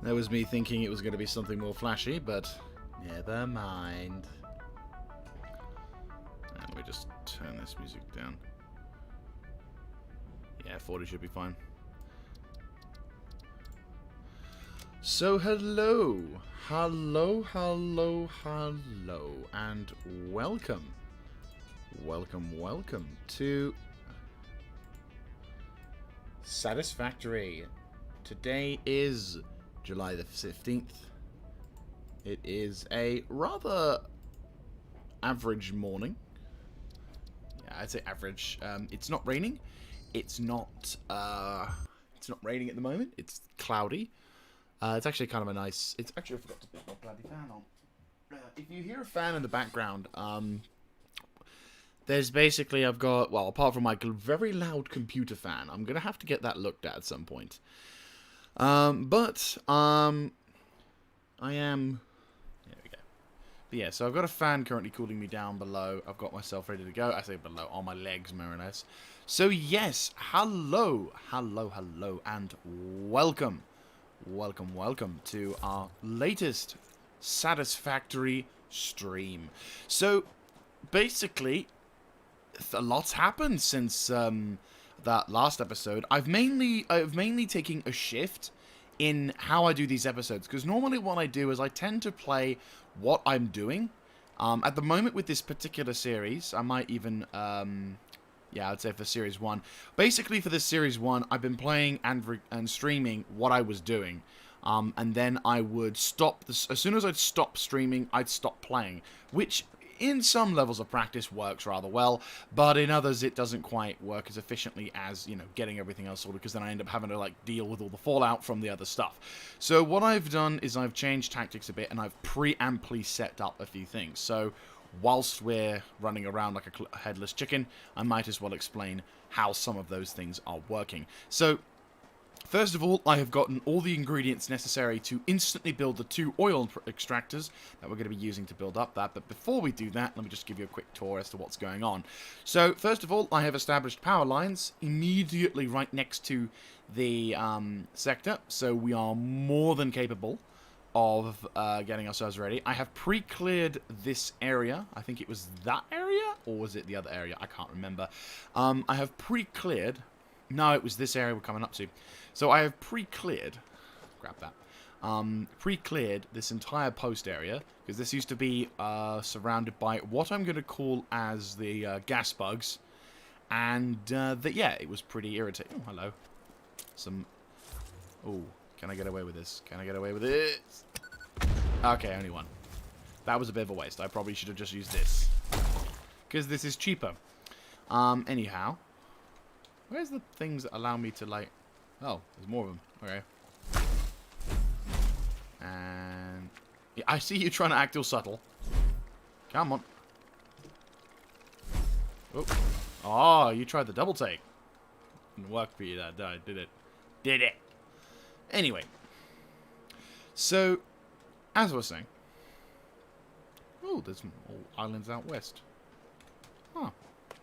That was me thinking it was going to be something more flashy, but never mind. Let me just turn this music down. Yeah, 40 should be fine. So hello, and welcome to Satisfactory. Today is July the 15th. It is a rather average morning. Yeah, I'd say average. It's not raining. It's not raining at the moment. It's cloudy. It's actually kind of a nice... It's actually, I forgot to put my bloody fan on. If you hear a fan in the background, there's basically, I've got, well, apart from my very loud computer fan, I'm going to have to get that looked at some point. I am... There we go. But yeah, so I've got a fan currently cooling me down below. I've got myself ready to go. I say below, on my legs, more or less. So yes, hello, and welcome. Welcome to our latest Satisfactory stream. So, basically, a lot's happened since that last episode. I've mainly taken a shift in how I do these episodes, because normally what I do is I tend to play what I'm doing. At the moment with this particular series, I might even yeah, I'd say for Series 1. Basically, for this Series 1, I've been playing and streaming what I was doing. And then I would stop... As soon as I'd stop streaming, I'd stop playing. Which, in some levels of practice, works rather well. But in others, it doesn't quite work as efficiently as, you know, getting everything else sorted. Because then I end up having to, like, deal with all the fallout from the other stuff. So what I've done is I've changed tactics a bit. And I've preamply set up a few things. So... whilst we're running around like a headless chicken, I might as well explain how some of those things are working. So, first of all, I have gotten all the ingredients necessary to instantly build the 2 oil extractors that we're going to be using to build up that. But before we do that, let me just give you a quick tour as to what's going on. So, first of all, I have established power lines immediately right next to the sector. So, we are more than capable of getting ourselves ready. I have pre-cleared this area. I think it was that area, or was it the other area? I can't remember. I have pre-cleared... No, it was this area we're coming up to. So I have pre-cleared... Grab that. Pre-cleared this entire post area, because this used to be surrounded by what I'm going to call as the gas bugs. And, yeah, it was pretty irritating. Oh, hello. Some... Oh... Can I get away with this? Can I get away with it? Okay, only one. That was a bit of a waste. I probably should have just used this. Because this is cheaper. Anyhow. Where's the things that allow me to, like... Oh, there's more of them. Okay. And... Yeah, I see you trying to act all subtle. Come on. Oh. Oh, you tried the double take. Didn't work for you, that did it? Did it? Anyway. So, as I was saying. Oh, there's some islands out west. Huh.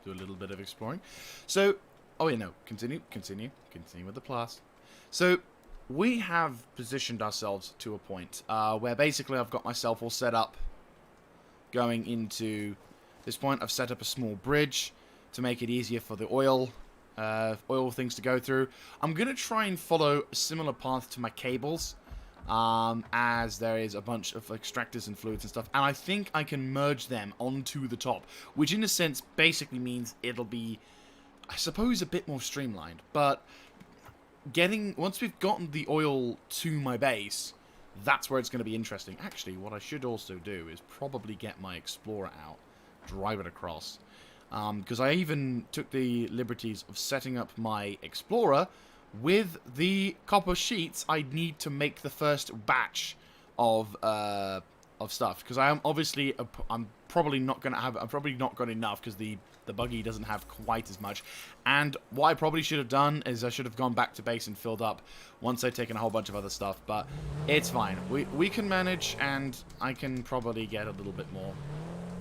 Do a little bit of exploring. So, oh yeah, no. Continue with the plus. So, we have positioned ourselves to a point where basically I've got myself all set up going into this point. I've set up a small bridge to make it easier for the oil things to go through. I'm going to try and follow a similar path to my cables, as there is a bunch of extractors and fluids and stuff, and I think I can merge them onto the top, which in a sense basically means it'll be, I suppose, a bit more streamlined, but once we've gotten the oil to my base, that's where it's going to be interesting. Actually, what I should also do is probably get my Explorer out, drive it across, because I even took the liberties of setting up my Explorer with the copper sheets I need to make the first batch of stuff. Because I am obviously, I'm probably not got enough because the buggy doesn't have quite as much. And what I probably should have done is I should have gone back to base and filled up once I'd taken a whole bunch of other stuff. But it's fine. We can manage, and I can probably get a little bit more.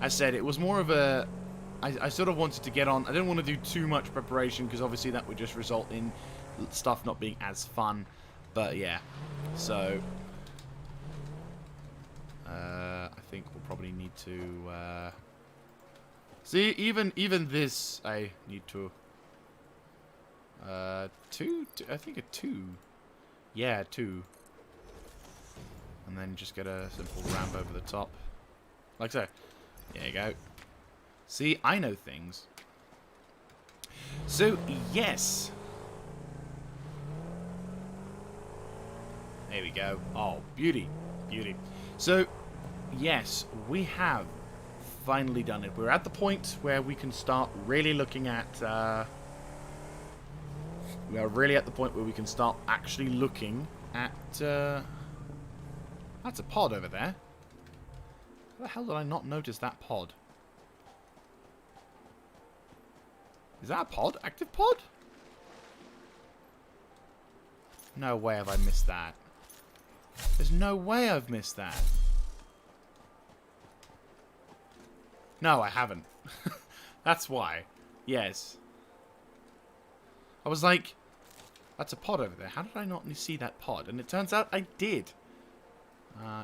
As said, it was more of a... I sort of wanted to get on. I didn't want to do too much preparation because obviously that would just result in stuff not being as fun. But yeah, so I think we'll probably need to see even this. I need to two. I think a 2. Yeah, 2. And then just get a simple ramp over the top, like so. There you go. See, I know things. So yes. There we go. Oh, beauty. Beauty. So, yes, we have finally done it. We're at the point where we can start really looking at... we are really at the point where we can start actually looking at... that's a pod over there. How the hell did I not notice that pod? Is that a pod? Active pod? No way have I missed that. There's no way I've missed that. No, I haven't. That's why. Yes. I was like, that's a pod over there. How did I not see that pod? And it turns out I did.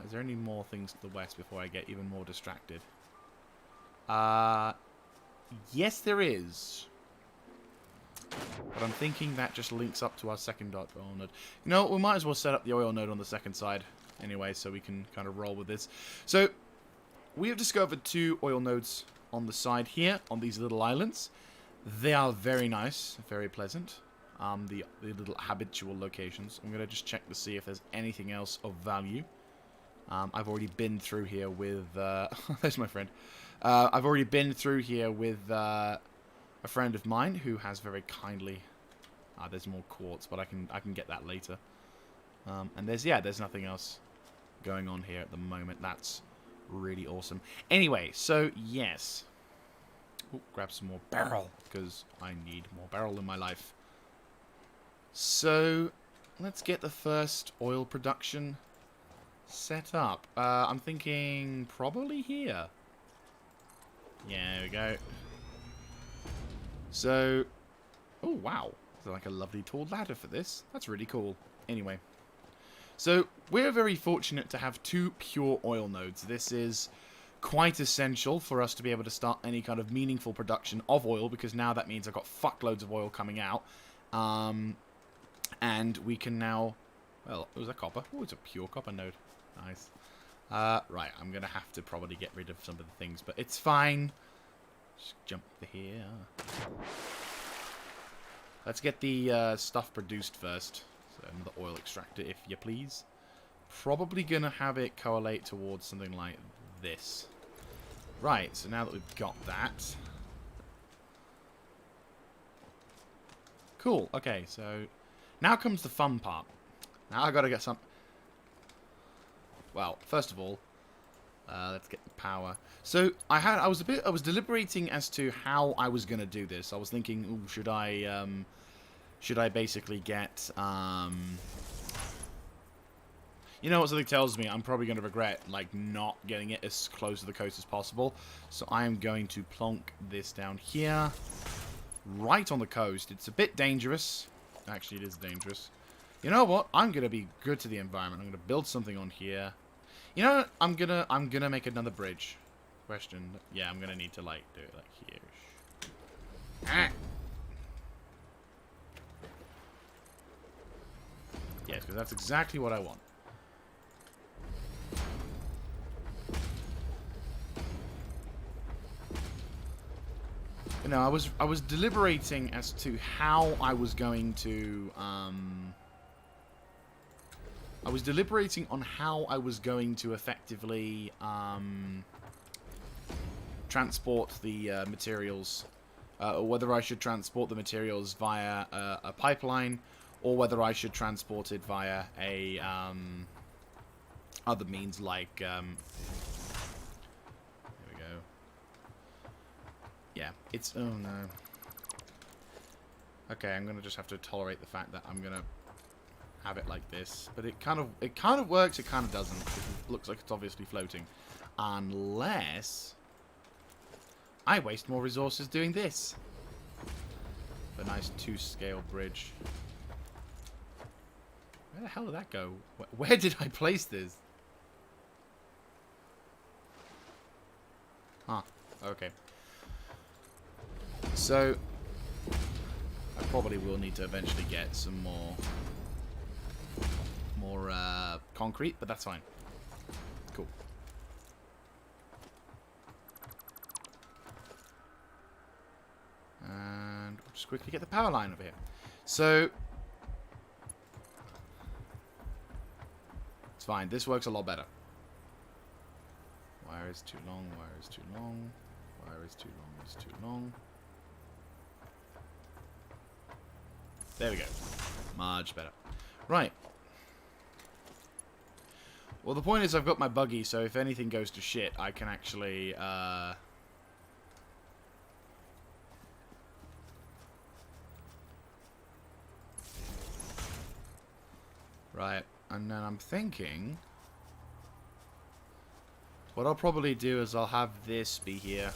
Is there any more things to the west before I get even more distracted? Yes, there is. But I'm thinking that just links up to our second oil node. You know, we might as well set up the oil node on the second side anyway, so we can kind of roll with this. So, we have discovered 2 oil nodes on the side here, on these little islands. They are very nice, very pleasant. The little habitual locations. I'm going to just check to see if there's anything else of value. I've already been through here with... there's my friend. I've already been through here with... a friend of mine who has very kindly... there's more quartz, but I can get that later. And there's nothing else going on here at the moment. That's really awesome. Anyway, so yes. Ooh, grab some more barrel, because I need more barrel in my life. So, let's get the first oil production set up. I'm thinking probably here. Yeah, there we go. So, oh wow, there's like a lovely tall ladder for this. That's really cool. Anyway, so we're very fortunate to have 2 pure oil nodes. This is quite essential for us to be able to start any kind of meaningful production of oil, because now that means I've got fuckloads of oil coming out. And we can now... Well, it was a copper. Oh, it's a pure copper node. Nice. Right, I'm going to have to probably get rid of some of the things, but it's fine. Just jump here. Let's get the stuff produced first. So another oil extractor, if you please. Probably going to have it correlate towards something like this. Right, so now that we've got that... Cool, okay, so... Now comes the fun part. Now I gotta get some... Well, first of all... Let's get the power. So I was deliberating as to how I was gonna do this. I was thinking, ooh, should I basically get you know what something tells me? I'm probably going to regret, like, not getting it as close to the coast as possible. So I am going to plonk this down here, right on the coast. It's a bit dangerous. Actually, it is dangerous. You know what? I'm going to be good to the environment. I'm going to build something on here. You know what? I'm gonna make another bridge. Question. Yeah, I'm going to need to, like, do it, like, here. Ah. Yes, because that's exactly what I want. You know, I was deliberating as to how I was going to I was deliberating on how I was going to effectively transport the materials, or whether I should transport the materials via a pipeline, or whether I should transport it via a other means like yeah, it's... Oh, no. Okay, I'm gonna just have to tolerate the fact that I'm gonna have it like this. But it kind of works, it kind of doesn't. It looks like it's obviously floating. Unless I waste more resources doing this. A nice 2-scale bridge. Where the hell did that go? Where did I place this? Huh. Okay. So, I probably will need to eventually get some more concrete, but that's fine. Cool. And we'll just quickly get the power line over here. So, it's fine. This works a lot better. Wire is too long, wire is too long, wire is too long, it's too long. There we go. Much better. Right. Well, the point is I've got my buggy, so if anything goes to shit, I can actually, Right. And then I'm thinking... What I'll probably do is I'll have this be here.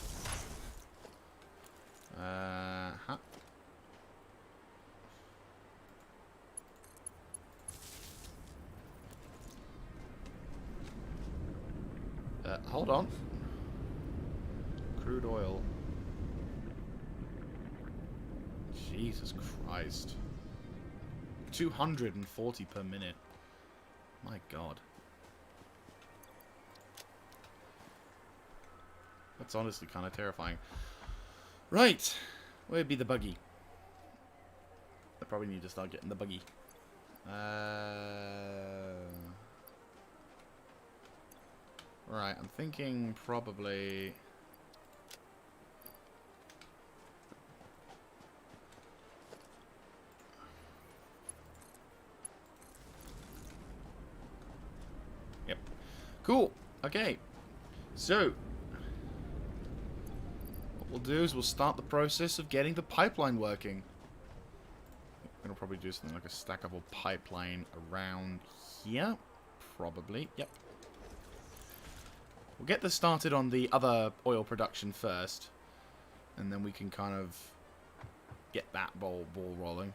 Hold on. Crude oil. Jesus Christ. 240 per minute. My God. That's honestly kind of terrifying. Right. Where'd be the buggy? I probably need to start getting the buggy. Right, I'm thinking probably... Yep. Cool. Okay. So, what we'll do is we'll start the process of getting the pipeline working. I'm going to probably do something like a stackable pipeline around here. Probably. Yep. We'll get this started on the other oil production first. And then we can kind of get that ball rolling.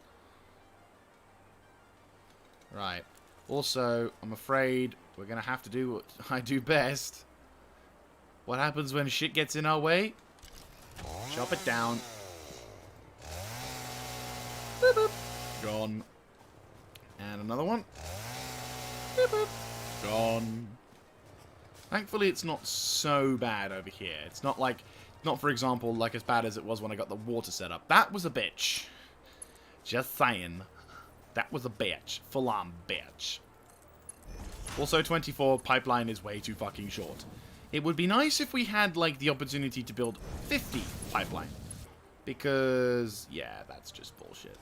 Right. Also, I'm afraid we're going to have to do what I do best. What happens when shit gets in our way? Chop it down. Boop, boop. Gone. And another one. Boop, boop. Gone. Thankfully, it's not so bad over here. It's not like, not for example, like as bad as it was when I got the water set up. That was a bitch. Just saying. That was a bitch. Full-on bitch. Also, 24 pipeline is way too fucking short. It would be nice if we had, like, the opportunity to build 50 pipeline. Because, yeah, that's just bullshit.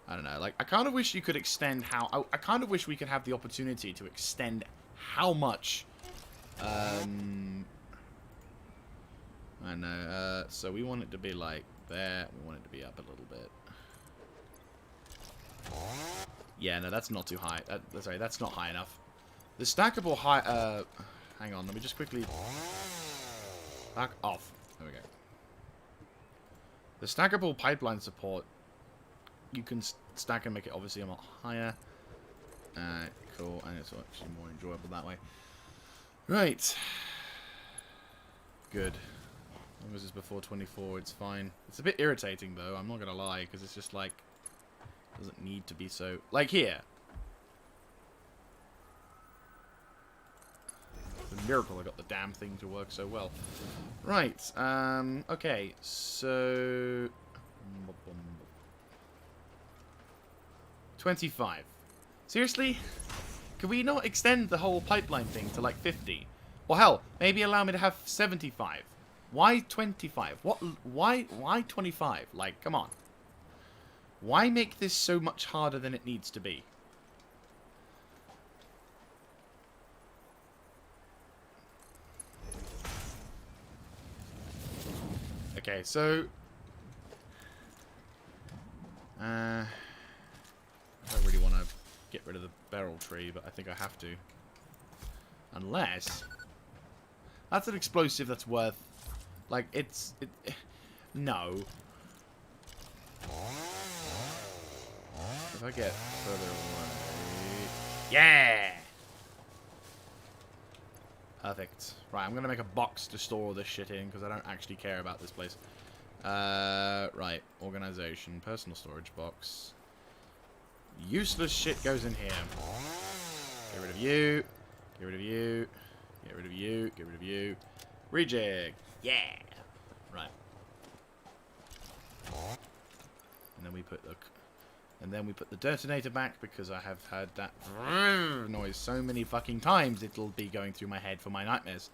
I don't know. Like, I kind of wish you could extend how... I kind of wish we could have the opportunity to extend how much I know. So we want it to be like there. We want it to be up a little bit. Yeah, no, that's not too high. Sorry, that's not high enough. The stackable high... hang on, let me just quickly... Back off. There we go. The stackable pipeline support, you can stack and make it obviously a lot higher. Cool, and it's actually more enjoyable that way. Right. Good. As long as it's before 24, it's fine. It's a bit irritating, though, I'm not going to lie, because it's just like... Doesn't need to be so... Like here. It's a miracle I got the damn thing to work so well. Right, okay, so... 25. Seriously? Could we not extend the whole pipeline thing to like 50? Or hell, maybe allow me to have 75. Why 25? Why 25? Like, come on. Why make this so much harder than it needs to be? Okay, so... I don't really want to get rid of the beryl tree, but I think I have to. Unless... That's an explosive that's worth... Like, it's... No. If I get further away... Yeah! Perfect. Right, I'm going to make a box to store all this shit in, because I don't actually care about this place. Right. Organization. Personal storage box. Useless shit goes in here. Get rid of you. Get rid of you. Get rid of you. Get rid of you. Rejig. Yeah! Right. And then we put the... And then we put the detonator back, because I have heard that noise so many fucking times it'll be going through my head for my nightmares.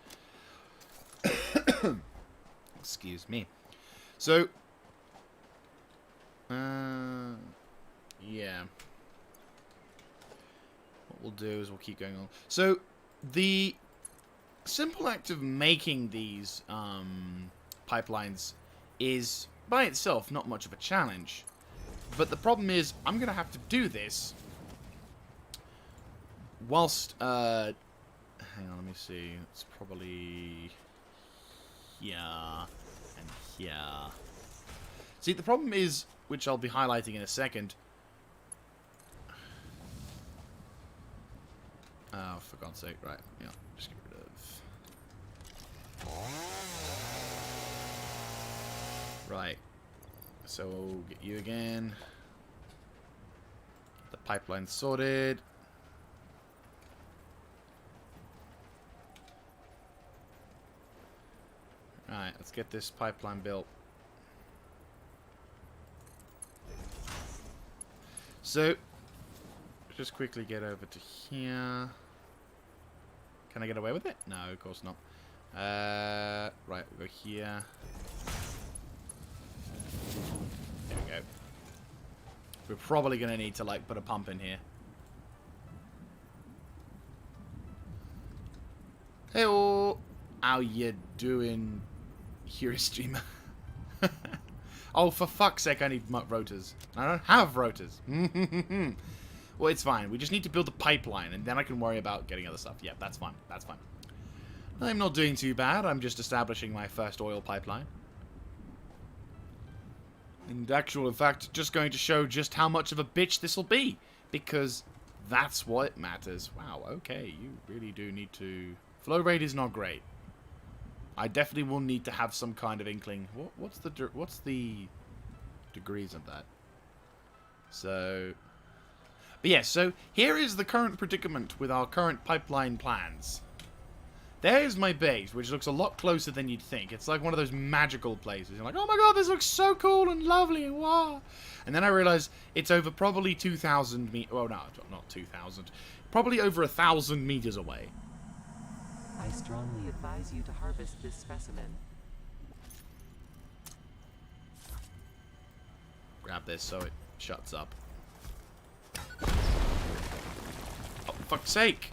Excuse me. So, yeah. What we'll do is we'll keep going on. So, the simple act of making these pipelines is, by itself, not much of a challenge. But the problem is, I'm going to have to do this whilst, hang on, let me see, it's probably here and here. See, the problem is, which I'll be highlighting in a second, oh, for God's sake, right, yeah, just get rid of, right. So we'll get you again. The pipeline sorted. Alright, let's get this pipeline built. So, just quickly get over to here. Can I get away with it? No, of course not. Right, we'll go here. There we go. We're probably going to need to, like, put a pump in here. Hey-oh! How you doing, here, streamer? Oh, for fuck's sake, I need rotors. I don't have rotors. Well, it's fine. We just need to build a pipeline, and then I can worry about getting other stuff. Yeah, that's fine. That's fine. I'm not doing too bad. I'm just establishing my first oil pipeline. In actual fact, just going to show just how much of a bitch this will be. Because that's what matters. Wow, okay. You really do need to... Flow rate is not great. I definitely will need to have some kind of inkling. What's the degrees of that? So... But yeah, so here is the current predicament with our current pipeline plans. There's my base, which looks a lot closer than you'd think. It's like one of those magical places. You're like, oh my god, this looks so cool and lovely and wow. And then I realize it's over probably 2,000 meters. Well, no, not 2,000. Probably over 1,000 meters away. I strongly advise you to harvest this specimen. Grab this so it shuts up. Oh, for fuck's sake.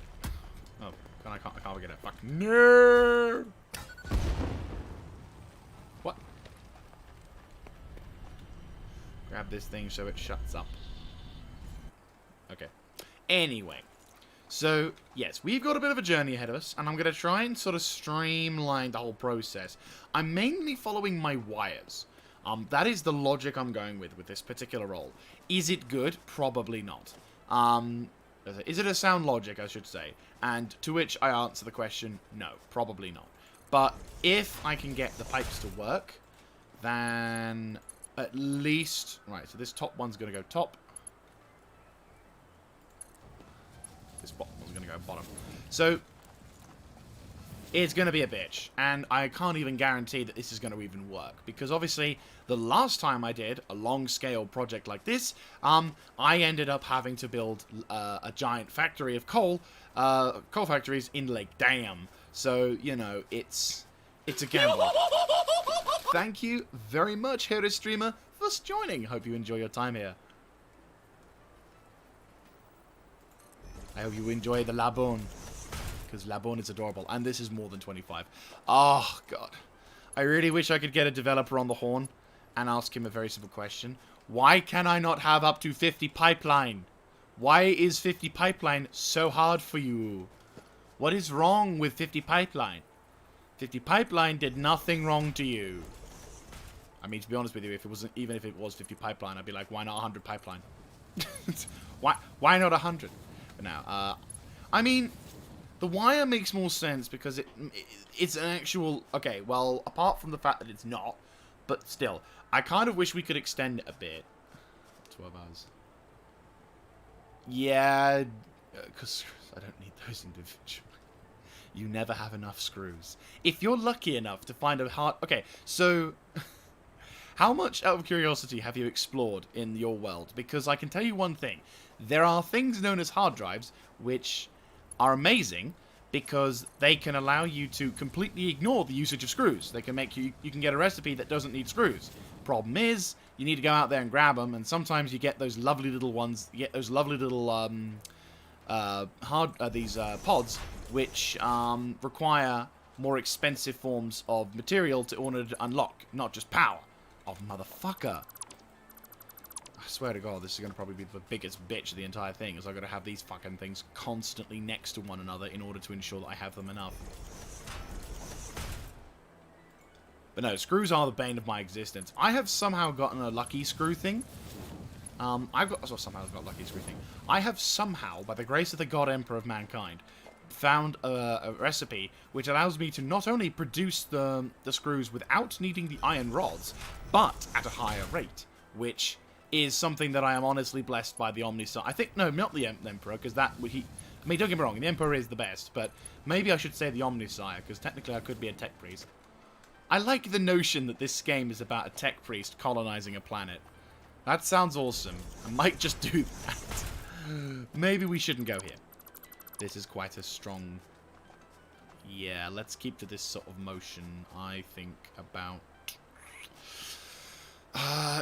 Oh, I can't get it. Fuck. No! What? Grab this thing so it shuts up. Okay. Anyway. So, yes, we've got a bit of a journey ahead of us, and I'm going to try and sort of streamline the whole process. I'm mainly following my wires. That is the logic I'm going with this particular role. Is it good? Probably not. Is it a sound logic, I should say? And to which I answer the question, no, probably not. But if I can get the pipes to work, then at least... Right, so this top one's going to go top. This bottom one's going to go bottom. So, it's going to be a bitch. And I can't even guarantee that this is going to even work. Because obviously, the last time I did a long-scale project like this, I ended up having to build a giant factory of coal factories in Lake Dam. So, you know, it's a gamble. Thank you very much, Hero Streamer, for joining. Hope you enjoy your time here. I hope you enjoy the Labone, because Labone is adorable, and this is more than 25. Oh, God. I really wish I could get a developer on the horn and ask him a very simple question. Why can I not have up to 50 pipeline? Why is 50 pipeline so hard for you? What is wrong with 50 pipeline? 50 pipeline did nothing wrong to you. I mean, to be honest with you, even if it was 50 pipeline, I'd be like, why not 100 pipeline? Why not 100? Now, I mean, the wire makes more sense because it's an actual... Okay, well, apart from the fact that it's not, but still, I kind of wish we could extend it a bit. 12 hours. Yeah, because I don't need those individually. You never have enough screws. If you're lucky enough to find a hard... Okay, so... How much, out of curiosity, have you explored in your world? Because I can tell you one thing. There are things known as hard drives, which are amazing, because they can allow you to completely ignore the usage of screws. They can make you can get a recipe that doesn't need screws. Problem is, you need to go out there and grab them, and sometimes you get those lovely little ones, you get those lovely little pods, which require more expensive forms of material in order to unlock, not just power. Oh, motherfucker. I swear to God, this is going to probably be the biggest bitch of the entire thing, is I've got to have these fucking things constantly next to one another in order to ensure that I have them enough. But no, screws are the bane of my existence. I have somehow gotten a lucky screw thing. I have somehow, by the grace of the God Emperor of mankind, found a recipe which allows me to not only produce the screws without needing the iron rods, but at a higher rate, which is something that I am honestly blessed by the Omniscient. I think, no, not the Emperor, because I mean, don't get me wrong, the Emperor is the best, but maybe I should say the Omniscient, because technically I could be a tech priest. I like the notion that this game is about a tech priest colonizing a planet. That sounds awesome. I might just do that. Maybe we shouldn't go here. This is quite a strong... Yeah, let's keep to this sort of motion. I think about...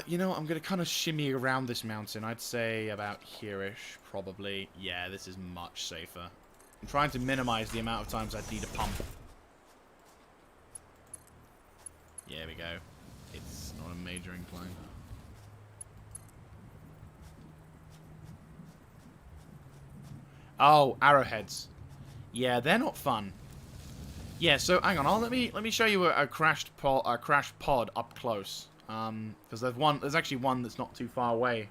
you know, I'm going to kind of shimmy around this mountain. I'd say about here-ish, probably. Yeah, this is much safer. I'm trying to minimize the amount of times I'd need a pump. Yeah, there we go. It's not a major incline. Oh, arrowheads. Yeah, they're not fun. Yeah, so hang on. Let me show you a crashed pod up close. Because there's actually one that's not too far away.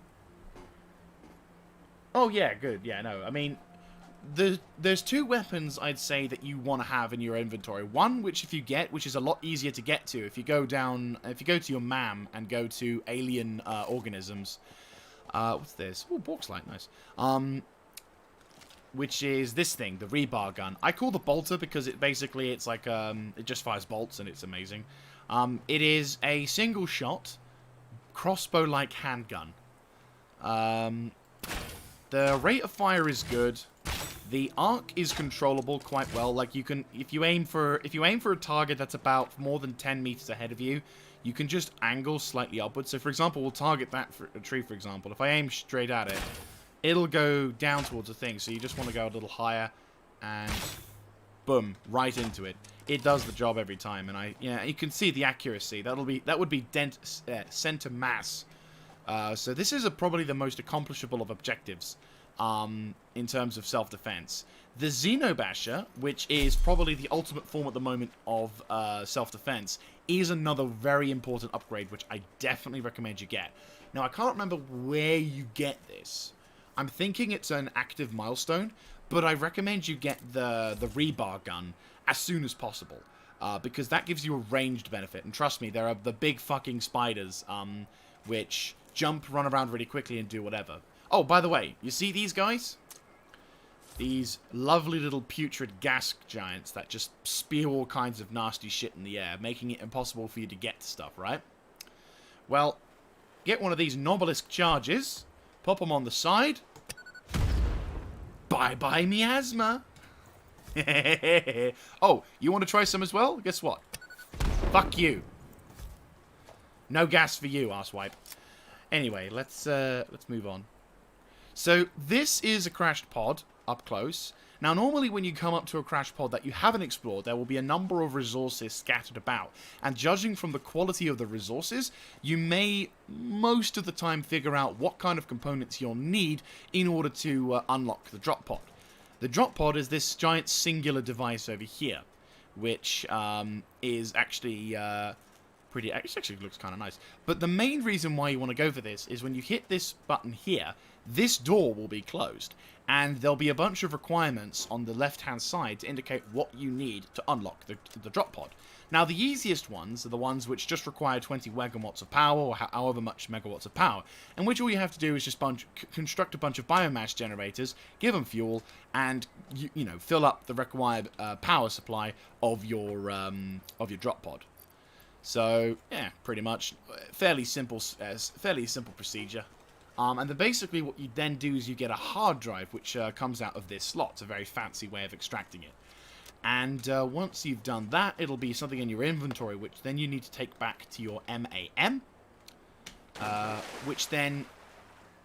Oh yeah, good. Yeah, no. I mean, there's two weapons I'd say that you want to have in your inventory. One, which if you get, which is a lot easier to get to if you go to your MAM and go to alien organisms. What's this? Oh, Bork's light, nice. Which is this thing, the rebar gun. I call the bolter because it's like it just fires bolts and it's amazing. It is a single shot crossbow-like handgun. The rate of fire is good. The arc is controllable quite well. Like you can, if you aim for a target that's about more than 10 meters ahead of you, you can just angle slightly upwards. So for example, we'll target that tree. For example, if I aim straight at it, it'll go down towards the thing. So you just want to go a little higher and boom, right into it. It does the job every time, and yeah, you can see the accuracy. That would be center mass. So this is probably the most accomplishable of objectives in terms of self-defense. The Xenobasher, which is probably the ultimate form at the moment of self-defense, is another very important upgrade, which I definitely recommend you get. Now, I can't remember where you get this. I'm thinking it's an active milestone, but I recommend you get the rebar gun as soon as possible, because that gives you a ranged benefit. And trust me, there are the big fucking spiders, which jump, run around really quickly, and do whatever. Oh, by the way, you see these guys? These lovely little putrid gas giants that just spew all kinds of nasty shit in the air, making it impossible for you to get to stuff, right? Well, get one of these Nobelisk charges, pop them on the side. Bye-bye miasma. Oh, you want to try some as well? Guess what? Fuck you. No gas for you, arsewipe. Anyway, let's move on. So, this is a crashed pod, up close. Now, normally when you come up to a crashed pod that you haven't explored, there will be a number of resources scattered about. And judging from the quality of the resources, you may, most of the time, figure out what kind of components you'll need in order to unlock the drop pod. The drop pod is this giant singular device over here, which is actually pretty... It actually looks kind of nice. But the main reason why you want to go for this is when you hit this button here, this door will be closed, and there'll be a bunch of requirements on the left-hand side to indicate what you need to unlock the drop pod. Now, the easiest ones are the ones which just require 20 megawatts of power, or however much megawatts of power, in which all you have to do is just construct a bunch of biomass generators, give them fuel, and you know, fill up the required power supply of your drop pod. So yeah, pretty much fairly simple procedure. And then basically what you then do is you get a hard drive, which comes out of this slot. It's a very fancy way of extracting it. And once you've done that, it'll be something in your inventory, which then you need to take back to your MAM. Which then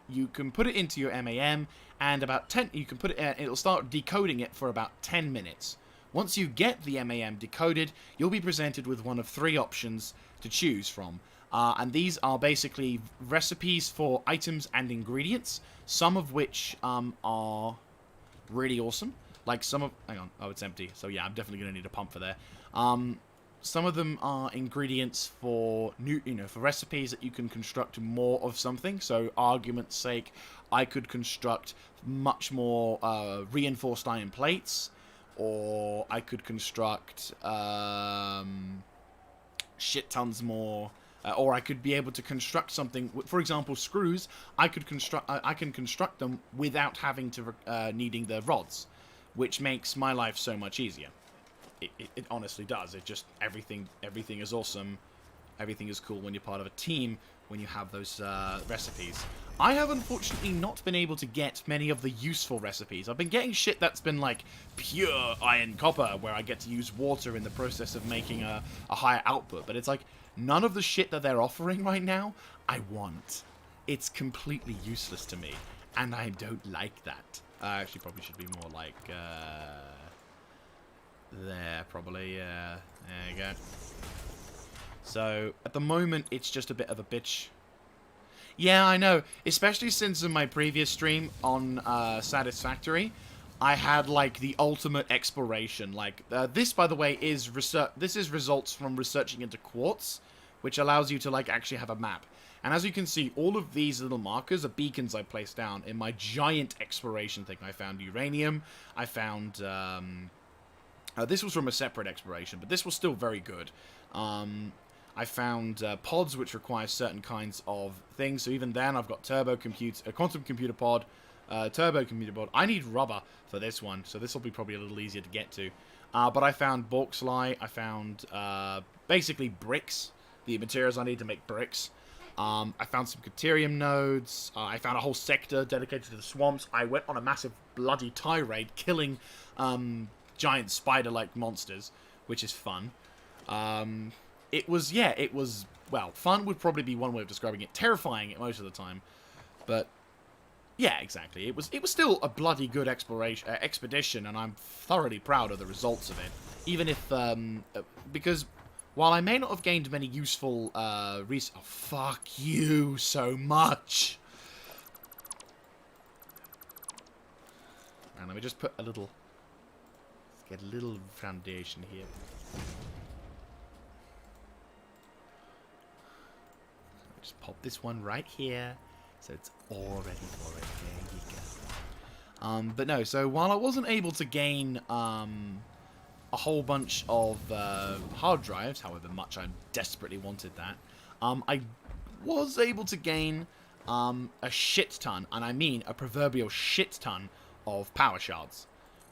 you can put it into your MAM, and about 10, you can put it. It'll start decoding it for about 10 minutes. Once you get the MAM decoded, you'll be presented with one of 3 options to choose from. And these are basically recipes for items and ingredients, some of which are really awesome. Like some of... Hang on. Oh, it's empty. So yeah, I'm definitely going to need a pump for there. Some of them are ingredients for for recipes that you can construct more of something. So, argument's sake, I could construct much more reinforced iron plates, or I could construct shit tons more. Or I could be able to construct something. For example, screws. I can construct them without having to needing the rods, which makes my life so much easier. It honestly does. It just everything is awesome. Everything is cool when you're part of a team. When you have those recipes. I have unfortunately not been able to get many of the useful recipes. I've been getting shit that's been like pure iron copper, where I get to use water in the process of making a higher output. But it's like, none of the shit that they're offering right now, I want. It's completely useless to me, and I don't like that. I actually probably should be more like, there, probably, yeah. There you go. So, at the moment, it's just a bit of a bitch. Yeah, I know. Especially since in my previous stream on Satisfactory, I had, like, the ultimate exploration. Like, this, by the way, is research. This is results from researching into quartz, which allows you to, like, actually have a map. And as you can see, all of these little markers are beacons I placed down in my giant exploration thing. I found uranium. I found... this was from a separate exploration, but this was still very good. I found pods which require certain kinds of things. So even then, I've got quantum computer pod, turbo computer pod. I need rubber for this one, so this will be probably a little easier to get to. But I found bauxite. I found basically bricks, the materials I need to make bricks. I found some deuterium nodes. I found a whole sector dedicated to the swamps. I went on a massive bloody tirade, killing giant spider-like monsters, which is fun. It was, well, fun would probably be one way of describing it. Terrifying most of the time. But Yeah, exactly. It was still a bloody good expedition, and I'm thoroughly proud of the results of it. Even if, because while I may not have gained many useful, oh, fuck you so much. And let me just put a little, let's get a little foundation here. Just pop this one right here, so it's all ready for it. There you go. But no, so while I wasn't able to gain a whole bunch of hard drives, however much I desperately wanted that, I was able to gain a shit ton, and I mean a proverbial shit ton of power shards,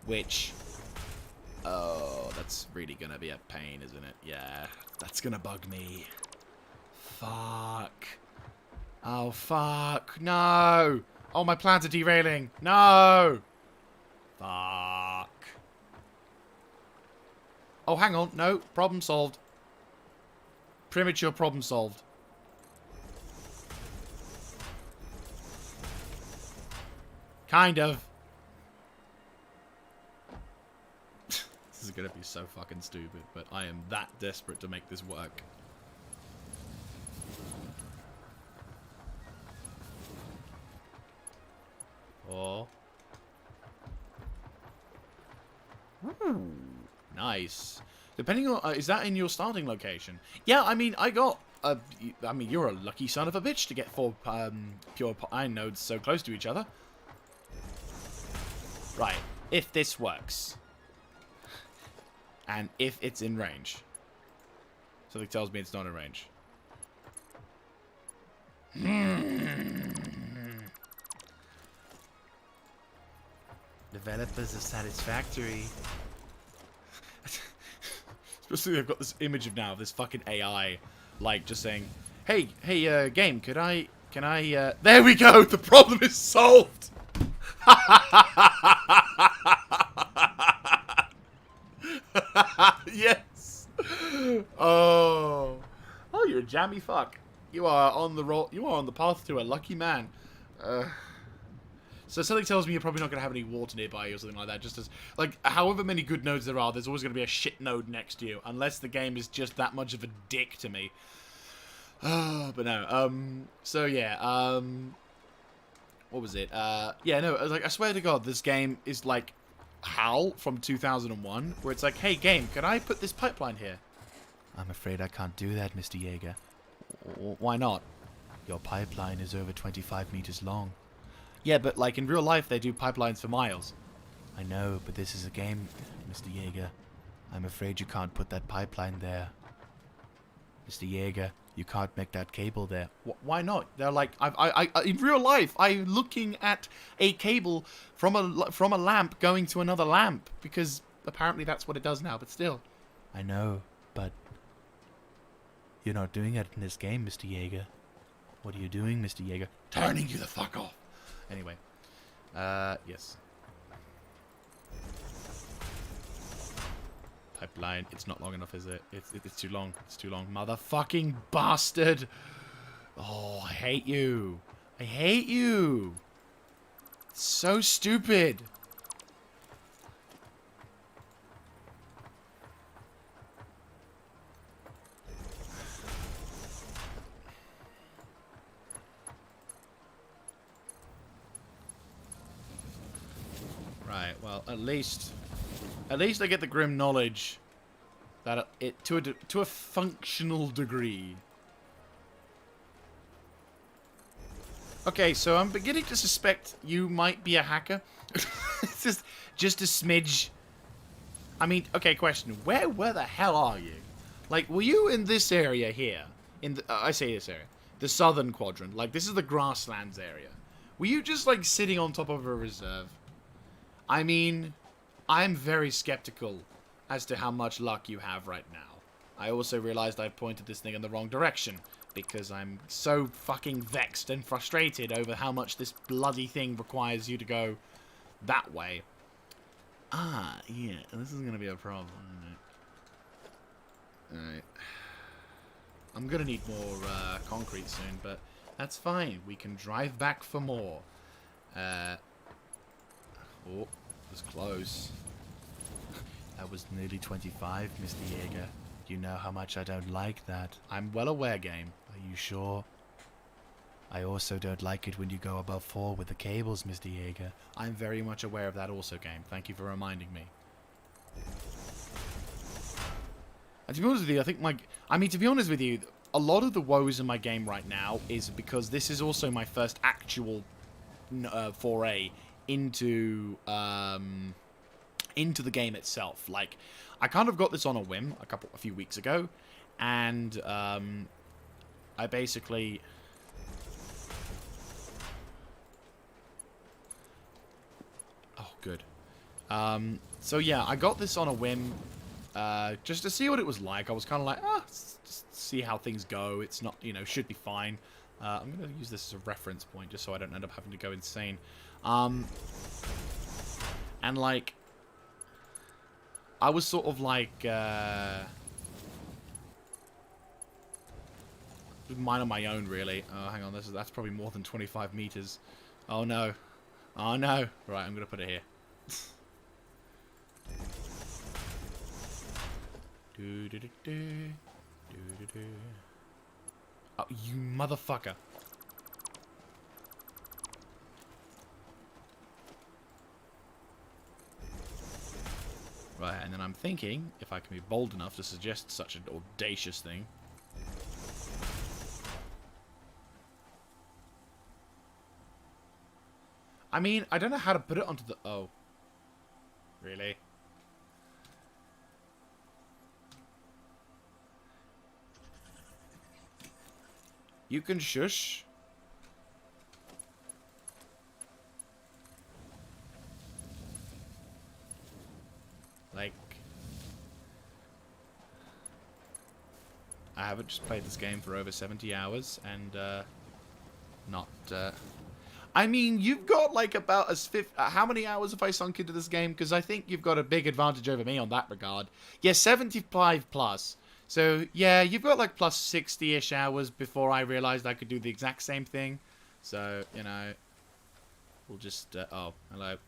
which, oh, that's really gonna be a pain, isn't it? Yeah, that's gonna bug me. Fuck. Oh, fuck. No. Oh, my plans are derailing. No. Fuck. Oh, hang on. No. Problem solved. Premature problem solved. Kind of. This is going to be so fucking stupid, but I am that desperate to make this work. Oh. Nice. Depending on... is that in your starting location? Yeah, I mean, I got... I mean, you're a lucky son of a bitch to get 4 pure iron nodes so close to each other. Right. If this works. And if it's in range. Something tells me it's not in range. Developers of Satisfactory. Especially I've got this image of now of this fucking AI, like, just saying, hey, game, can I, there we go, the problem is solved! Yes! Oh, you're a jammy fuck. You are on the path to a lucky man. So something tells me you're probably not going to have any water nearby or something like that. Just as, like, however many good nodes there are, there's always going to be a shit node next to you. Unless the game is just that much of a dick to me. But no, so yeah, what was it? Yeah, no, like, I swear to God, this game is like HAL from 2001, where it's like, hey, game, can I put this pipeline here? I'm afraid I can't do that, Mr. Jaeger. Why not? Your pipeline is over 25 meters long. Yeah, but like in real life, they do pipelines for miles. I know, but this is a game, Mr. Jaeger. I'm afraid you can't put that pipeline there. Mr. Jaeger, you can't make that cable there. Why not? They're like, in real life, I'm looking at a cable from a lamp going to another lamp because apparently that's what it does now. But still, I know, but you're not doing it in this game, Mr. Jaeger. What are you doing, Mr. Jaeger? Turning you the fuck off. Anyway, yes. Pipeline. It's not long enough, is it? It's too long. It's too long. Motherfucking bastard. Oh, I hate you. I hate you. It's so stupid. Right, well, at least I get the grim knowledge that it to a functional degree. Okay, so I'm beginning to suspect you might be a hacker. It's just a smidge. I mean, okay, question: where the hell are you? Like, were you in this area here? In the, I say this area, the southern quadrant. Like, this is the grasslands area. Were you just like sitting on top of a reserve? I mean, I'm very skeptical as to how much luck you have right now. I also realized I pointed this thing in the wrong direction because I'm so fucking vexed and frustrated over how much this bloody thing requires you to go that way. Ah, yeah, this is going to be a problem, isn't it? Alright. I'm going to need more concrete soon, but that's fine. We can drive back for more. Oh, it was close. That was nearly 25, Mr. Jaeger. You know how much I don't like that. I'm well aware, game. Are you sure? I also don't like it when you go above 4 with the cables, Mr. Jaeger. I'm very much aware of that also, game. Thank you for reminding me. And to be honest with you, I think to be honest with you, a lot of the woes in my game right now is because this is also my first actual foray into the game itself. Like, I kind of got this on a whim a few weeks ago, and I basically... Oh, good. So yeah, I got this on a whim, just to see what it was like. I was kind of like, just see how things go. It's not, should be fine. I'm going to use this as a reference point, just so I don't end up having to go insane. And, like, I was sort of like, mine on my own, really. Oh, hang on, that's probably more than 25 meters. Oh, no. Oh, no. Right, I'm going to put it here. Oh, you motherfucker. Right, and then I'm thinking if I can be bold enough to suggest such an audacious thing. I mean, I don't know how to put it onto the... Oh. Really? You can shush. Like... I haven't just played this game for over 70 hours, and, not, I mean, you've got, like, about as... how many hours have I sunk into this game? Because I think you've got a big advantage over me on that regard. Yeah, 75 plus. So, yeah, you've got, like, plus 60-ish hours before I realized I could do the exact same thing. So, we'll just... oh, hello.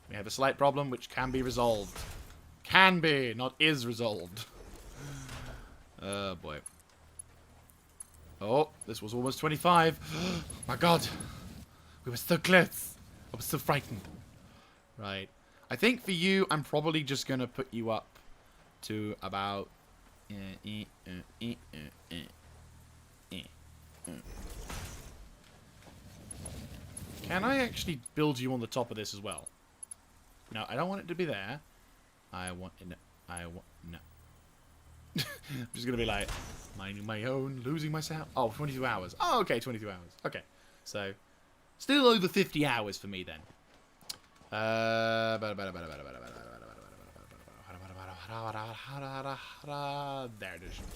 We have a slight problem, which can be resolved. Can be, not is resolved. Oh, boy. Oh, this was almost 25. My God. We were so close. I was so frightened. Right. I think for you, I'm probably just going to put you up to about... Can I actually build you on the top of this as well? No, I don't want it to be there. I want it... No. I'm just going to be like, minding my own, losing myself. Oh, 22 hours. Oh, okay, 22 hours. Okay. So... Still over 50 hours for me then. There it is.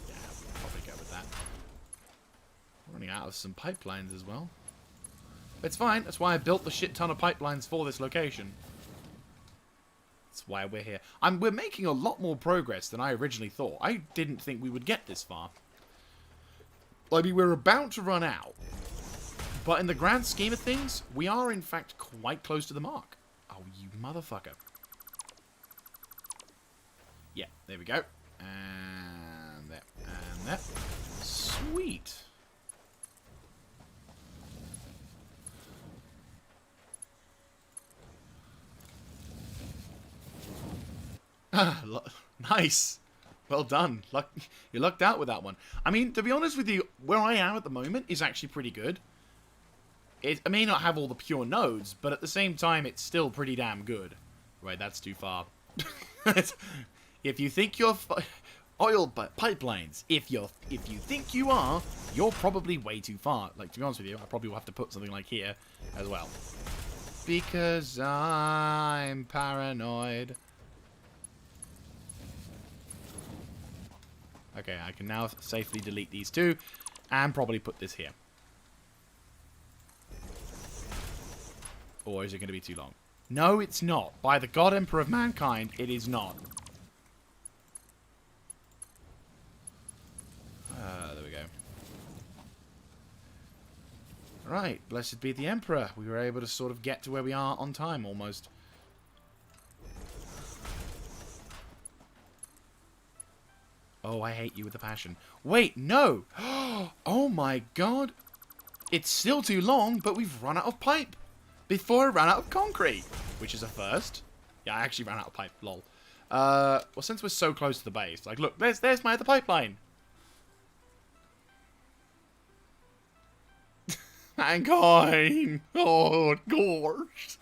Yeah, we'll probably go with that. We're running out of some pipelines as well. It's fine. That's why I built the shit ton of pipelines for this location. That's why we're here. We're making a lot more progress than I originally thought. I didn't think we would get this far. I mean, we're about to run out. But in the grand scheme of things, we are in fact quite close to the mark. Oh, you motherfucker. Yeah, there we go. And that, and that. Sweet. Ah, nice. Well done. You lucked out with that one. I mean, to be honest with you, where I am at the moment is actually pretty good. I may not have all the pure nodes, but at the same time, it's still pretty damn good. Right, that's too far. If you think you're oil pipelines, if you think you are, you're probably way too far. Like, to be honest with you, I probably will have to put something like here as well. Because I'm paranoid. Okay, I can now safely delete these two, and probably put this here. Or is it going to be too long? No, it's not. By the God Emperor of Mankind, it is not. There we go. Right, blessed be the Emperor. We were able to sort of get to where we are on time, almost. Oh, I hate you with a passion. Wait, no! Oh my god! It's still too long, but we've run out of pipe. Before I ran out of concrete. Which is a first. Yeah, I actually ran out of pipe, lol. Well, since we're so close to the base, like, look, there's my other pipeline. Mankind! Oh, gosh.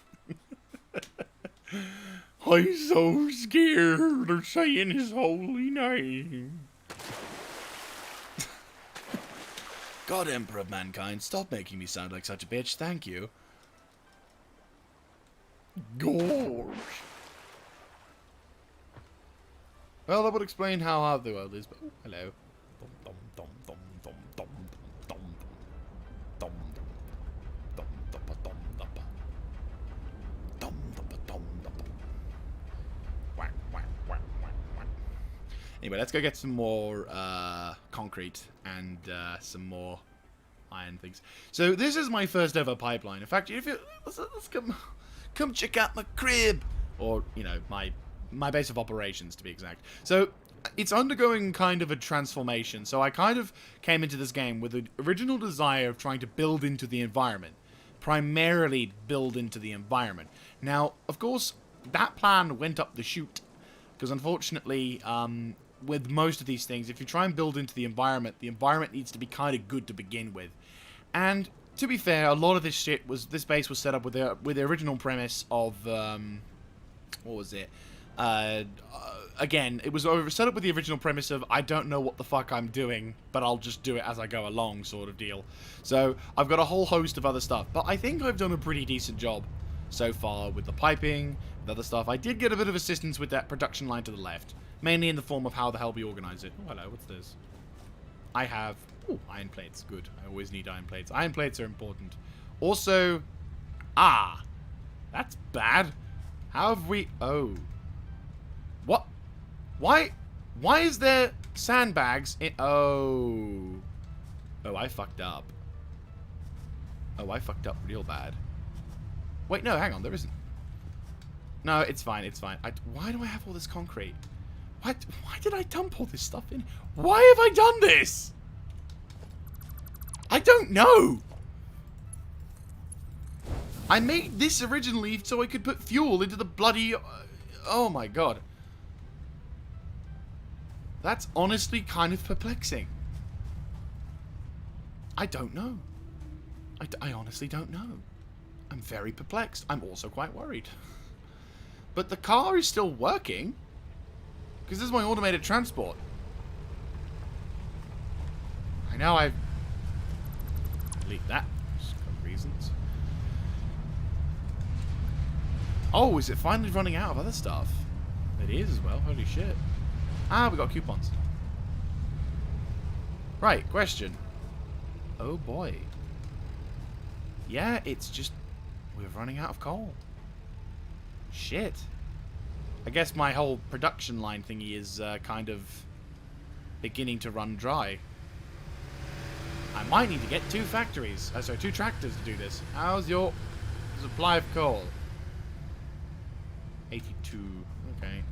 I'm so scared of saying his holy name. God, Emperor of Mankind, stop making me sound like such a bitch, thank you. Gosh. Well, that would explain how hard the world is, but... Oh, hello. Anyway, let's go get some more concrete and some more iron things. So this is my first ever pipeline. In fact, if you let's come check out my crib, or you know my base of operations to be exact. So it's undergoing kind of a transformation. So I kind of came into this game with the original desire of trying to build into the environment, primarily build into the environment. Now, of course, that plan went up the chute because unfortunately. With most of these things, if you try and build into the environment needs to be kind of good to begin with. And to be fair, a lot of this shit this base was set up with the original premise of what was it? Again, it was set up with the original premise of I don't know what the fuck I'm doing, but I'll just do it as I go along, sort of deal. So I've got a whole host of other stuff, but I think I've done a pretty decent job so far with the piping, with other stuff. I did get a bit of assistance with that production line to the left. Mainly in the form of how the hell we organize it. Oh, hello, what's this? I have... Ooh, iron plates. Good. I always need iron plates. Iron plates are important. Also... Ah! That's bad. How have we... Oh. What? Why is there sandbags in... Oh. Oh, I fucked up. Oh, I fucked up real bad. Wait, no, hang on. There isn't. No, it's fine. It's fine. Why do I have all this concrete? Why did I dump all this stuff in? Why have I done this? I don't know. I made this originally so I could put fuel into the bloody... oh my god. That's honestly kind of perplexing. I don't know. I honestly don't know. I'm very perplexed. I'm also quite worried. But the car is still working. Because this is my automated transport. I know I've... delete that. Just for reasons. Oh, is it finally running out of other stuff? It is as well. Holy shit. Ah, we got coupons. Right, question. Oh boy. Yeah, it's just... we're running out of coal. Shit. I guess my whole production line thingy is kind of beginning to run dry. I might need to get two factories. Sorry, two tractors to do this. How's your supply of coal? 82. Okay.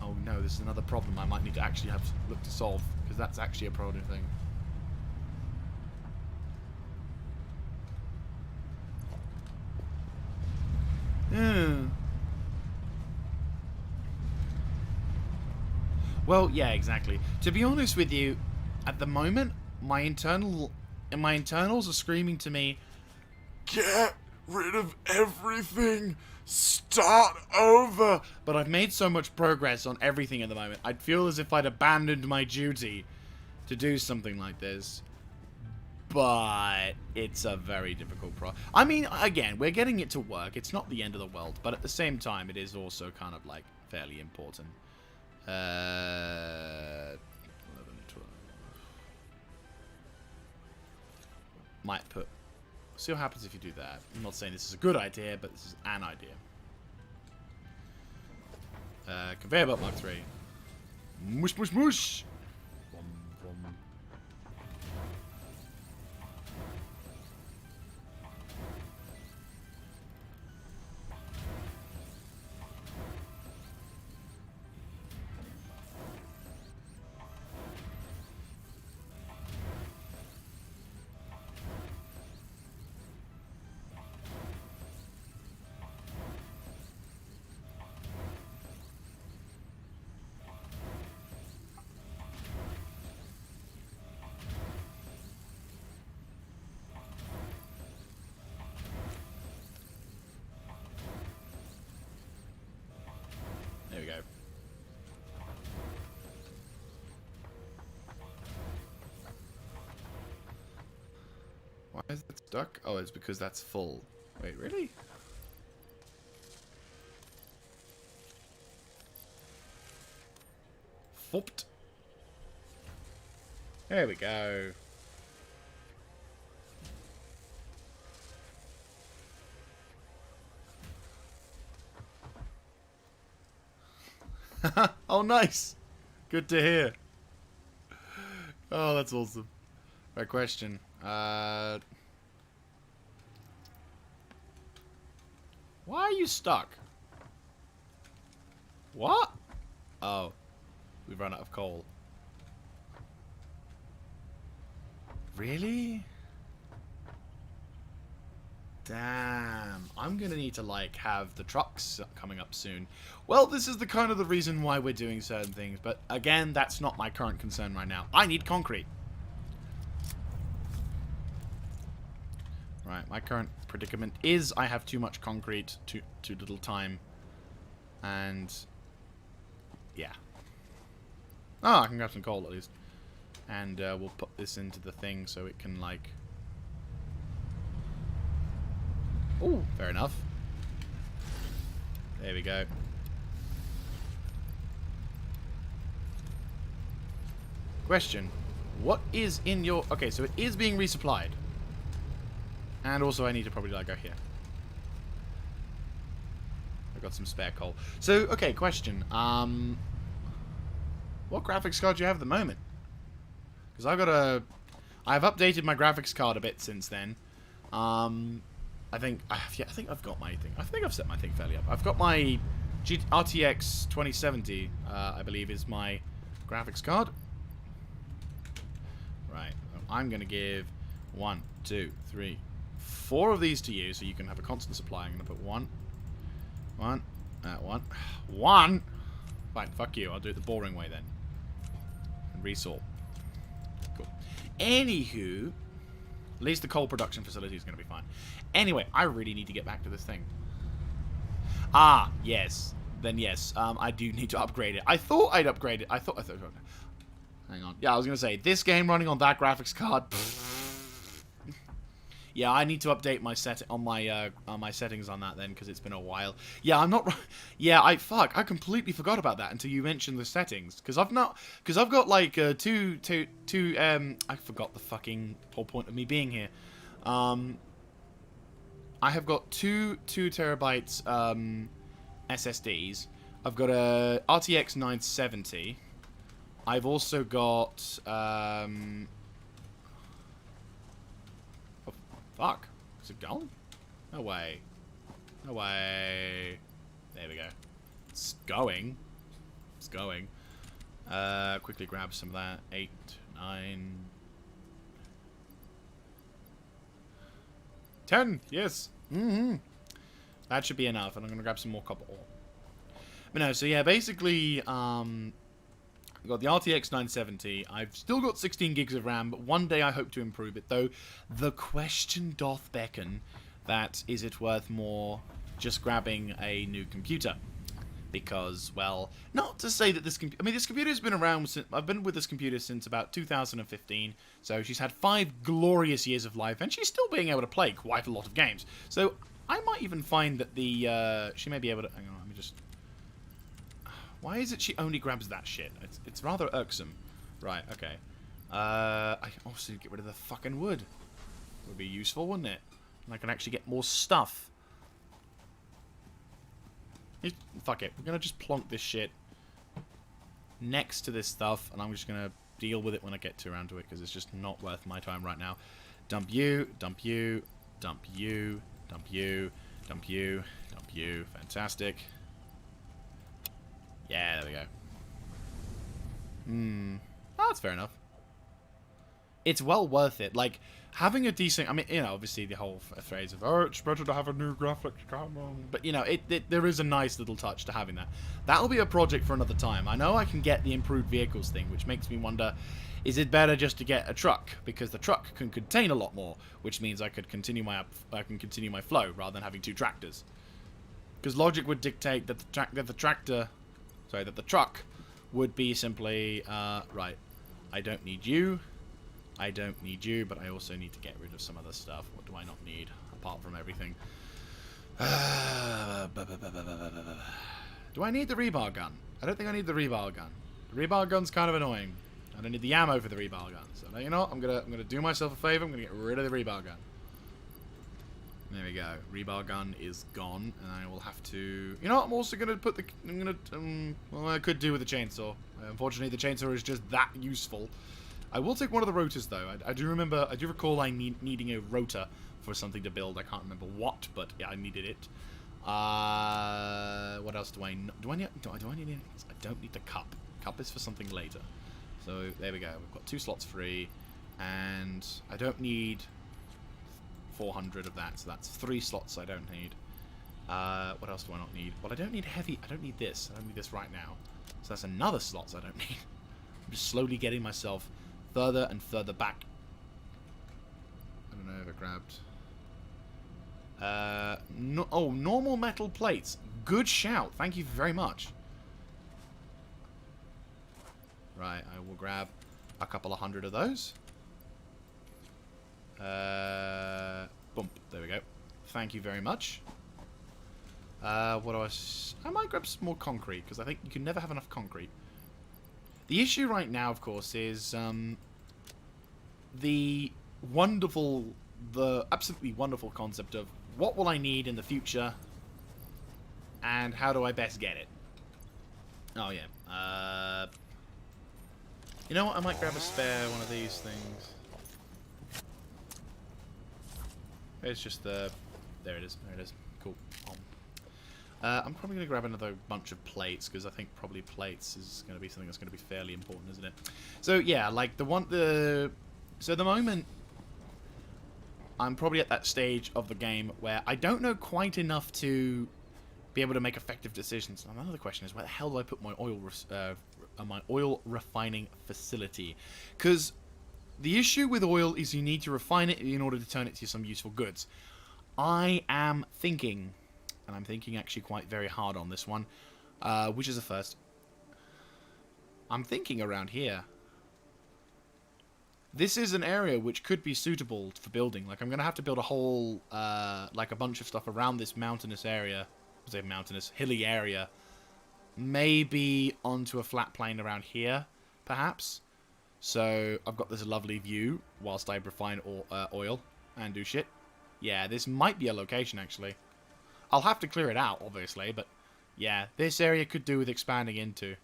Oh no, this is another problem I might need to actually have to look to solve, because that's actually a problem thing. Yeah. Well, yeah, exactly. To be honest with you, at the moment, my internals are screaming to me, get rid of everything, start over. But I've made so much progress on everything at the moment. I'd feel as if I'd abandoned my duty to do something like this. But it's a very difficult I mean, again, we're getting it to work. It's not the end of the world, but at the same time, it is also kind of like fairly important. 11, 12. Might put... see what happens if you do that. I'm not saying this is a good idea, but this is an idea. Conveyor belt Mark 3. Mush, mush, mush! is that stuck? Oh, it's because that's full. Wait, really? Fopped. There we go. Oh, nice. Good to hear. Oh, that's awesome. Right, question. Why are you stuck? What? Oh. We've run out of coal. Really? Damn. I'm gonna need to, like, have the trucks coming up soon. Well, this is the kind of the reason why we're doing certain things, but again, that's not my current concern right now. I need concrete. Right, my current predicament is I have too much concrete, too little time. And yeah. Oh, I can grab some coal at least. And we'll put this into the thing so it can, like... Ooh, fair enough. There we go. Question. What is in your... Okay, so it is being resupplied. And also I need to probably, like, go here. I've got some spare coal. So, okay, question. What graphics card do you have at the moment? Because I've updated my graphics card a bit since then. I think I've got my thing. I think I've set my thing fairly up. I've got my RTX 2070, I believe, is my graphics card. Right. I'm going to give 1, 2, 3, 4 of these to you, so you can have a constant supply. I'm going to put 1. Fine, fuck you. I'll do it the boring way then. And resort. Cool. Anywho, at least the coal production facility is going to be fine. Anyway, I really need to get back to this thing. Ah, yes. Then yes, I do need to upgrade it. I thought I'd upgrade it. I thought. Hang on. Yeah, I was going to say, this game running on that graphics card... Yeah, I need to update my my settings on that then, because it's been a while. Yeah, I'm not. Yeah, I completely forgot about that until you mentioned the settings. Because I've got like two. I forgot the fucking whole point of me being here. I have got two terabytes SSDs. I've got a RTX 970. I've also got fuck. Is it gone? No way. No way. There we go. It's going. It's going. Quickly grab some of that. 8, 9... 10! Yes! Mm-hmm. That should be enough, and I'm gonna grab some more copper ore. But no, so yeah, basically, I've got the RTX 970. I've still got 16 gigs of RAM, but one day I hope to improve it, though. The question doth beckon that is it worth more just grabbing a new computer? Because, well, not to say that this computer... I mean, this computer's been around since... I've been with this computer since about 2015, so she's had 5 glorious years of life, and she's still being able to play quite a lot of games. So, I might even find that the... she may be able to... Hang on, let me just... Why is it she only grabs that shit? It's rather irksome. Right, okay. I can also get rid of the fucking wood. Would be useful, wouldn't it? And I can actually get more stuff. Fuck it. We're gonna just plonk this shit next to this stuff, and I'm just gonna deal with it when I get around to it, because it's just not worth my time right now. Dump you, dump you, dump you, dump you, dump you, dump you. Fantastic. Yeah, there we go. Oh, that's fair enough. It's well worth it. Like, having a decent... I mean, you know, obviously the whole phrase of, oh, it's better to have a new graphics card. But, you know, there is a nice little touch to having that. That'll be a project for another time. I know I can get the improved vehicles thing, which makes me wonder, is it better just to get a truck? Because the truck can contain a lot more, which means I could continue my flow rather than having 2 tractors. Because logic would dictate that the truck would be simply, right, I don't need you, I don't need you, but I also need to get rid of some other stuff. What do I not need, apart from everything? Do I need the rebar gun? I don't think I need the rebar gun. The rebar gun's kind of annoying. I don't need the ammo for the rebar gun. So you know what? I'm gonna do myself a favor. I'm gonna get rid of the rebar gun. There we go. Rebar gun is gone, and I will have to. You know what? I'm also gonna put the. I'm gonna. Well, I could do with the chainsaw. Unfortunately, the chainsaw is just that useful. I will take one of the rotors though. I do remember. I do recall I needing a rotor for something to build. I can't remember what, but yeah, I needed it. What else do I need? Do I need anything? I don't need the cup. Cup is for something later. So there we go. We've got 2 slots free, and I don't need 400 of that. So that's 3 slots I don't need. What else do I not need? Well, I don't need heavy. I don't need this. I don't need this right now. So that's another slots I don't need. I'm just slowly getting myself further and further back. I don't know if I grabbed. Oh, normal metal plates. Good shout. Thank you very much. Right, I will grab a couple of 100 of those. Boom. There we go. Thank you very much. What do I might grab some more concrete, because I think you can never have enough concrete. The issue right now, of course, is the absolutely wonderful concept of what will I need in the future, and how do I best get it? Oh yeah. You know what? I might grab a spare one of these things. It's just the. There it is. There it is. Cool. I'm probably going to grab another bunch of plates, because I think probably plates is going to be something that's going to be fairly important, isn't it? So yeah, like so the moment I'm probably at that stage of the game where I don't know quite enough to be able to make effective decisions. And another question is, where the hell do I put my oil refining facility? Because the issue with oil is you need to refine it in order to turn it to some useful goods. I am thinking, and I'm thinking actually quite very hard on this one, which is a first. I'm thinking around here. This is an area which could be suitable for building. Like, I'm going to have to build a whole, like a bunch of stuff around this mountainous area. I say mountainous, hilly area. Maybe onto a flat plain around here, perhaps. So, I've got this lovely view whilst I refine oil and do shit. Yeah, this might be a location, actually. I'll have to clear it out, obviously, but yeah, this area could do with expanding into.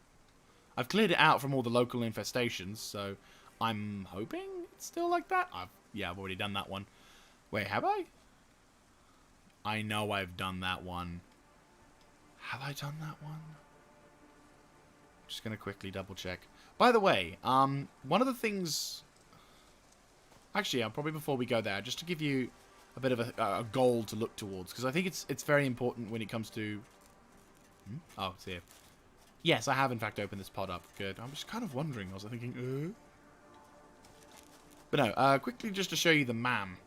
I've cleared it out from all the local infestations, so I'm hoping it's still like that. I've already done that one. Wait, have I? I know I've done that one. Have I done that one? Just going to quickly double check. By the way, one of the things... Actually, probably before we go there, just to give you a bit of a goal to look towards, because I think it's very important when it comes to... Oh, it's here. Yes, I have in fact opened this pod up. Good. I'm just kind of wondering. I was thinking, But no, quickly just to show you the MAM,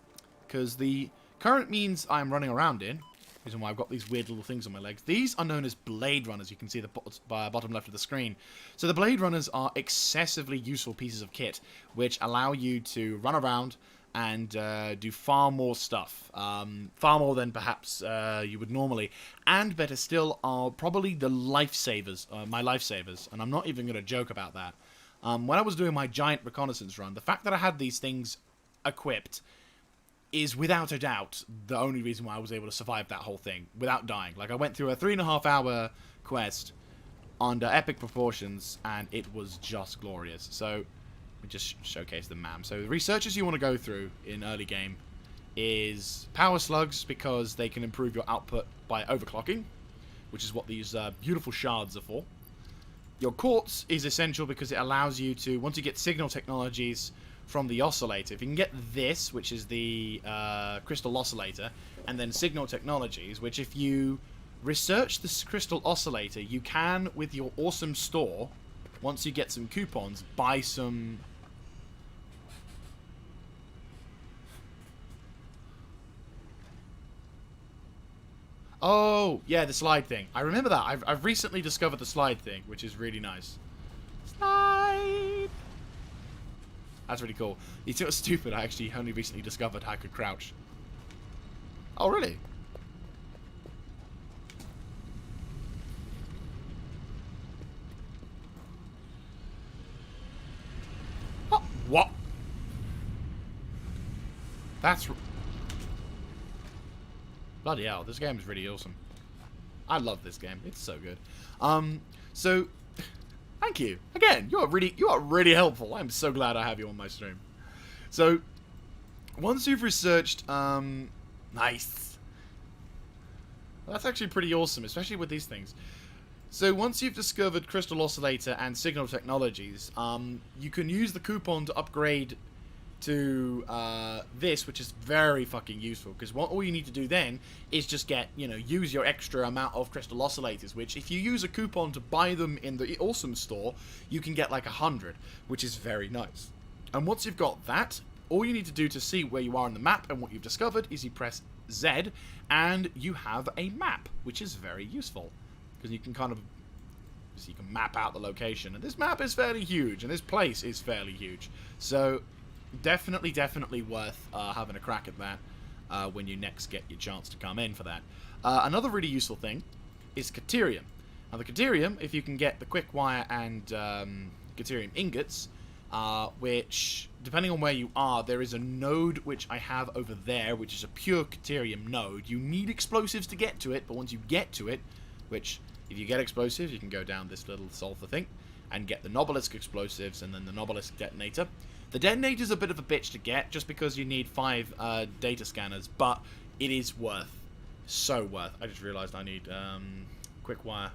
because the current means I'm running around in, reason why I've got these weird little things on my legs. These are known as Blade Runners. You can see the bottom left of the screen. So the Blade Runners are excessively useful pieces of kit, which allow you to run around and do far more stuff. Far more than perhaps you would normally. And better still are probably the lifesavers, my lifesavers. And I'm not even going to joke about that. When I was doing my giant reconnaissance run, the fact that I had these things equipped is without a doubt the only reason why I was able to survive that whole thing without dying. Like, I went through a 3.5 hour quest under epic proportions, and it was just glorious. So, let me just showcase the MAM. So, the researches you want to go through in early game is power slugs, because they can improve your output by overclocking, which is what these beautiful shards are for. Your quartz is essential because it allows you to, once you get signal technologies from the oscillator, if you can get this, which is the crystal oscillator, and then signal technologies, which if you research this crystal oscillator, you can, with your awesome store, once you get some coupons, buy some... Oh, yeah, the slide thing. I remember that. I've recently discovered the slide thing, which is really nice. Slide! That's really cool. You see what's stupid? I actually only recently discovered how I could crouch. Oh, really? What? That's... Bloody hell, this game is really awesome. I love this game. It's so good. So... Thank you. Again, you are really helpful. I'm so glad I have you on my stream. So, once you've researched... Nice. Well, that's actually pretty awesome, especially with these things. So once you've discovered Crystal Oscillator and Signal Technologies, you can use the coupon to upgrade to this, which is very fucking useful, because all you need to do then is just get, use your extra amount of Crystal Oscillators, which if you use a coupon to buy them in the Awesome Store, you can get like 100, which is very nice. And once you've got that, all you need to do to see where you are on the map and what you've discovered is you press Z, and you have a map, which is very useful. Because you can you can map out the location. And this map is fairly huge, and this place is fairly huge. So, definitely worth having a crack at that when you next get your chance to come in for that. Another really useful thing is Caterium. Now, the Caterium, if you can get the quick wire and Caterium ingots, which, depending on where you are, there is a node which I have over there, which is a pure Caterium node. You need explosives to get to it, but once you get to it, which, if you get explosives, you can go down this little sulfur thing and get the Nobelisk explosives and then the Nobelisk detonator. The detonator's a bit of a bitch to get just because you need 5 data scanners, but it is worth. So worth. I just realized I need quick wire.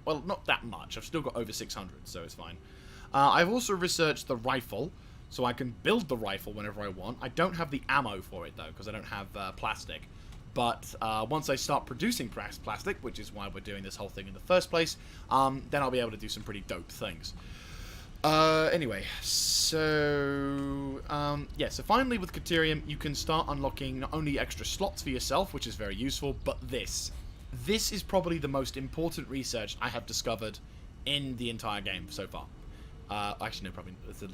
Well, not that much. I've still got over 600, so it's fine. I've also researched the rifle, so I can build the rifle whenever I want. I don't have the ammo for it, though, because I don't have plastic. But once I start producing plastic, which is why we're doing this whole thing in the first place, then I'll be able to do some pretty dope things. Anyway, so... yeah, so finally with Caterium, you can start unlocking not only extra slots for yourself, which is very useful, but this. This is probably the most important research I have discovered in the entire game so far. Actually, no, probably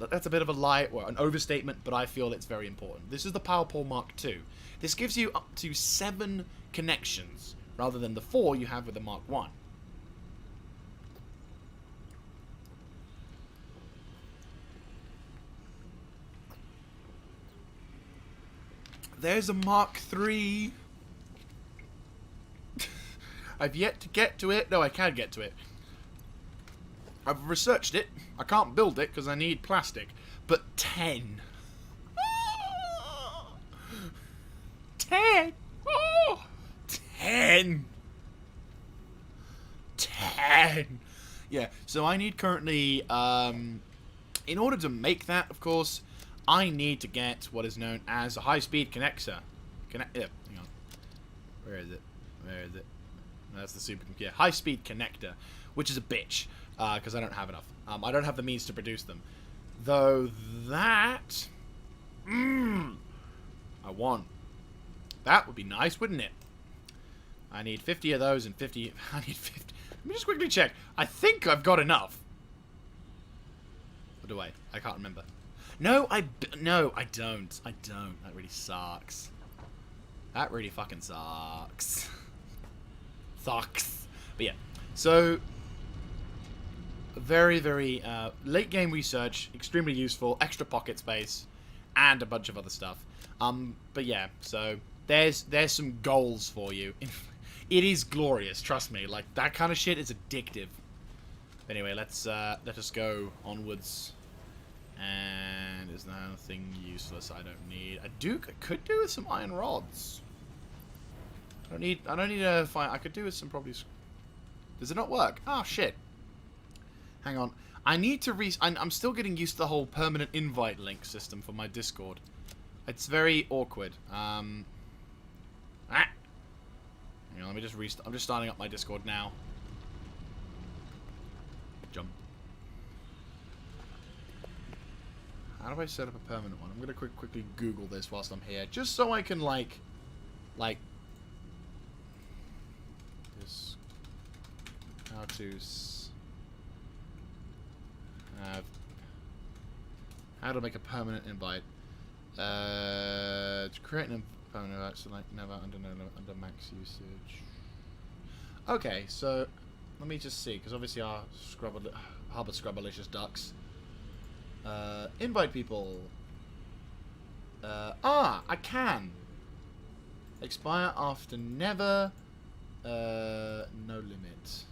that's a bit of a lie or an overstatement, but I feel it's very important. This is the Power Pole Mark II. This gives you up to 7 connections, rather than the 4 you have with the Mark I. There's a Mark III. I've yet to get to it. No, I can get to it. I've researched it. I can't build it because I need plastic. But 10. 10. Oh, 10. 10. Yeah, so I need currently, in order to make that, of course, I need to get what is known as a high-speed connector. Hang on. Where is it? Where is it? That's the supercomputer. High-speed connector, which is a bitch, because I don't have enough. I don't have the means to produce them. Though that... I want. That would be nice, wouldn't it? I need 50 of those and 50... I need 50... Let me just quickly check. I think I've got enough. Or do I? I can't remember. No, I don't. I don't. That really sucks. That really fucking sucks. Sucks. But yeah. So... very, very late game research, extremely useful, extra pocket space, and a bunch of other stuff. But yeah, so there's some goals for you. It is glorious, trust me. Like that kind of shit is addictive. Anyway, let us go onwards. And is there anything useless I don't need? I could do with some iron rods. I don't need to find. I could do with some probably. Does it not work? Oh shit. Hang on. I need to I'm still getting used to the whole permanent invite link system for my Discord. It's very awkward. Hang on, let me just restart. I'm just starting up my Discord now. Jump. How do I set up a permanent one? I'm gonna quickly Google this whilst I'm here, just so I can like this. How how to make a permanent invite. To create an permanent invite, so like never under max usage. Okay, so let me just see, because obviously our Harbour Scrubberlicious ducks. Invite people. I can. Expire after never. No limit.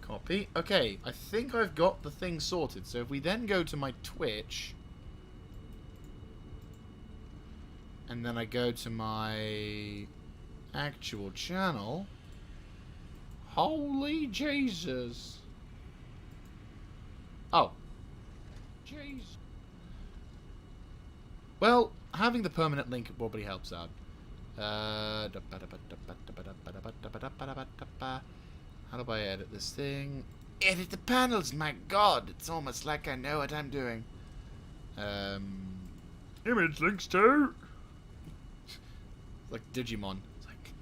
Copy. Okay, I think I've got the thing sorted. So if we then go to my Twitch, and then I go to my actual channel. Holy Jesus. Oh. Jeez. Well, having the permanent link probably helps out. How do I edit this thing? Edit the panels, my god! It's almost like I know what I'm doing. Image links too! Like Digimon. It's like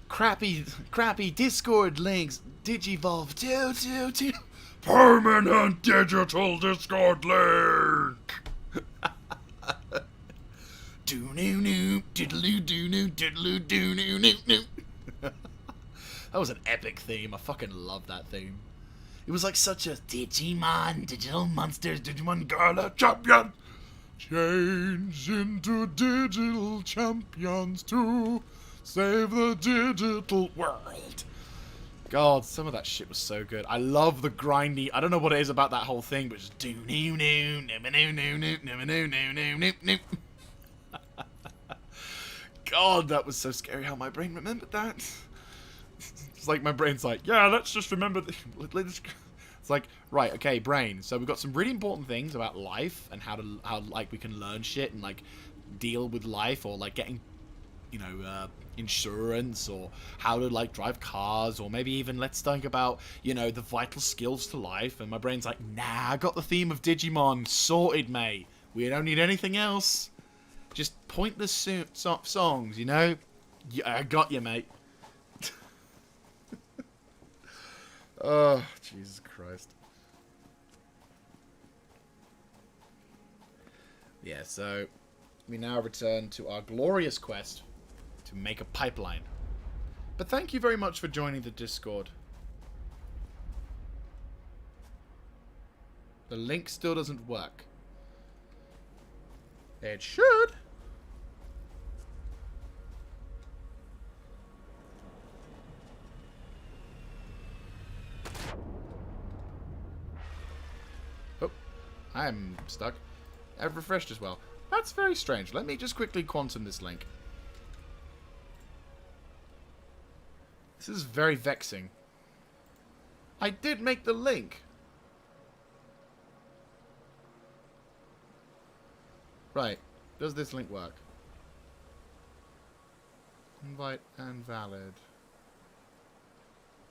crappy Discord links. Digivolve 222. Permanent digital Discord link. Do noo noo diddloo do noo diddloo do noo noo noo. That was an epic theme. I fucking love that theme. It was like such a Digimon, Digital Monsters, Digimon Gala Champion. Change into digital champions to save the digital world. God, some of that shit was so good. I love the grindy. I don't know what it is about that whole thing, but just do noo noo noo noo noo noo noo noo noo noo noo. God, that was so scary how my brain remembered that. It's like my brain's like, yeah, let's just remember. It's like, right, okay, brain. So we've got some really important things about life and how like we can learn shit and like deal with life, or like getting, you know, insurance, or how to like drive cars, or maybe even let's think about, you know, the vital skills to life. And my brain's like, nah, I got the theme of Digimon sorted, mate. We don't need anything else. Just pointless songs, you know? Yeah, I got you, mate. Oh, Jesus Christ. Yeah, so we now return to our glorious quest to make a pipeline. But thank you very much for joining the Discord. The link still doesn't work. It should. Oh, I'm stuck. I've refreshed as well. That's very strange. Let me just quickly quantum this link. This is very vexing. I did make the link. Right. Does this link work? Invite and valid.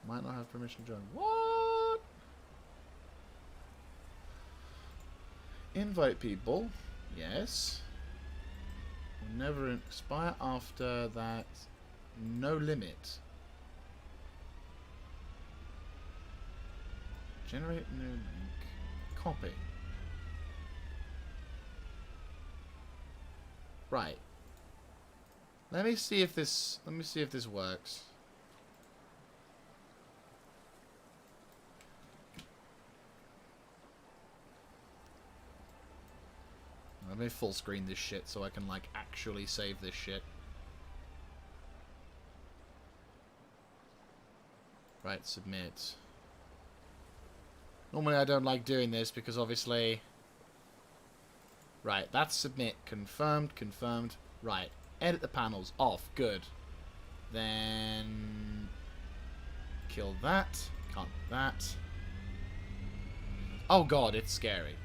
Might not have permission to join. What? Invite people. Yes. Will never expire after that. No limit. Generate new link. Copy. Right. Let me see if this works. Let me full screen this shit so I can like actually save this shit. Right, submit. Normally I don't like doing this because obviously... Right, that's submit. Confirmed, confirmed. Right, edit the panels. Off, good. Then... Kill that. Can't that. Oh god, it's scary.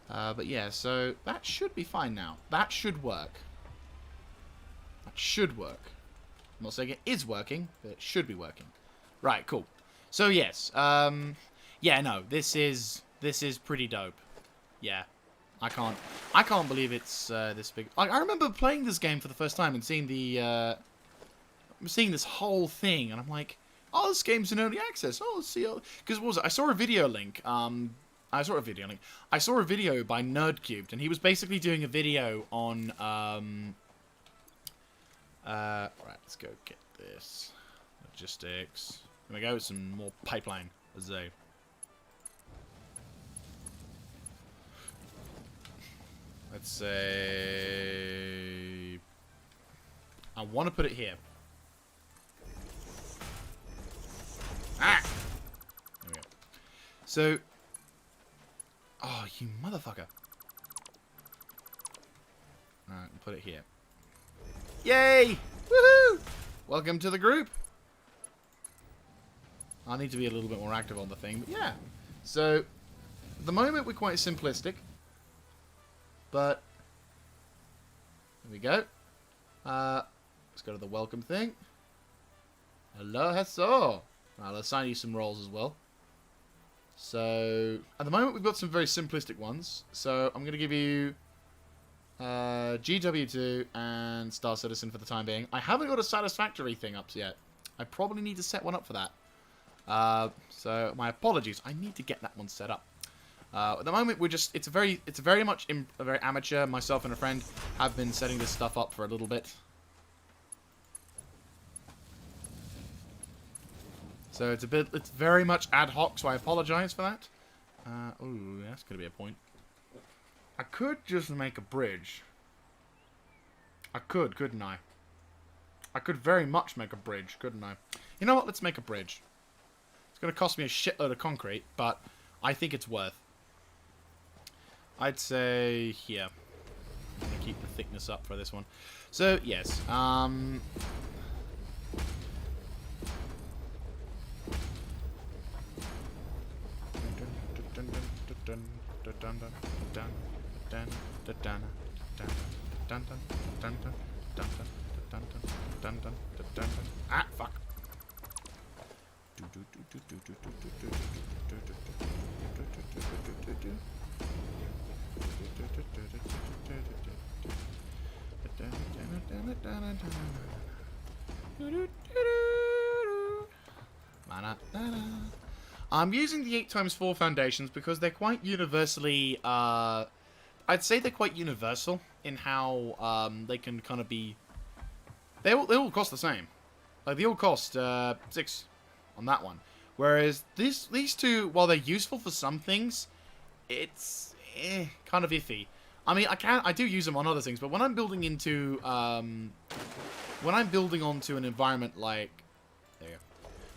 But yeah, so that should be fine now. That should work. That should work. I'm not saying it is working, but it should be working. Right, cool. So yes, yeah, no, this is pretty dope. Yeah, I can't believe it's this big. I remember playing this game for the first time and seeing this whole thing, and I'm like, oh, this game's in early access. Oh, let's see. Because what was it? I saw a video link. I saw a video by Nerdcubed, and he was basically doing a video on right, let's go get this. Logistics. Gonna go with some more pipeline. Let's say. Let's say I want to put it here. Ah! There we go. So, oh, you motherfucker. Alright, put it here. Yay! Woohoo! Welcome to the group. I need to be a little bit more active on the thing, but yeah. So, at the moment we're quite simplistic. But, there we go. Let's go to the welcome thing. Hello, Hesso. I'll assign you some roles as well. So, at the moment we've got some very simplistic ones. So, I'm going to give you GW2 and Star Citizen for the time being. I haven't got a Satisfactory thing up yet. I probably need to set one up for that. So, my apologies. I need to get that one set up. At the moment, it's very much very amateur. Myself and a friend have been setting this stuff up for a little bit. So it's very much ad hoc, so I apologize for that. Ooh, that's gonna be a point. I could just make a bridge. I could, couldn't I? I could very much make a bridge, couldn't I? You know what? Let's make a bridge. It's gonna cost me a shitload of concrete, but I think it's worth. I'd say here. I'm gonna keep the thickness up for this one. So yes, ah, fuck. I'm using the 8x4 foundations because they're quite universally, I'd say they're quite universal in how they can kind of be, they all cost the same. Like, they all cost 6 on that one. Whereas these two, while they're useful for some things, it's kind of iffy. I mean, I do use them on other things, but when I'm building into when I'm building onto an environment like, there you go.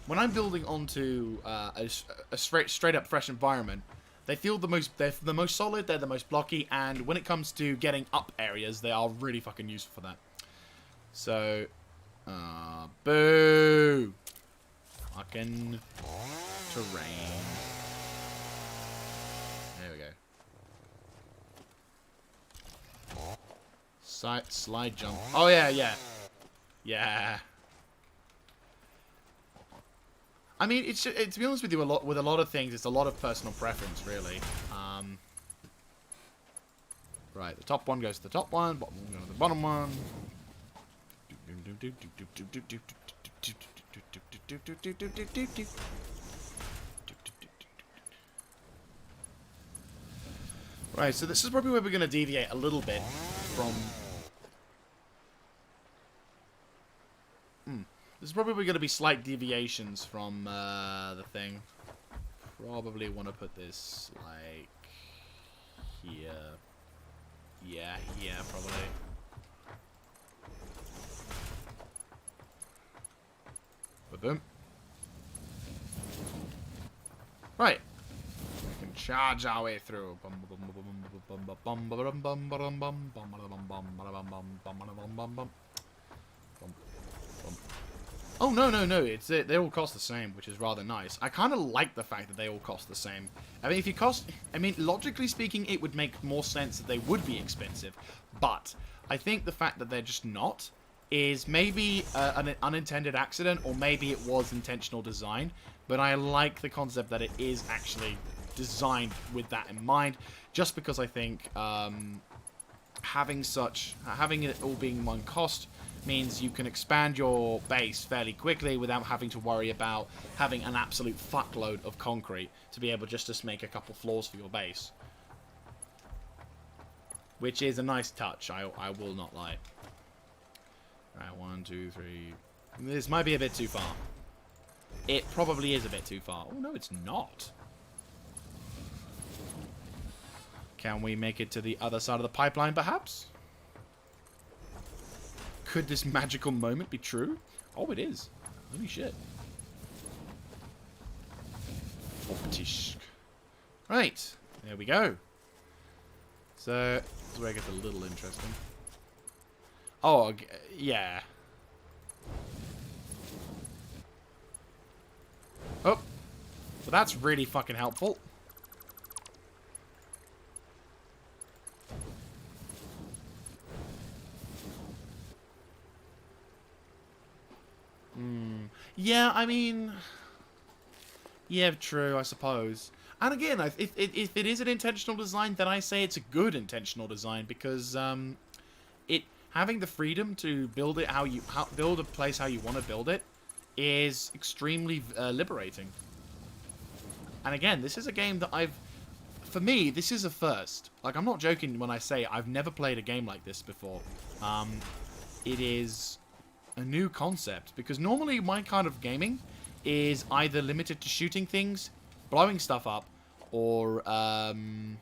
When I'm building onto a straight up fresh environment, they're the most solid, they're the most blocky, and when it comes to getting up areas, they are really fucking useful for that. So, boo, fucking terrain. There we go. Slide jump. Oh yeah, yeah. Yeah. I mean, it's to be honest with you, with a lot of things, it's a lot of personal preference, really. Right, the top one goes to the top one, bottom one goes to the bottom one. Right, so this is probably where we're going to deviate a little bit from... This is probably going to be slight deviations from the thing. Probably want to put this, like, here. Yeah, here, probably. Boom. Right. We can charge our way through. Oh, no, no, no. They all cost the same, which is rather nice. I kind of like the fact that they all cost the same. I mean, if you cost... I mean, logically speaking, it would make more sense that they would be expensive. But I think the fact that they're just not is maybe an unintended accident, or maybe it was intentional design. But I like the concept that it is actually designed with that in mind, just because I think having it all being one cost means you can expand your base fairly quickly without having to worry about having an absolute fuckload of concrete to be able just to make a couple floors for your base. Which is a nice touch, I will not lie. Right, 1, 2, 3. This might be a bit too far. It probably is a bit too far. Oh, no, it's not. Can we make it to the other side of the pipeline, perhaps? Could this magical moment be true? Oh, it is. Holy shit. Optisch. Right. There we go. So, this is where it gets a little interesting. Oh, yeah. Oh. Well, that's really fucking helpful. Yeah, I mean... Yeah, true, I suppose. And again, if it is an intentional design, then I say it's a good intentional design, because having the freedom to build it build a place how you want to build it is extremely liberating. And again, this is a game that for me, this is a first. Like, I'm not joking when I say I've never played a game like this before. It is a new concept, because normally my kind of gaming is either limited to shooting things, blowing stuff up, or on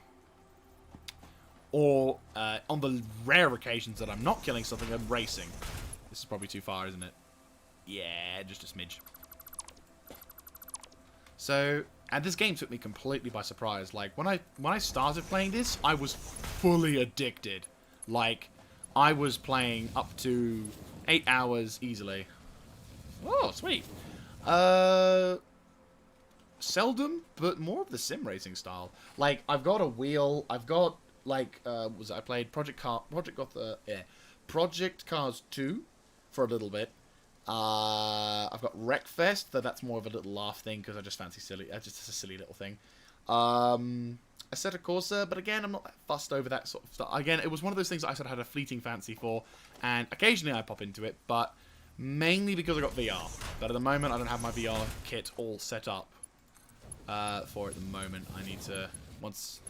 the rare occasions that I'm not killing something, I'm racing. This is probably too far, isn't it? Yeah, just a smidge. So, and this game took me completely by surprise. Like, when I started playing this, I was fully addicted. Like, I was playing up to 8 hours easily. Oh, sweet. Seldom, but more of the sim racing style. Like, I've got a wheel. I've got, like, I played Project Cars 2 for a little bit. I've got Wreckfest, though that's more of a little laugh thing, because I just fancy just a silly little thing. Assetto Corsa, but again, I'm not that fussed over that sort of stuff. Again, it was one of those things that I sort of had a fleeting fancy for, and occasionally I pop into it, but mainly because I got VR. But at the moment, I don't have my VR kit all set up for it at the moment. I need to, once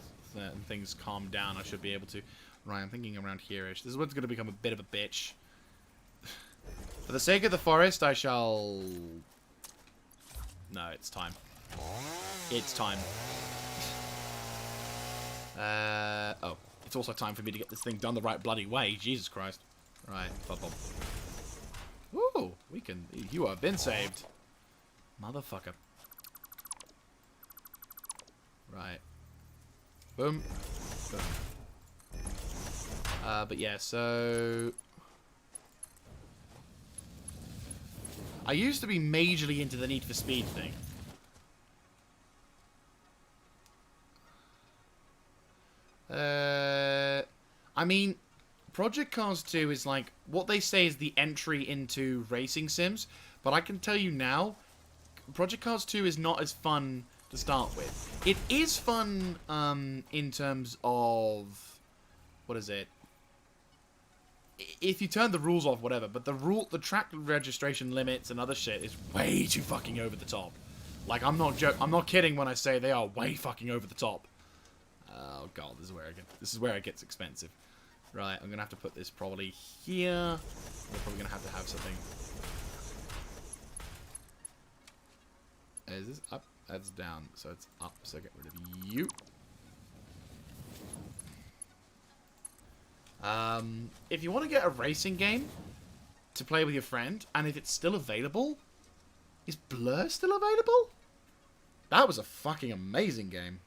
things calm down, I should be able to. Right, I'm thinking around here-ish. This is what's going to become a bit of a bitch. For the sake of the forest, I shall... No, it's time. It's time. Oh. It's also time for me to get this thing done the right bloody way. Jesus Christ. Right. Bum. Ooh, we can... You have been saved. Motherfucker. Right. Boom. Boom. But yeah, so... I used to be majorly into the Need for Speed thing. I mean, Project Cars 2 is like, what they say is the entry into racing sims, but I can tell you now, Project Cars 2 is not as fun to start with. It is fun, in terms of, what is it? If you turn the rules off, whatever, but the track registration limits and other shit is way too fucking over the top. Like, I'm not kidding when I say they are way fucking over the top. Oh god, this is where it gets expensive. Right, I'm gonna have to put this probably here. We're probably gonna have something. Is this up? That's down, so it's up. So get rid of you. If you want to get a racing game to play with your friend, and if it's still available, is Blur still available? That was a fucking amazing game.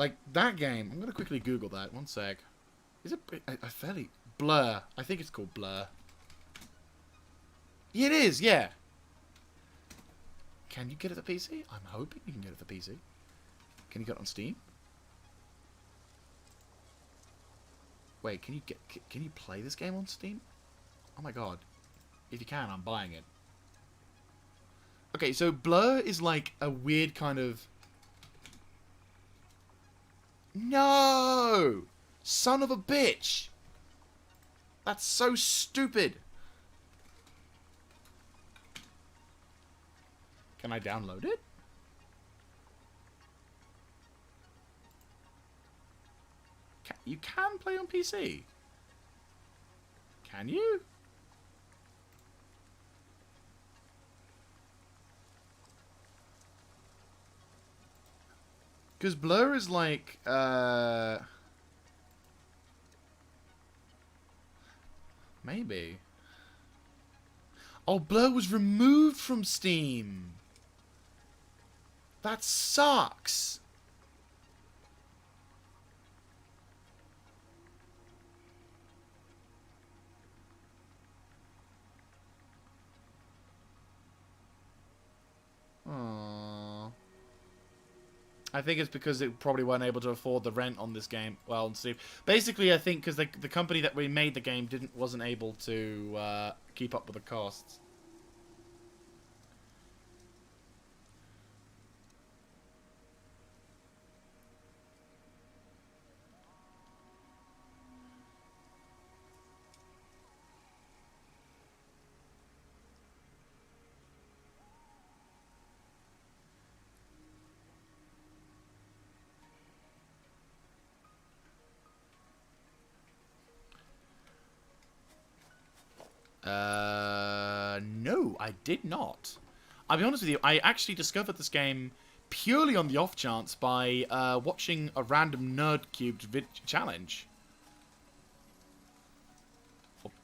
Like, that game... I'm going to quickly Google that. One sec. Is it... I fairly... Blur. I think it's called Blur. Yeah, it is, yeah. Can you get it to PC? I'm hoping you can get it to PC. Can you get it on Steam? Wait, can you play this game on Steam? Oh my god. If you can, I'm buying it. Okay, so Blur is like a weird kind of... No! Son of a bitch! That's so stupid! Can I download it? You can play on PC? Can you? Because Blur is like, maybe. Oh, Blur was removed from Steam. That sucks. Aww. I think it's because it probably weren't able to afford the rent on this game. Well, on Steam. Basically, I think because the company that we made the game wasn't able to keep up with the costs. No, I did not. I'll be honest with you, I actually discovered this game purely on the off chance by watching a random Nerdcubed challenge.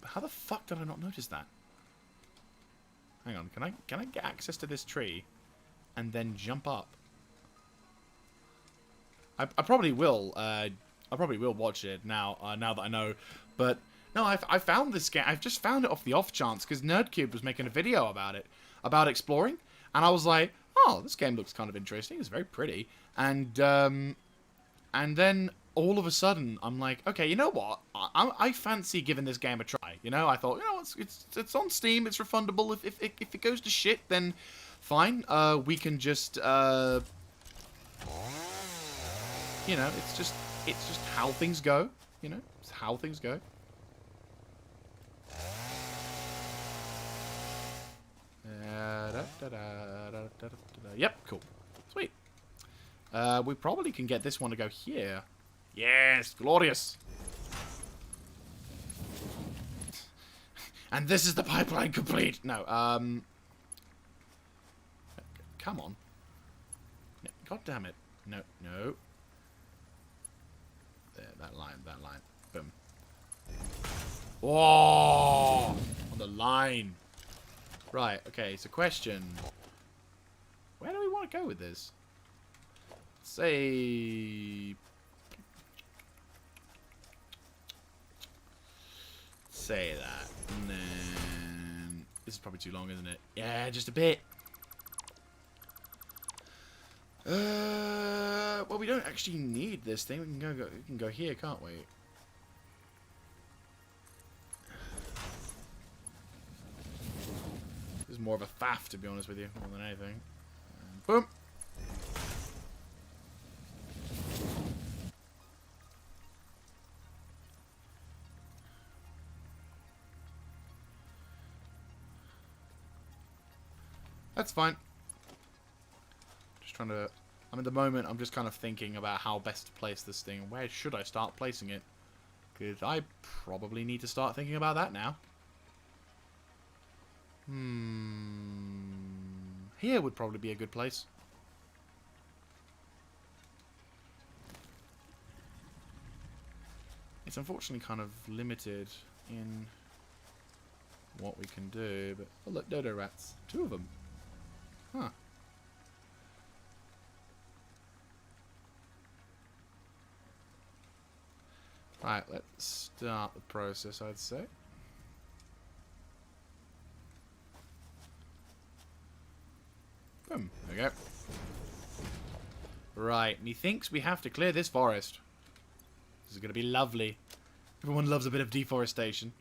How the fuck did I not notice that? Hang on, can I get access to this tree and then jump up? I probably will. I probably will watch it now. Now that I know, but. No, I found this game. I've just found it off the off chance because Nerdcube was making a video about it, about exploring, and I was like, "Oh, this game looks kind of interesting. It's very pretty." And then all of a sudden, I'm like, "Okay, you know what? I fancy giving this game a try." You know, I thought, you know, it's on Steam. It's refundable. If it goes to shit, then fine. We can just you know, it's just how things go. You know, it's how things go. Yep, cool. Sweet. We probably can get this one to go here. Yes, glorious. And this is the pipeline complete. No, come on. God damn it. No, no. There, that line. Boom. Whoa! On the line. Right, okay, so question. Where do we want to go with this? Say that. And then... This is probably too long, isn't it? Yeah, just a bit. Well, we don't actually need this thing. We can go here, can't we? This is more of a faff, to be honest with you, more than anything. And boom. That's fine. Just trying to... at the moment, I'm just kind of thinking about how best to place this thing. Where should I start placing it? Because I probably need to start thinking about that now. Here would probably be a good place. It's unfortunately kind of limited in what we can do, but... Oh, look, dodo rats. 2 of them. Huh. Right, let's start the process, I'd say. Boom. There we go. Right, methinks we have to clear this forest. This is going to be lovely. Everyone loves a bit of deforestation.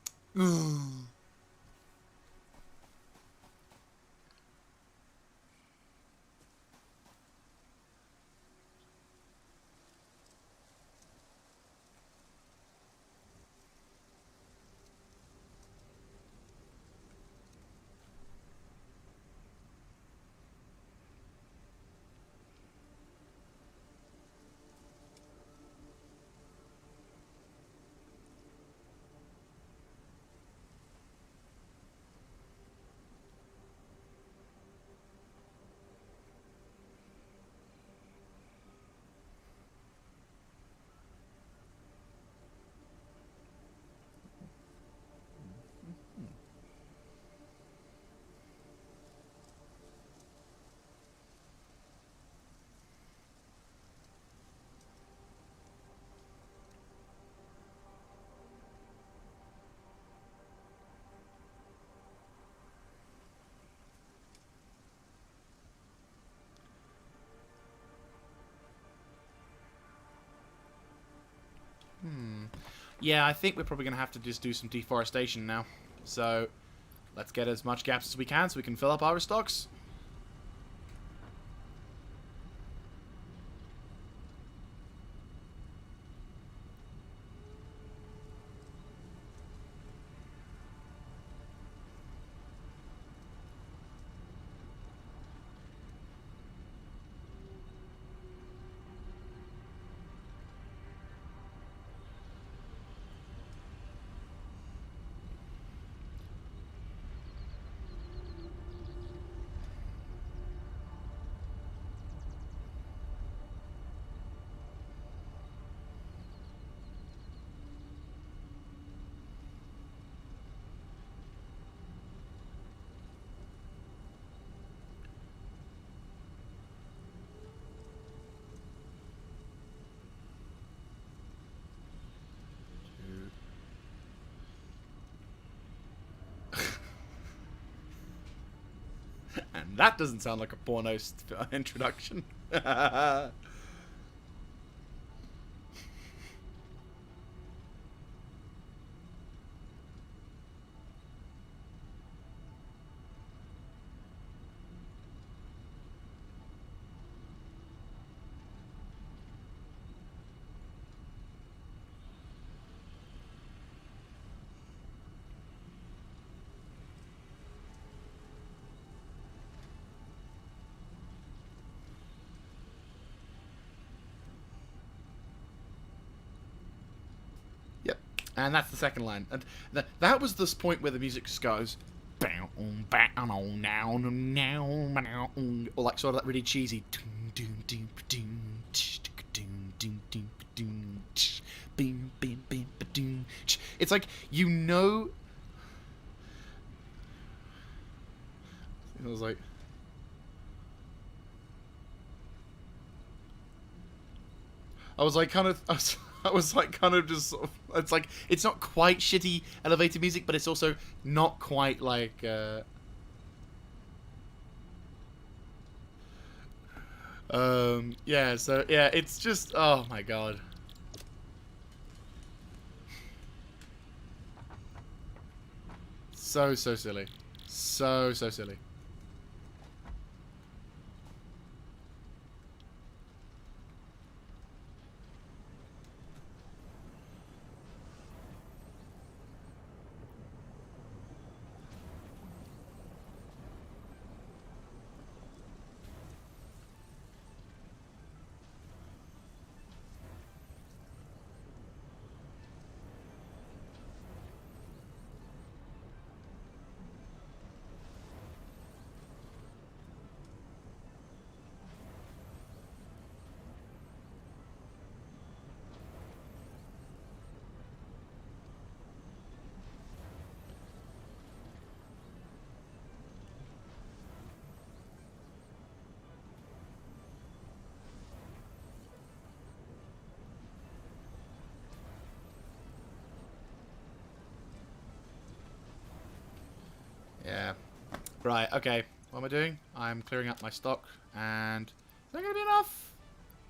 Yeah, I think we're probably going to have to just do some deforestation now. So, let's get as much gaps as we can so we can fill up our stocks. And that doesn't sound like a porno introduction. Yep. And that's the second line. And that was this point where the music just goes, or like sort of that really cheesy. It's like, you know. It was like. I was like kind of just sort of, it's like, it's not quite shitty elevator music, but it's also not quite like yeah, so yeah, it's just, oh my god. So silly. So silly. Yeah. Right, okay. What am I doing? I'm clearing up my stock, and... Is that going to be enough?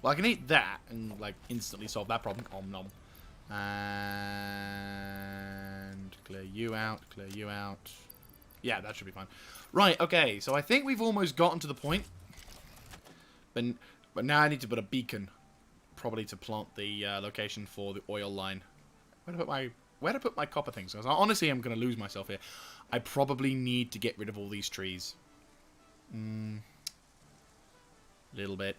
Well, I can eat that and, like, instantly solve that problem. Om nom. And... Clear you out, clear you out. Yeah, that should be fine. Right, okay, so I think we've almost gotten to the point. But now I need to put a beacon. Probably to plant the location for the oil line. Where to put my copper things? Because honestly, I'm going to lose myself here. I probably need to get rid of all these trees. Little bit.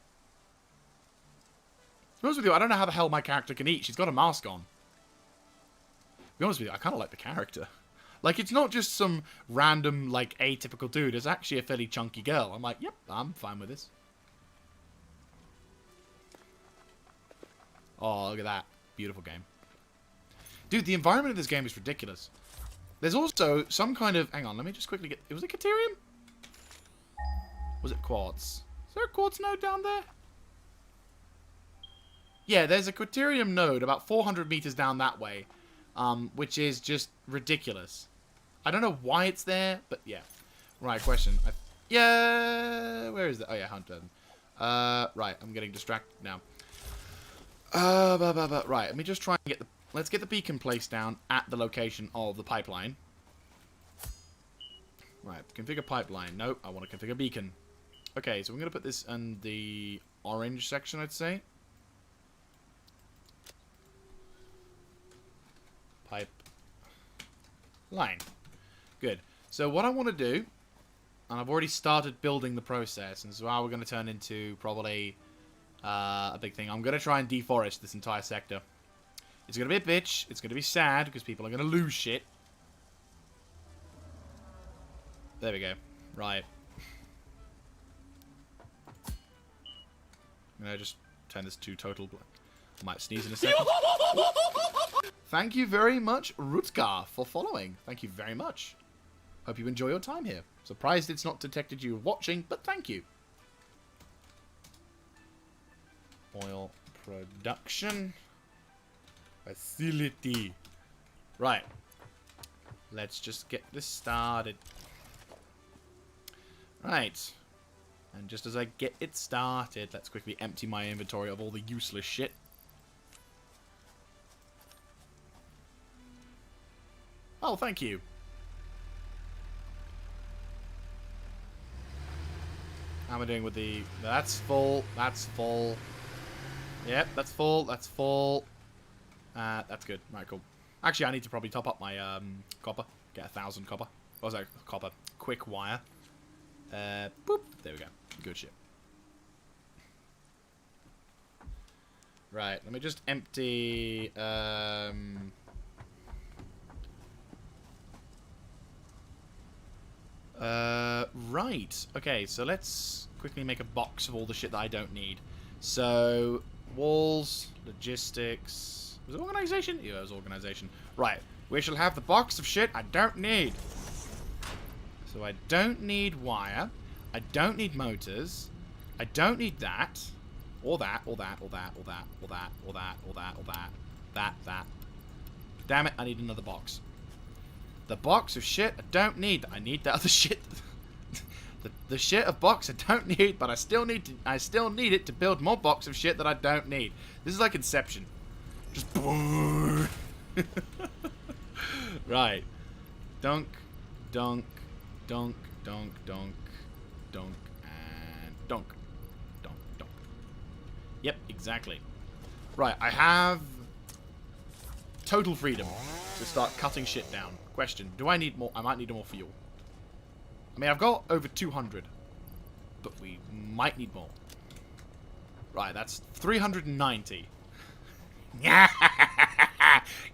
To be honest with you, I don't know how the hell my character can eat. She's got a mask on. To be honest with you, I kind of like the character. Like, it's not just some random, like, atypical dude. It's actually a fairly chunky girl. I'm like, yep, I'm fine with this. Oh, look at that. Beautiful game. Dude, the environment of this game is ridiculous. There's also some kind of... Hang on, let me just quickly get... Was it Caterium? Was it Quartz? Is there a Quartz node down there? Yeah, there's a Caterium node about 400 meters down that way. Which is just ridiculous. I don't know why it's there, but yeah. Right, question. Yeah, where is that? Oh yeah, Hunter. Right, I'm getting distracted now. Right, let me just try and get the... Let's get the beacon placed down at the location of the pipeline. Right, configure pipeline. Nope, I want to configure beacon. Okay, so I'm going to put this in the orange section, I'd say. Pipe line. Good. So what I want to do, and I've already started building the process, and so now we're going to turn into probably a big thing. I'm going to try and deforest this entire sector. It's going to be a bitch. It's going to be sad because people are going to lose shit. There we go. Right. I'm going to just turn this to total black. I might sneeze in a second. Thank you very much, Rutka, for following. Thank you very much. Hope you enjoy your time here. Surprised it's not detected you watching, but thank you. Oil production facility. Right. Let's just get this started. Right. And just as I get it started, let's quickly empty my inventory of all the useless shit. Oh, thank you. How am I doing with the... That's full. That's full. Yep, that's full. That's full. That's good. Right, cool. Actually, I need to probably top up my copper. Get 1,000 copper. What was that? Copper. Quick wire. Boop. There we go. Good shit. Right, let me just empty... right. Okay, so let's quickly make a box of all the shit that I don't need. So, walls, logistics... Was it organization? Yeah, it was organization. Right. We shall have the box of shit I don't need. So I don't need wire. I don't need motors. I don't need that. Or that, or that, or that, or that, or that, or that, or that, or that. That. Damn it, I need another box. The box of shit I don't need. I need the other shit. the shit of box I don't need, but I still need it to build more box of shit that I don't need. This is like Inception. Just right. Dunk, dunk, dunk, dunk, dunk, dunk, and dunk. Dunk, dunk. Yep, exactly. Right, I have total freedom to start cutting shit down. Question, do I need more? I might need more fuel. I mean, I've got over 200, but we might need more. Right, that's 390.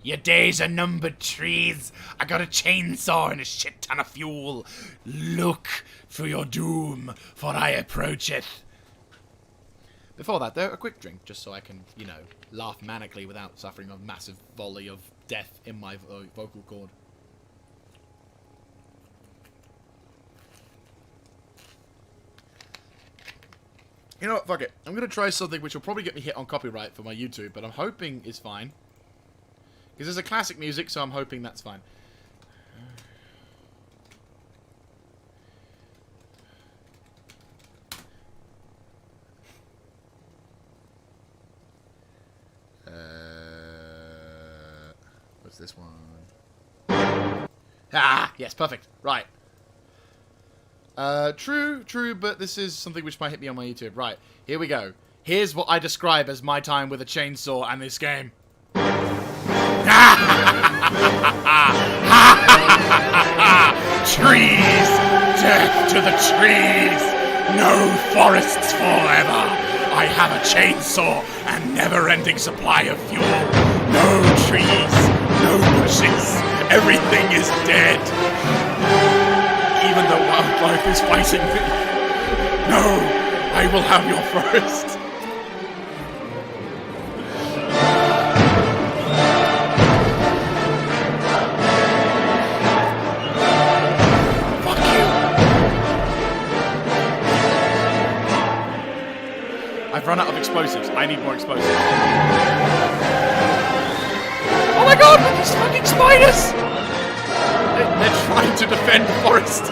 Your days are numbered, trees. I got a chainsaw and a shit ton of fuel. Look for your doom, for I approacheth. Before that, though, a quick drink, just so I can, you know, laugh manically without suffering a massive volley of death in my vocal cord. You know what, fuck it. I'm going to try something which will probably get me hit on copyright for my YouTube, but I'm hoping is fine. Because there's a classic music, so I'm hoping that's fine. was this one. Ah, yes, perfect. Right. True, but this is something which might hit me on my YouTube. Right, here we go. Here's what I describe as my time with a chainsaw and this game. Trees! Death to the trees! No forests forever! I have a chainsaw and never-ending supply of fuel. No trees, no bushes, everything is dead. Even the wildlife is fighting me. No, I will have your forest. I've run out of explosives. I need more explosives. Oh my god, look, these fucking spiders! They're trying to defend the forest.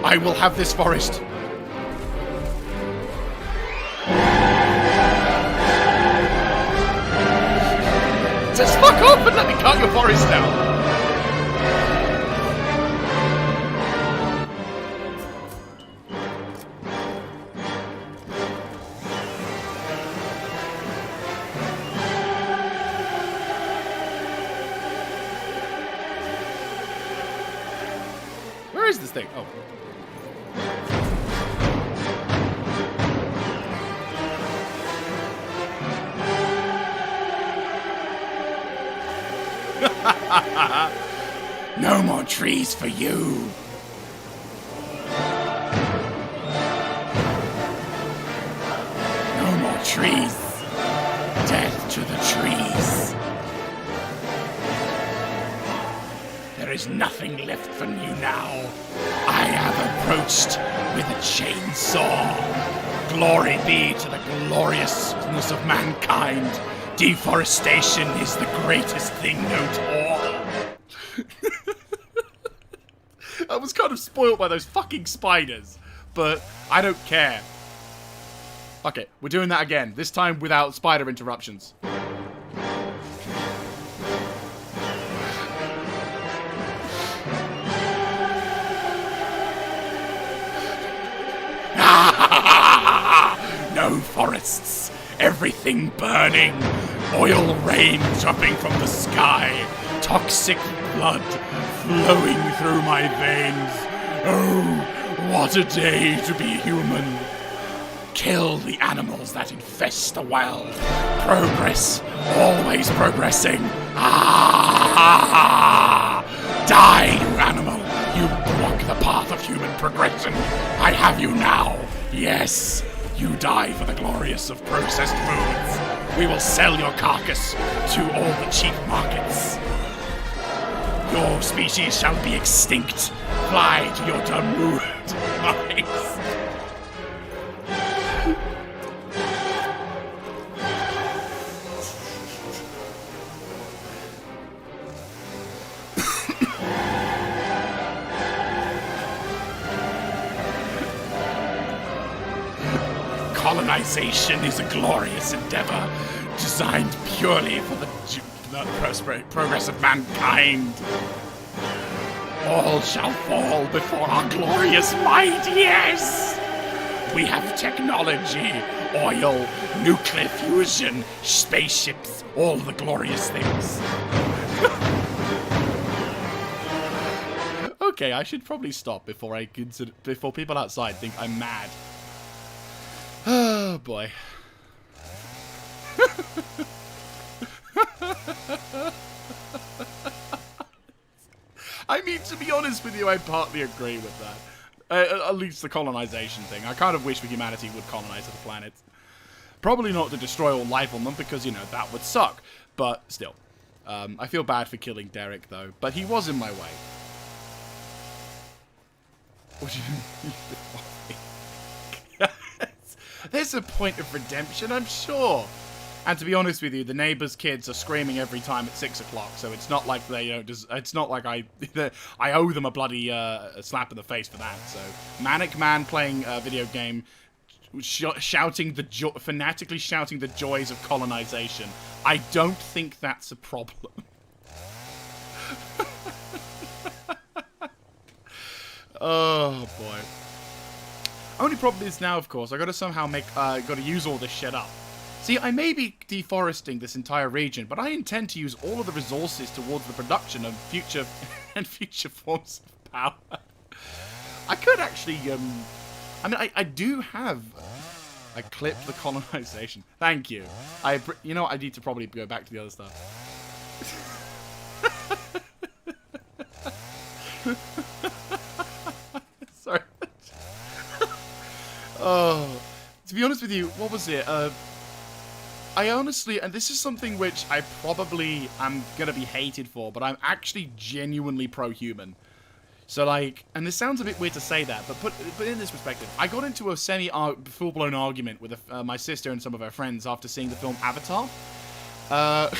I will have this forest. Just fuck off and let me cut your forest down. Where is this thing? Oh. No more trees for you. No more trees. Death to the trees. There is nothing left for you now. I have approached with a chainsaw. Glory be to the gloriousness of mankind. Deforestation is the greatest thing known to all. I was kind of spoiled by those fucking spiders, but I don't care. Okay, we're doing that again, this time without spider interruptions. No forests, everything burning, oil rain dropping from the sky, toxic blood flowing through my veins. Oh, what a day to be human. Kill the animals that infest the world. Progress, always progressing. Ah! Die, you animal. You block the path of human progression. I have you now. Yes, you die for the glorious of processed foods. We will sell your carcass to all the cheap markets. Your species shall be extinct. Fly to your demoted minds. Colonization is a glorious endeavor, designed purely for the progress of mankind. All shall fall before our glorious might, yes! We have technology, oil, nuclear fusion, spaceships, all the glorious things. Okay, I should probably stop before before people outside think I'm mad. Oh boy. I mean, to be honest with you, I partly agree with that. At least the colonization thing. I kind of wish humanity would colonize other planets. Probably not to destroy all life on them, because, you know, that would suck. But still. I feel bad for killing Derek, though. But he was in my way. What do you mean? There's a point of redemption, I'm sure. And to be honest with you, the neighbors' kids are screaming every time at 6 o'clock, so it's not like they don't. It's not like I owe them a bloody slap in the face for that. So, manic man playing a video game, shouting fanatically shouting the joys of colonization. I don't think that's a problem. Oh boy. Only problem is now, of course, I gotta somehow gotta use all this shit up. See, I may be deforesting this entire region, but I intend to use all of the resources towards the production of future forms of power. I could actually, I mean, I do have. I clipped the colonization. Thank you. You know what? I need to probably go back to the other stuff. Sorry. Oh, to be honest with you, what was it? I honestly, and this is something which I probably am gonna be hated for, but I'm actually genuinely pro-human. So like, and this sounds a bit weird to say that, but put in this perspective, I got into a full-blown argument with my sister and some of her friends after seeing the film Avatar. I'm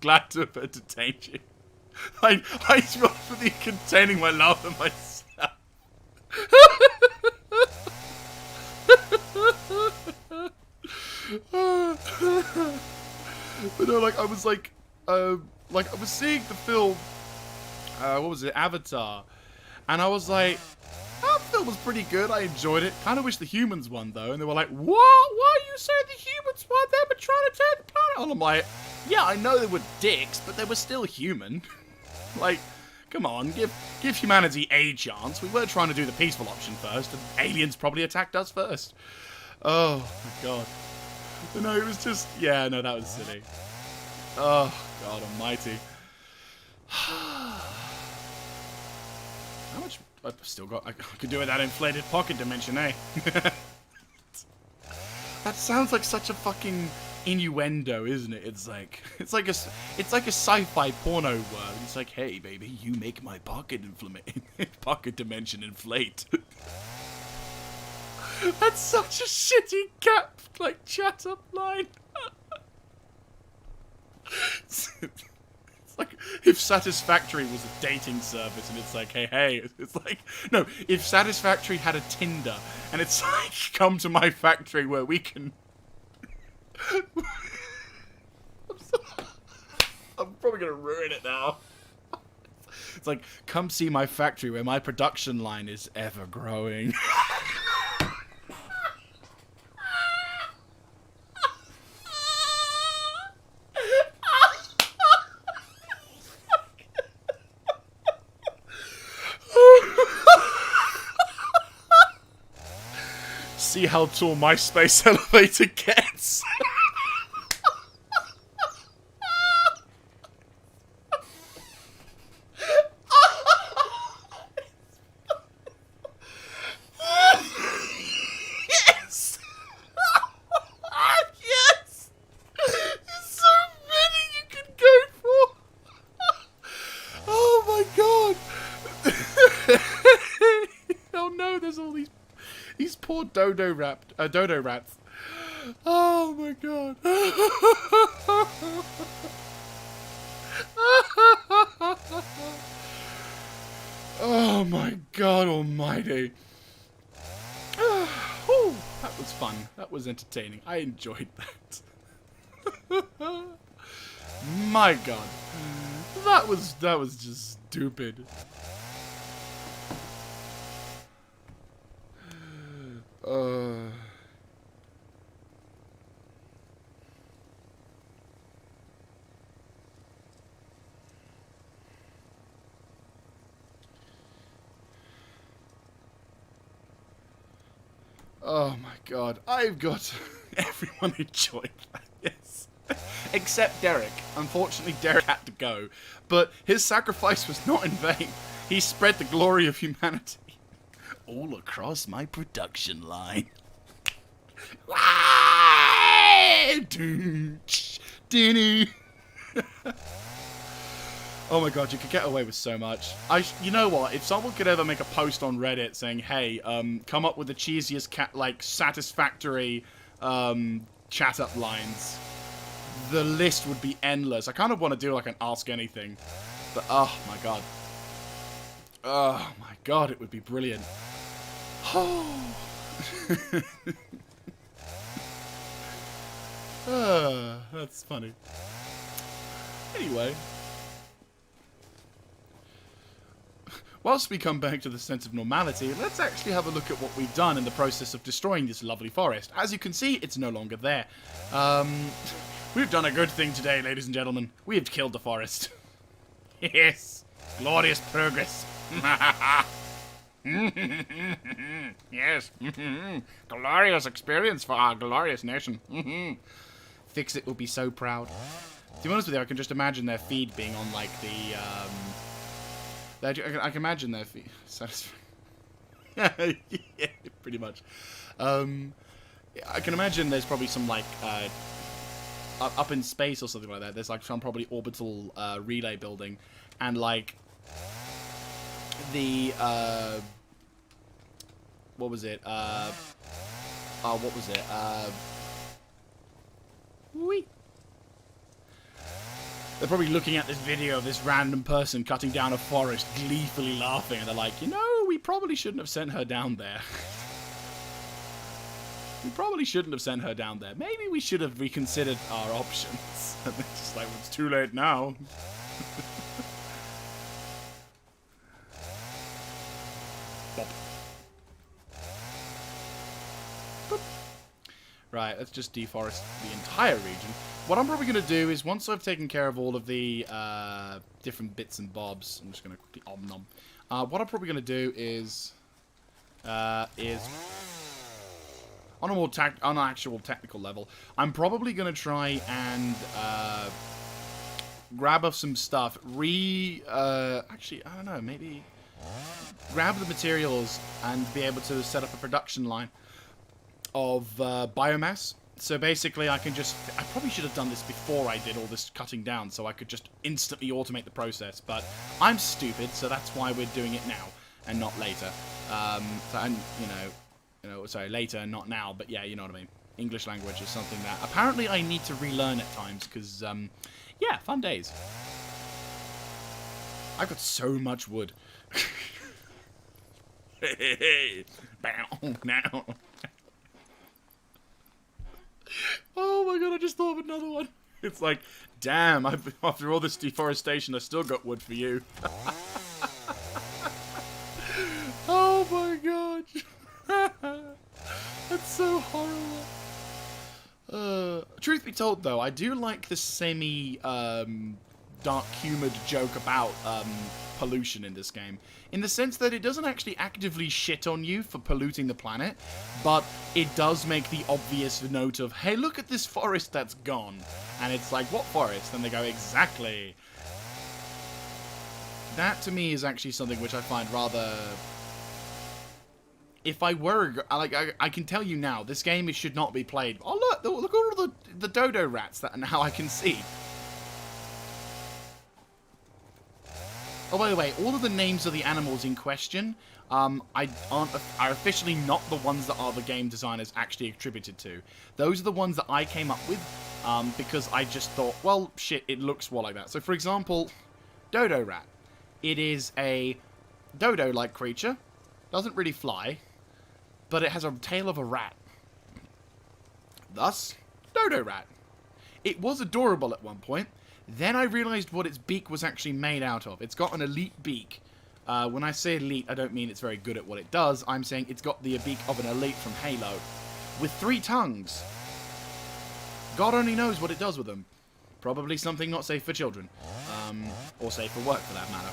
glad to have entertained you. I was really containing my love and myself. But no, like I was seeing the film, what was it, Avatar, and I was like, that film was pretty good, I enjoyed it, kind of wish the humans won though, and they were like, what? Why are you saying the humans won? They were trying to take the planet. And I'm like, yeah, I know they were dicks, but they were still human. Like, come on, give humanity a chance. We were trying to do the peaceful option first, and aliens probably attacked us first. Oh my god. But no, it was just, yeah, no, that was silly. Oh, God almighty. How much, I've still got, I could do with that inflated pocket dimension, eh? That sounds like such a fucking innuendo, isn't it? It's like a sci-fi porno word. It's like, hey, baby, you make my pocket dimension inflate. That's such a shitty chat up line. It's like if Satisfactory was a dating service and it's like, hey, it's like, no, if Satisfactory had a Tinder and it's like, come to my factory where we can. I'm probably gonna ruin it now. It's like, come see my factory where my production line is ever growing. See how tall my space elevator gets. Yes! Yes! There's so many you can go for. Oh my god. Oh no, there's all these poor dodo rats. Oh my god. Oh my god almighty. Whew, that was fun. That was entertaining. I enjoyed that. My god. That was just stupid. Oh my god, I've got everyone enjoyed that, yes. Except Derek. Unfortunately, Derek had to go, but his sacrifice was not in vain. He spread the glory of humanity all across my production line. Oh my god, you could get away with so much. You know what? If someone could ever make a post on Reddit saying, "Hey, come up with the cheesiest Satisfactory chat up lines, the list would be endless. I kind of want to do like an Ask Anything, but oh my god. Oh my god, it would be brilliant. That's funny. Anyway. Whilst we come back to the sense of normality, let's actually have a look at what we've done in the process of destroying this lovely forest. As you can see, it's no longer there. We've done a good thing today, ladies and gentlemen. We have killed the forest. Yes. Glorious progress. Yes. Glorious experience for our glorious nation. Fix It will be so proud. To be honest with you, I can just imagine their feed being on, like, the, I can imagine their feed. Yeah, pretty much. I can imagine there's probably some, like, up in space or something like that. There's, like, some probably orbital relay building. And, like, the, what was it? What was it? Whee! They're probably looking at this video of this random person cutting down a forest, gleefully laughing, and they're like, you know, we probably shouldn't have sent her down there. We probably shouldn't have sent her down there. Maybe we should have reconsidered our options. And they're just like, well, it's too late now. Bop. Boop. Right, let's just deforest the entire region. What I'm probably going to do is, once I've taken care of all of the different bits and bobs, I'm just going to quickly om-nom. What I'm probably going to do is on an actual technical level, I'm probably going to try and grab up some stuff, actually, I don't know, maybe grab the materials and be able to set up a production line of biomass. So basically, I probably should have done this before I did all this cutting down, so I could just instantly automate the process, but I'm stupid, so that's why we're doing it now, and not later. Sorry, later and not now, but yeah, you know what I mean. English language is something that apparently I need to relearn at times, because, yeah, fun days. I've got so much wood. Bow, now. Oh my god, I just thought of another one. It's like, damn, after all this deforestation, I still got wood for you. Oh my god. That's so horrible. Truth be told, though, I do like the dark-humoured joke about pollution in this game. In the sense that it doesn't actually actively shit on you for polluting the planet, but it does make the obvious note of, hey, look at this forest that's gone. And it's like, what forest? And they go, exactly. That, to me, is actually something which I find rather... If I were... I can tell you now, this game should not be played. Oh, look at all the dodo rats that now I can see. Oh, by the way, all of the names of the animals in question are officially not the ones that are the game designers actually attributed to. Those are the ones that I came up with because I just thought, well, shit, it looks more like that. So, for example, dodo rat. It is a dodo-like creature. Doesn't really fly, but it has a tail of a rat. Thus, dodo rat. It was adorable at one point. Then I realized what its beak was actually made out of. It's got an elite beak. When I say elite, I don't mean it's very good at what it does. I'm saying it's got the beak of an elite from Halo. With 3 tongues. God only knows what it does with them. Probably something not safe for children. Or safe for work, for that matter.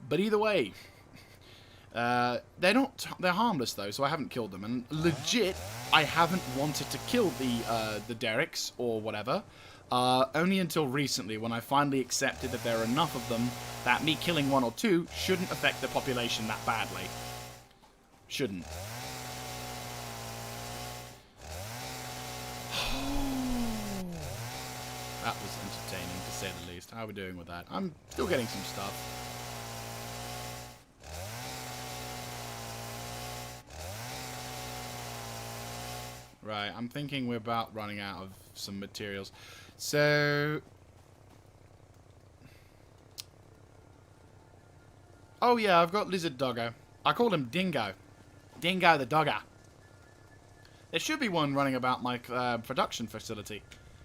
But either way... they're harmless, though, so I haven't killed them. And legit, I haven't wanted to kill the derricks, or whatever. Only until recently, when I finally accepted that there are enough of them that me killing 1 or 2 shouldn't affect the population that badly. Shouldn't. That was entertaining, to say the least. How are we doing with that? I'm still getting some stuff. Right, I'm thinking we're about running out of some materials. So... Oh yeah, I've got Lizard Doggo. I call him Dingo. Dingo the Dogger. There should be one running about my production facility.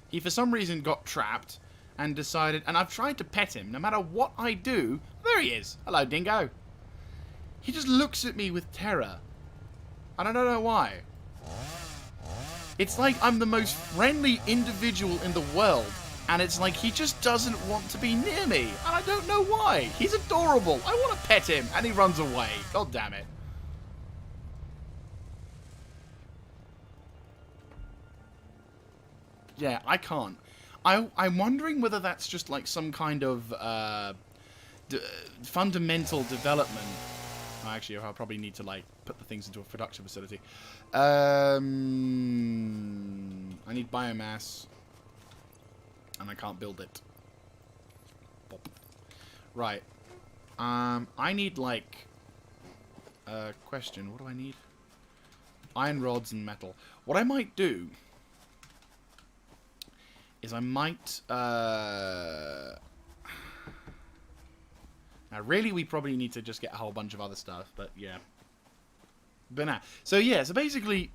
He for some reason got trapped and decided... And I've tried to pet him. No matter what I do... There he is. Hello, Dingo. He just looks at me with terror. And I don't know why. It's like I'm the most friendly individual in the world, and it's like he just doesn't want to be near me, and I don't know why. He's adorable. I want to pet him, and he runs away. God damn it. Yeah, I can't. I'm wondering whether that's just like some kind of fundamental development. Actually, I'll probably need to like put the things into a production facility. I need biomass, and I can't build it. Bop. Right. I need like question. What do I need? Iron rods and metal. What I might do is I might now, really, we probably need to just get a whole bunch of other stuff, but yeah. But nah. So, yeah, so basically...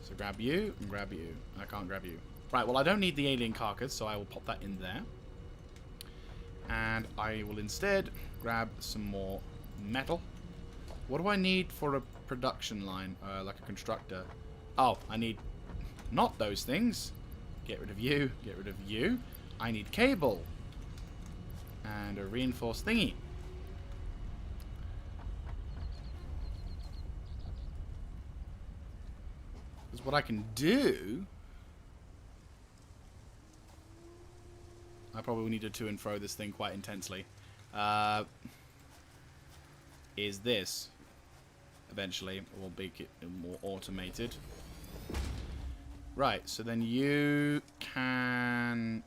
So grab you, and grab you. I can't grab you. Right, well, I don't need the alien carcass, so I will pop that in there. And I will instead grab some more metal. What do I need for a production line? Like a constructor. Oh, I need... Not those things. Get rid of you. Get rid of you. I need cable. And a reinforced thingy. Because what I can do... I probably need to to and fro this thing quite intensely. Is this. Eventually. We'll make it more automated. Right, so then you can...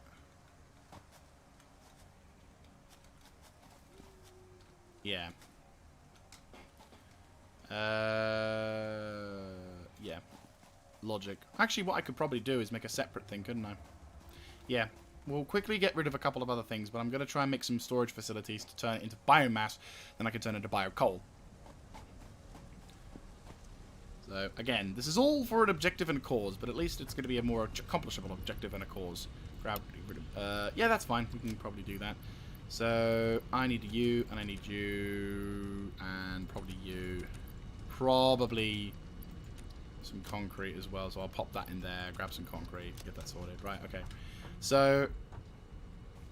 Yeah. Yeah. Logic. Actually, what I could probably do is make a separate thing, couldn't I? Yeah. We'll quickly get rid of a couple of other things, but I'm going to try and make some storage facilities to turn it into biomass, then I can turn it into bio-coal. So, again, this is all for an objective and a cause, but at least it's going to be a more accomplishable objective and a cause. Yeah, that's fine. We can probably do that. So, I need you, and I need you, and probably you. Probably some concrete as well, so I'll pop that in there, grab some concrete, get that sorted. Right, okay. So,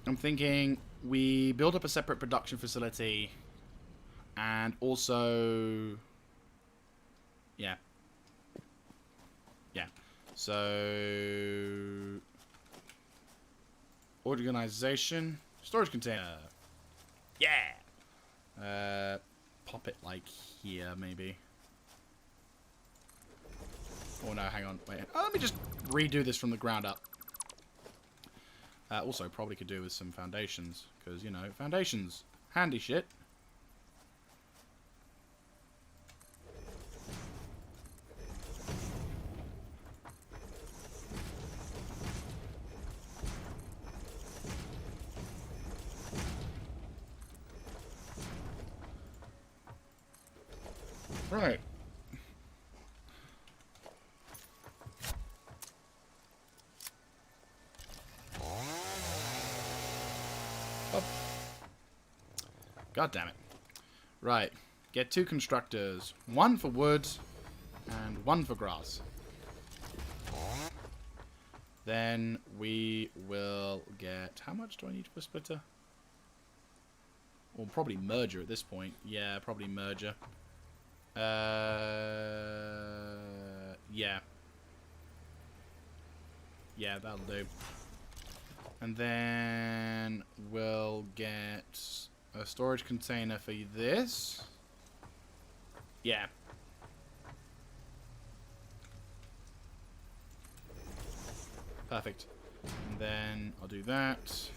I'm thinking we build up a separate production facility, and also... Yeah. Yeah. So... Organization. Storage container. Yeah! Pop it, like, here, maybe. Oh, no, hang on. Wait. Oh, let me just redo this from the ground up. Also, probably could do with some foundations. Because, you know, foundations. Handy shit. Right. Oh. God damn it. Right. Get 2 constructors. 1 for wood and 1 for grass. Then we will get... How much do I need for a splitter? Or probably merger at this point. Yeah, probably merger. Yeah. Yeah, that'll do. And then we'll get a storage container for this. Yeah. Perfect. And then I'll do that.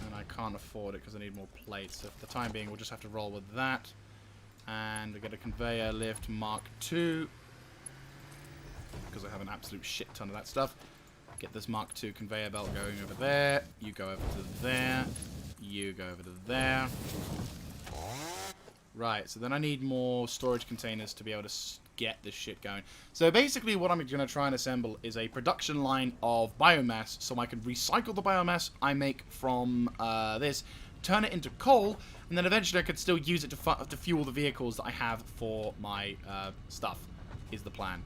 And I can't afford it because I need more plates. So for the time being, we'll just have to roll with that. And we get a conveyor lift Mark II. Because I have an absolute shit ton of that stuff. Get this Mark II conveyor belt going over there. You go over to there. You go over to there. Right, so then I need more storage containers to be able to get this shit going. So basically what I'm going to try and assemble is a production line of biomass so I can recycle the biomass I make from this, turn it into coal, and then eventually I could still use it to fuel the vehicles that I have for my stuff, is the plan.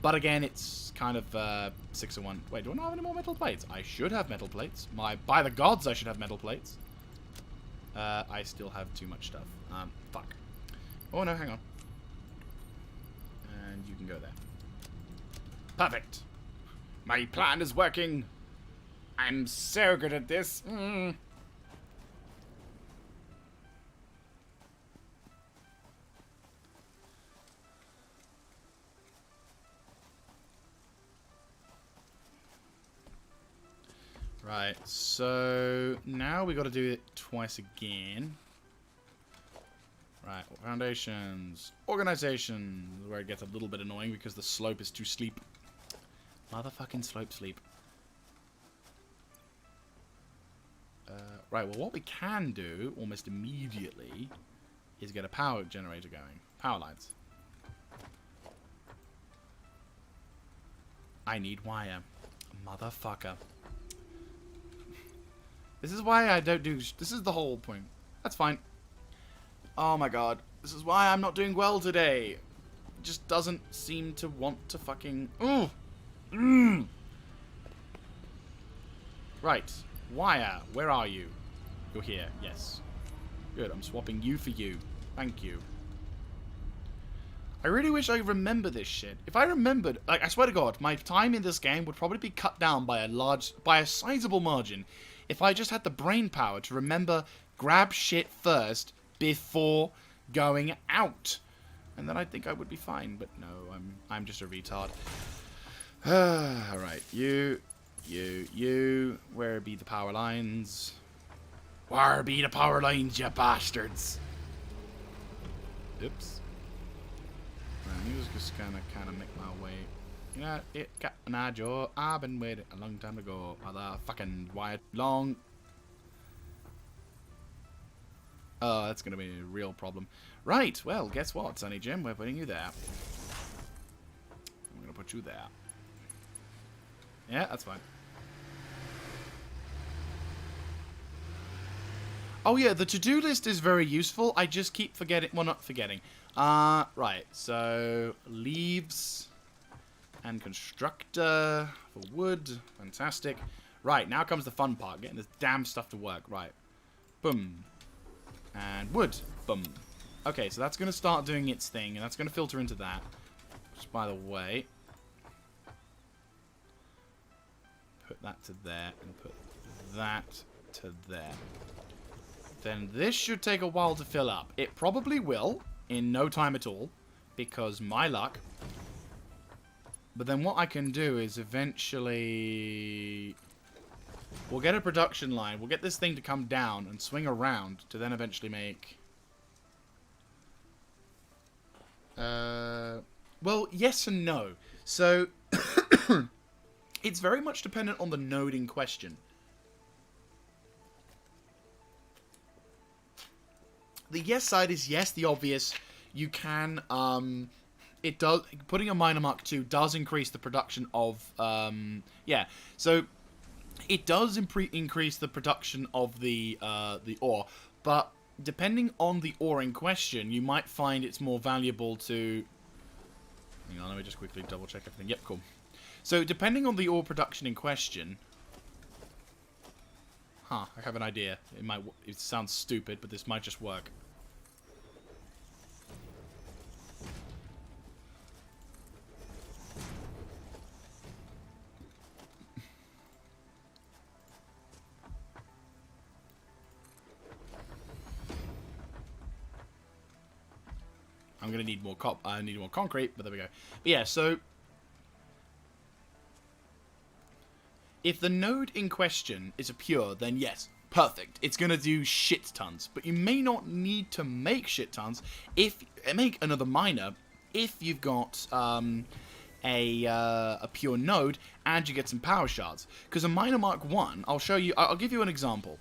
But again, it's kind of 6 in 1. Wait, do I not have any more metal plates? I should have metal plates. By the gods, I should have metal plates. I still have too much stuff. Fuck. Oh no, hang on. And you can go there. Perfect. My plan is working. I'm so good at this. Right, so now we got to do it twice again. Right, foundations, organization, where it gets a little bit annoying because the slope is too steep. Motherfucking slope sleep. Right, well what we can do almost immediately is get a power generator going. Power lines. I need wire. Motherfucker. This is why I don't do... This is the whole point. That's fine. Oh my god. This is why I'm not doing well today. It just doesn't seem to want to fucking... Right. Wire. Where are you? You're here. Yes. Good. I'm swapping you for you. Thank you. I really wish I remember this shit. If I remembered... Like, I swear to god, my time in this game would probably be cut down by a sizable margin if I just had the brain power to remember grab shit first before going out. And then I think I would be fine, but no, I'm just a retard. Alright, you. Where be the power lines? Where be the power lines, you bastards? Oops. Right, I'm just kind of make my way. Yeah, it got an eye, Joe. I've been waiting a long time ago. Motherfucking wire long. Oh, that's gonna be a real problem. Right, well, guess what, Sonny Jim? We're putting you there. I'm gonna put you there. Yeah, that's fine. Oh yeah, the to-do list is very useful. I just keep forgetting. Well, not forgetting. Right, so leaves and constructor for wood. Fantastic. Right, now comes the fun part. Getting this damn stuff to work. Right. Boom. And wood. Boom. Okay, so that's going to start doing its thing, and that's going to filter into that. Just by the way. Put that to there, and put that to there. Then this should take a while to fill up. It probably will, in no time at all, because my luck. But then what I can do is eventually... We'll get a production line. We'll get this thing to come down and swing around to then eventually make... Well, yes and no. So, it's very much dependent on the node in question. The yes side is yes, the obvious. You can, it does, putting a miner Mark II does increase the production of, yeah. So, it does increase the production of the ore, but depending on the ore in question, you might find it's more valuable to... Hang on, let me just quickly double check everything. Yep, cool. So, depending on the ore production in question... Huh, I have an idea. It sounds stupid, but this might just work. I'm gonna need more I need more concrete, but there we go. But yeah, so if the node in question is a pure, then yes, perfect. It's going to do shit tons. But you may not need to make shit tons if... Make another miner if you've got a pure node and you get some power shards. Because a miner Mark 1, I'll show you... I'll give you an example.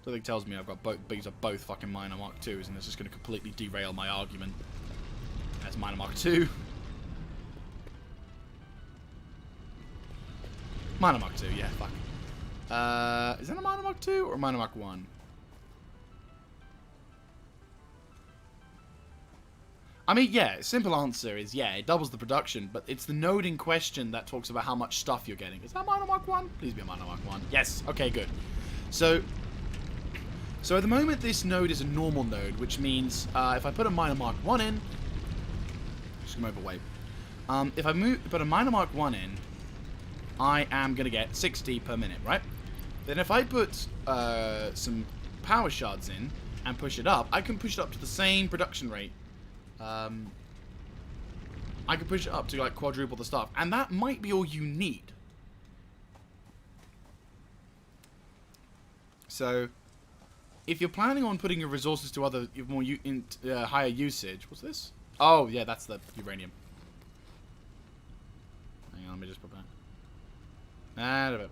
Something tells me I've got these are both fucking miner Mark 2s, and it's just going to completely derail my argument. That's miner Mark 2. Miner Mark 2, yeah, fuck. Is that a miner Mark 2 or a miner Mark 1? I mean, yeah, simple answer is, yeah, it doubles the production, but it's the node in question that talks about how much stuff you're getting. Is that miner Mark 1? Please be a miner Mark 1. Yes, okay, good. So at the moment, this node is a normal node, which means if I put a miner Mark 1 in... Just move away. If I put a miner Mark 1 in, I am going to get 60 per minute, right? Then if I put some power shards in and push it up, I can push it up to the same production rate. I can push it up to like quadruple the stuff, and that might be all you need. So, if you're planning on putting your resources to other more higher usage, what's this? Oh yeah, that's the uranium. Hang on, let me just put that. Oh,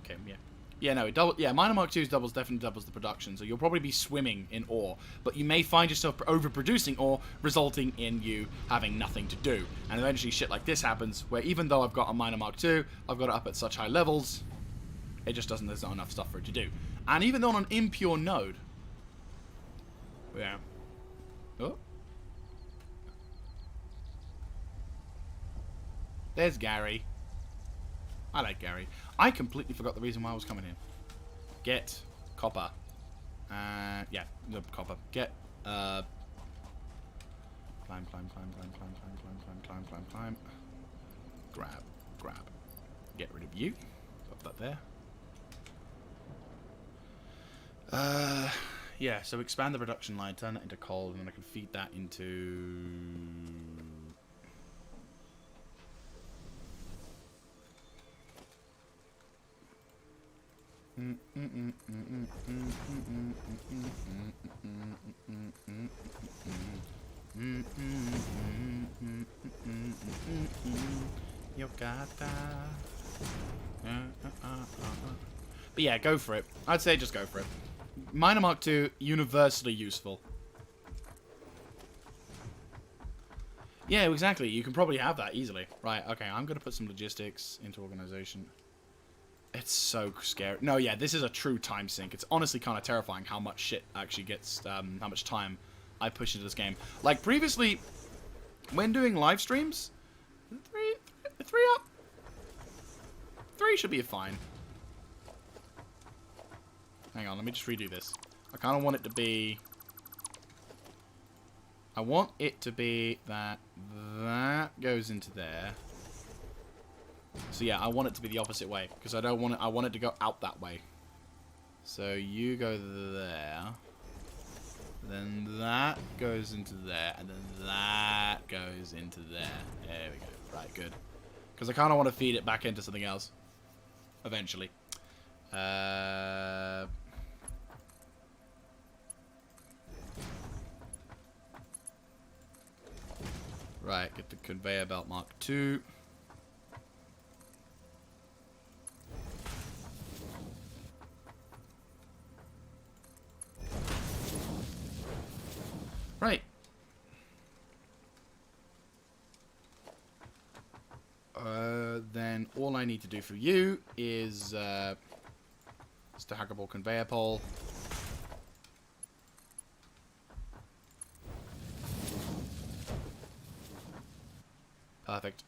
okay, yeah. Yeah, no, miner Mark 2's definitely doubles the production, so you'll probably be swimming in ore, but you may find yourself overproducing ore, resulting in you having nothing to do. And eventually shit like this happens, where even though I've got a miner Mark 2, I've got it up at such high levels, it just doesn't, there's not enough stuff for it to do. And even though on an impure node, yeah. Oh. There's Gary. I like Gary. I completely forgot the reason why I was coming here. Get copper. Yeah, the copper. Get, climb. Grab. Get rid of you. Put that there. Yeah, so expand the production line, turn it into coal, and then I can feed that into... But yeah, go for it. I'd say just go for it. Miner Mark 2, universally useful. Yeah, exactly. You can probably have that easily. Right, okay, I'm going to put some logistics into organization. It's so scary. No, yeah, this is a true time sink. It's honestly kind of terrifying how much shit actually gets, how much time I push into this game. Like, previously, when doing live streams, three up? 3 should be fine. Hang on, let me just redo this. I kind of want it to be... I want it to be that goes into there. So yeah, I want it to be the opposite way, because I don't want it. I want it to go out that way. So you go there, then that goes into there, and then that goes into there. There we go. Right, good. Because I kind of want to feed it back into something else eventually. Right, get the conveyor belt Mark 2. Right. Then all I need to do for you is stackable conveyor pole. Perfect.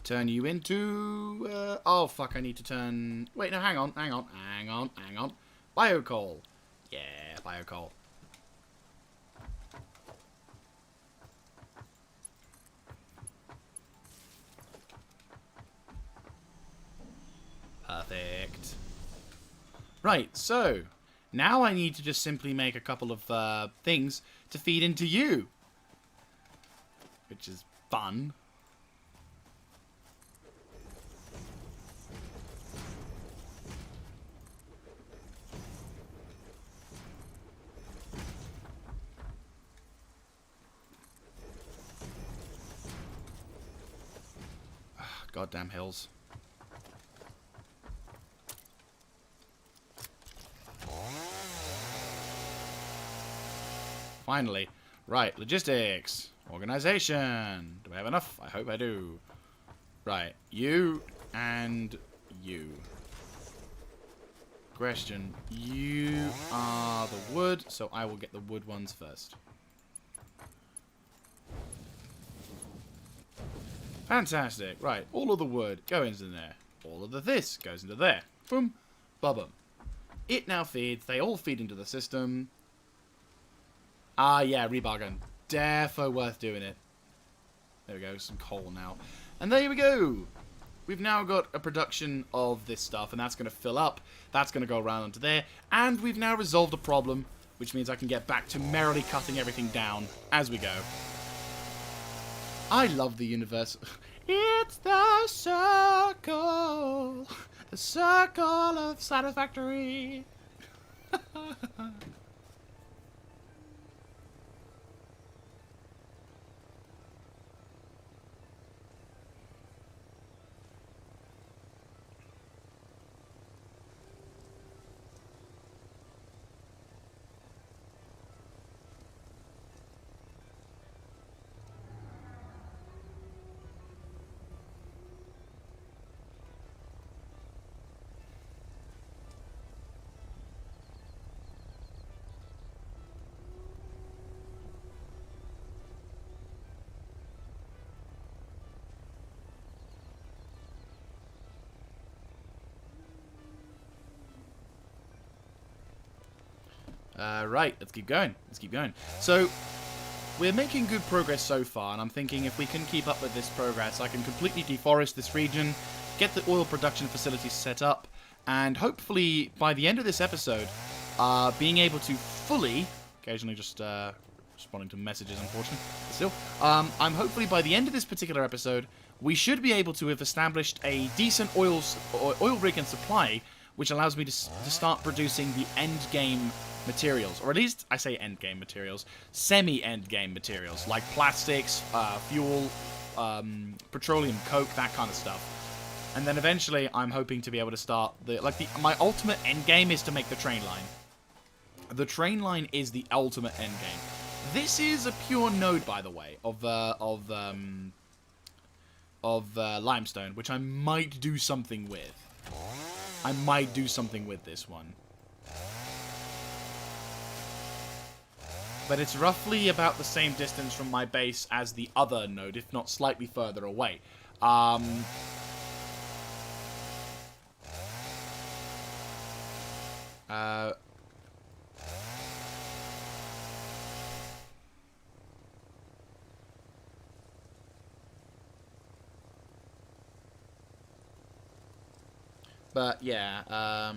Turn you into... oh, fuck, I need to turn... Wait, no, hang on. Biocoal. Yeah, biocoal. Perfect. Right, so... Now I need to just simply make a couple of things to feed into you. Which is fun. Goddamn hills. Finally. Right, logistics. Organization. Do I have enough? I hope I do. Right, you and you. Question. You are the wood, so I will get the wood ones first. Fantastic. Right, all of the wood goes in there. All of the this goes into there. Boom. Ba-bum. It now feeds. They all feed into the system. Ah, yeah, rebar gun. Defo worth doing it. There we go, some coal now. And there we go. We've now got a production of this stuff, and that's going to fill up. That's going to go around onto there. And we've now resolved a problem, which means I can get back to merrily cutting everything down as we go. I love the universe. It's the circle of Satisfactory. Right, let's keep going. Let's keep going. So, we're making good progress so far, and I'm thinking if we can keep up with this progress, I can completely deforest this region, get the oil production facilities set up, and hopefully, by the end of this episode, being able to fully... Occasionally just responding to messages, unfortunately. But still. I'm hopefully, by the end of this particular episode, we should be able to have established a decent oil rig and supply, which allows me to start producing the end game materials, or at least I say end game materials, semi-end game materials like plastics, fuel, petroleum, coke, that kind of stuff. And then eventually, I'm hoping to be able to start my ultimate end game is to make the train line. The train line is the ultimate end game. This is a pure node, by the way, of limestone, which I might do something with. I might do something with this one. But it's roughly about the same distance from my base as the other node, if not slightly further away. But, yeah,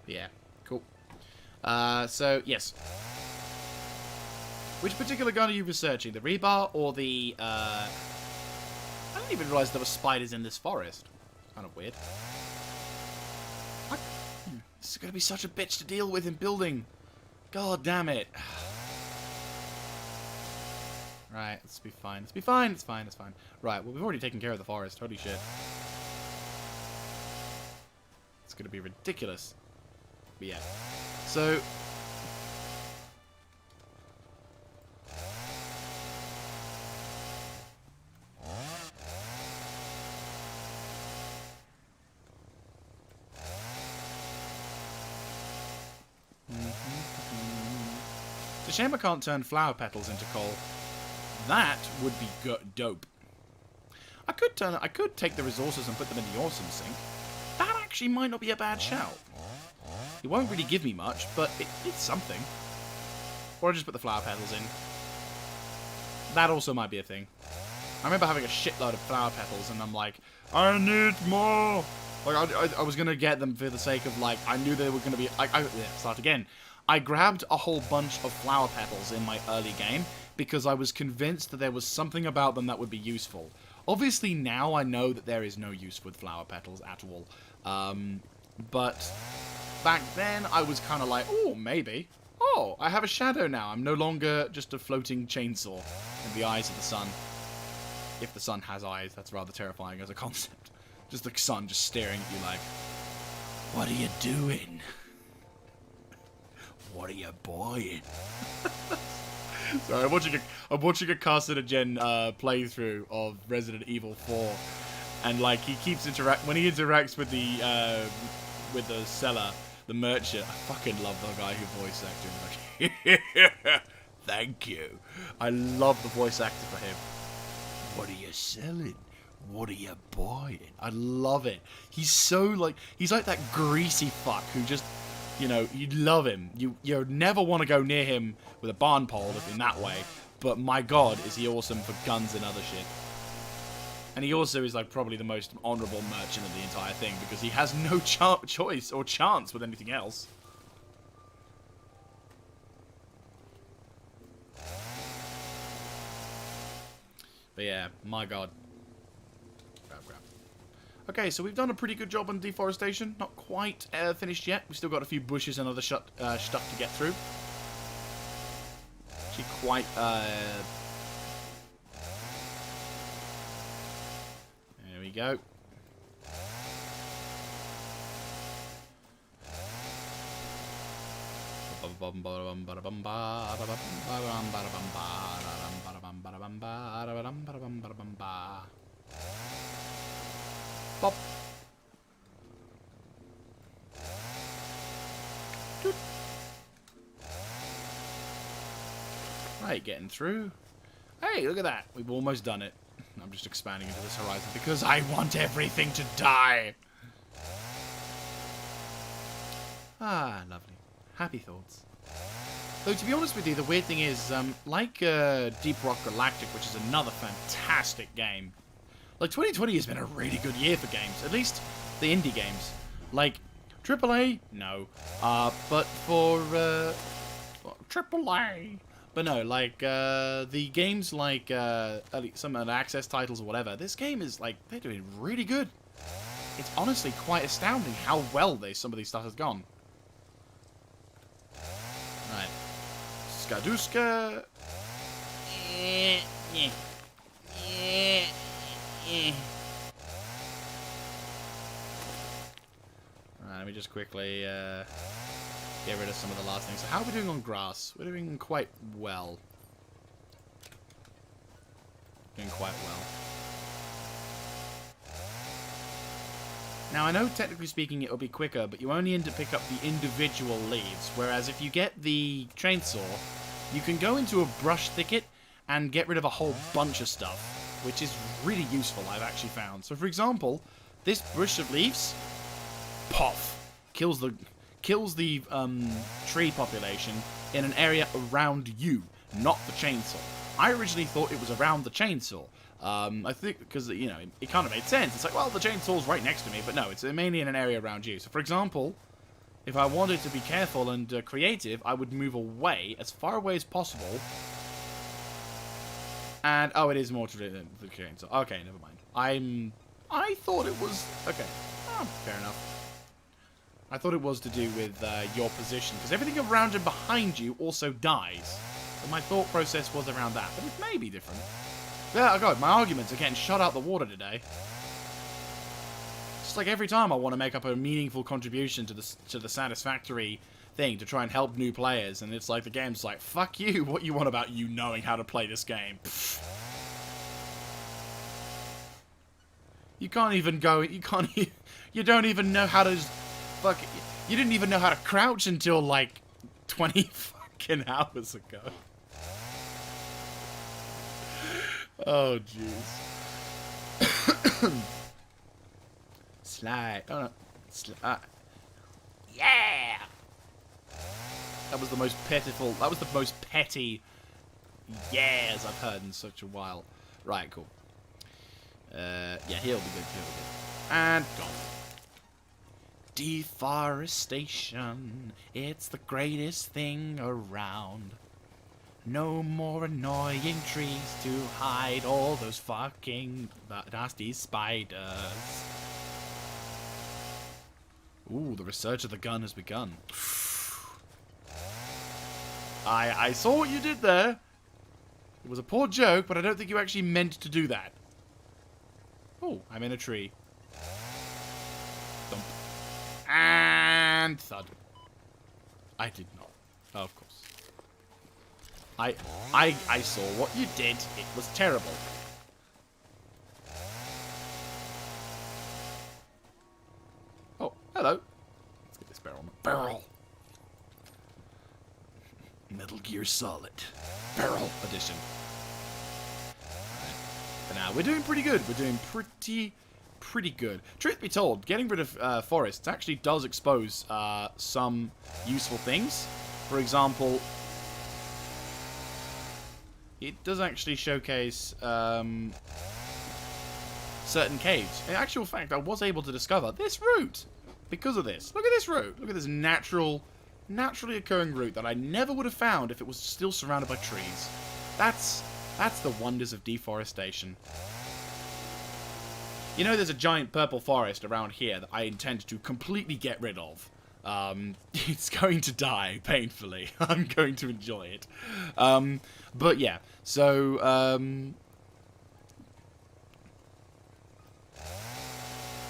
yeah, cool. So, yes. Which particular gun are you researching? The rebar or the, I didn't even realize there were spiders in this forest. Kind of weird. This is going to be such a bitch to deal with in building. God damn it. Right, let's be fine. Let's be fine. It's fine. It's fine. Right, well, we've already taken care of the forest. Holy shit. It's going to be ridiculous. But yeah. So... It's a shame I can't turn flower petals into coal. That would be dope. I could take the resources and put them in the awesome sink. That actually might not be a bad shout. It won't really give me much, but it's something. Or I'll just put the flower petals in. That also might be a thing. I remember having a shitload of flower petals, and I'm like, I need more. Like, I was gonna get them for the sake of, like, I knew they were gonna be, start again. I grabbed a whole bunch of flower petals in my early game, because I was convinced that there was something about them that would be useful. Obviously, now I know that there is no use with flower petals at all. But back then, I was kind of like, oh, maybe. Oh, I have a shadow now. I'm no longer just a floating chainsaw in the eyes of the sun. If the sun has eyes, that's rather terrifying as a concept. Just the sun just staring at you like, what are you doing? What are you buying? Sorry, I'm watching a Carcinogen playthrough of Resident Evil 4, and like he keeps when he interacts with the seller, the merchant. I fucking love the guy who voice acted him. Like, thank you. I love the voice actor for him. What are you selling? What are you buying? I love it. He's so like, he's like that greasy fuck who just, you know, you love him. You never want to go near him with a barn pole in that way. But my god, is he awesome for guns and other shit. And he also is like probably the most honourable merchant of the entire thing because he has no choice or chance with anything else. But yeah, my god. Grab. Okay, so we've done a pretty good job on deforestation. Not quite finished yet. We've still got a few bushes and other stuff to get through. Actually quite... There we go. Bop. Doot. Right, getting through. Hey, look at that. We've almost done it. I'm just expanding into this horizon because I want everything to die. Ah, lovely. Happy thoughts. Though, to be honest with you, the weird thing is, like Deep Rock Galactic, which is another fantastic game, like, 2020 has been a really good year for games. At least the indie games. Like, AAA? No. But for, AAA. But no, like, the games like, some of the Access titles or whatever, this game is, like, they're doing really good. It's honestly quite astounding how well some of these stuff has gone. Right. Skaduska. Right, let me just quickly get rid of some of the last things. So how are we doing on grass? We're doing quite well. Doing quite well. Now, I know technically speaking it will be quicker, but you only need to pick up the individual leaves, whereas if you get the chainsaw, you can go into a brush thicket and get rid of a whole bunch of stuff, which is really useful, I've actually found. So, for example, this bush of leaves, poff, kills the tree population in an area around you, not the chainsaw. I originally thought it was around the chainsaw. I think because, you know, it kind of made sense. It's like, well, the chainsaw's right next to me, but no, it's mainly in an area around you. So, for example, if I wanted to be careful and creative, I would move away, as far away as possible. And, oh, it is more to the chainsaw. Okay, never mind. I thought it was, okay, fair enough. I thought it was to do with your position, because everything around and behind you also dies. So my thought process was around that, but it may be different. Yeah, oh god, my arguments are getting shot out the water today. Just like every time I want to make up a meaningful contribution to the Satisfactory thing to try and help new players, and it's like the game's like, fuck you, what you want about you knowing how to play this game? Pfft. You can't even go, you don't even know how to just, fuck, you didn't even know how to crouch until like 20 fucking hours ago. Oh, jeez. Slide. Oh, no. Yeah! That was the most pitiful. That was the most petty yeahs I've heard in such a while. Right, cool. Yeah, he'll be good. He'll be good. And gone. Deforestation, it's the greatest thing around. No more annoying trees to hide all those fucking nasty spiders. Ooh, the research of the gun has begun. I saw what you did there. It was a poor joke, but I don't think you actually meant to do that. Oh, I'm in a tree. Thump. And thud. I did not. Oh, of course. I saw what you did. It was terrible. Oh, hello. Let's get this barrel. Barrel. Metal Gear Solid. Barrel edition. Alright. But now, we're doing pretty good. We're doing pretty good. Truth be told, getting rid of forests actually does expose some useful things. For example, it does actually showcase certain caves. In actual fact, I was able to discover this route because of this. Look at this route. Look at this naturally occurring route that I never would have found if it was still surrounded by trees. That's the wonders of deforestation. You know, there's a giant purple forest around here that I intend to completely get rid of. It's going to die painfully. I'm going to enjoy it. But yeah, so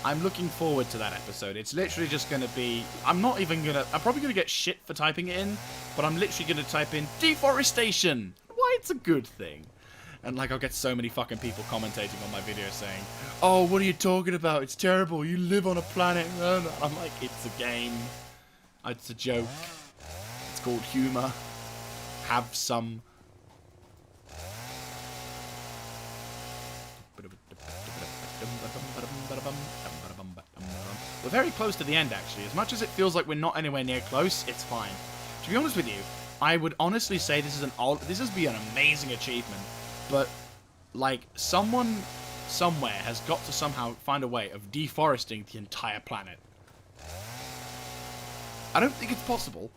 I'm looking forward to that episode. It's literally just going to be... I'm probably going to get shit for typing it in, but I'm literally going to type in deforestation. Why it's a good thing. And, like, I'll get so many fucking people commentating on my video saying, oh, what are you talking about? It's terrible. You live on a planet. I'm like, it's a game. It's a joke. It's called humor. Have some. We're very close to the end, actually. As much as it feels like we're not anywhere near close, it's fine. To be honest with you, I would honestly say this has been an amazing achievement. But, like, someone somewhere has got to somehow find a way of deforesting the entire planet. I don't think it's possible,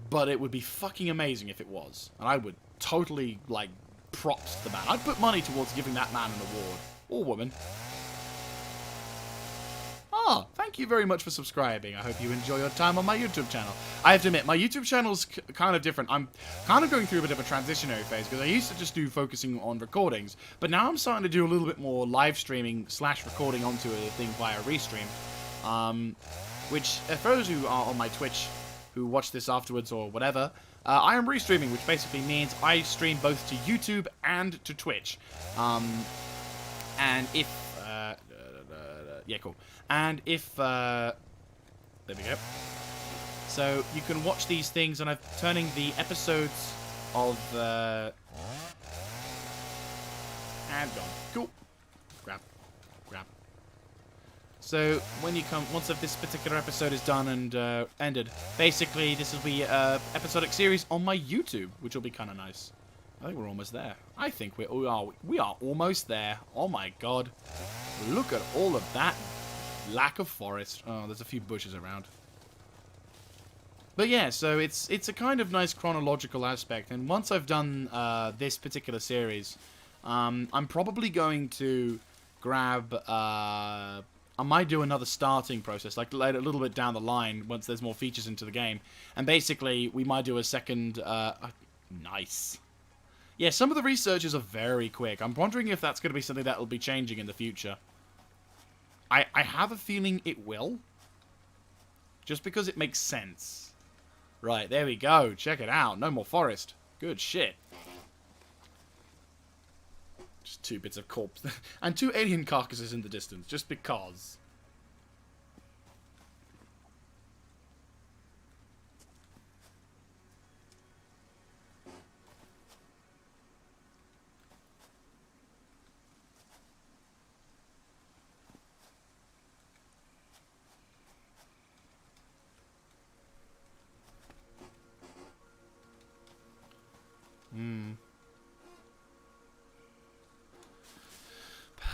but it would be fucking amazing if it was. And I would totally, like, props to the man. I'd put money towards giving that man an award. Or woman. Ah, thank you very much for subscribing. I hope you enjoy your time on my YouTube channel. I have to admit, my YouTube channel's kind of different. I'm kind of going through a bit of a transitionary phase, because I used to just do focusing on recordings, but now I'm starting to do a little bit more live streaming / recording onto a thing via Restream. Which, for those who are on my Twitch, who watch this afterwards or whatever, I am restreaming, which basically means I stream both to YouTube and to Twitch. And if... yeah, cool. And if... there we go. So, you can watch these things, and I'm turning the episodes of... and gone. Cool. Grab. So, when you come... Once this particular episode is done and ended, basically, this will be an episodic series on my YouTube, which will be kind of nice. I think we're almost there. I think we are almost there. Oh my god. Look at all of that lack of forest. Oh, there's a few bushes around. But yeah, so it's a kind of nice chronological aspect. And once I've done this particular series, I'm probably going to grab... I might do another starting process, like a little bit down the line, once there's more features into the game. And basically, we might do a second... nice. Yeah, some of the researches are very quick. I'm wondering if that's going to be something that will be changing in the future. I have a feeling it will. Just because it makes sense. Right, there we go. Check it out. No more forest. Good shit. Just 2 bits of corpse. And 2 alien carcasses in the distance, just because.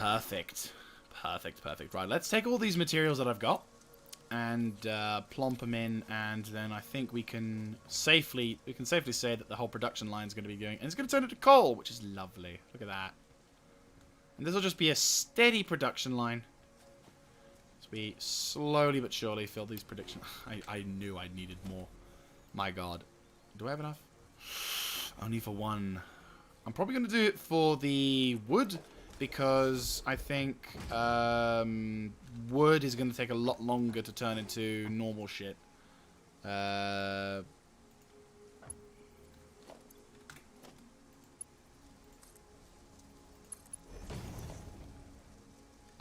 Perfect. Perfect, perfect. Right, let's take all these materials that I've got and plump them in, and then I think we can safely say that the whole production line is going to be going, and it's going to turn into coal, which is lovely. Look at that. And this will just be a steady production line. As we slowly but surely fill these production. I knew I needed more. My God, do I have enough? Only for one. I'm probably going to do it for the wood, because I think wood is going to take a lot longer to turn into normal shit. Oh,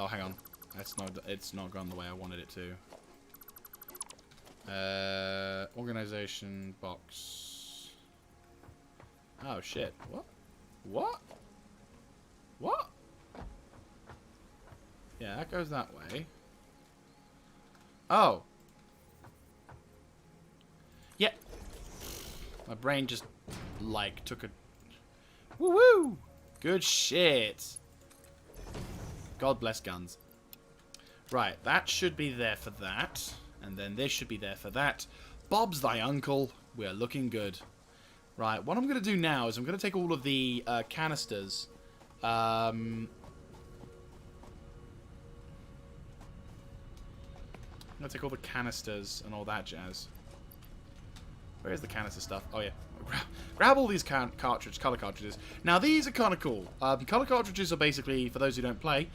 hang on. It's not gone the way I wanted it to. Organization box. Oh shit. What? What? What? Yeah, that goes that way. Oh. Yeah. My brain just, like, took a... Woo-woo! Good shit. God bless guns. Right, that should be there for that. And then this should be there for that. Bob's thy uncle. We're looking good. Right, what I'm going to do now is I'm going to take all of the canisters. I'm going to take all the canisters and all that jazz. Where's the canister stuff? Oh, yeah. Grab all these color cartridges. Now, these are kind of cool. Color cartridges are basically, for those who don't play,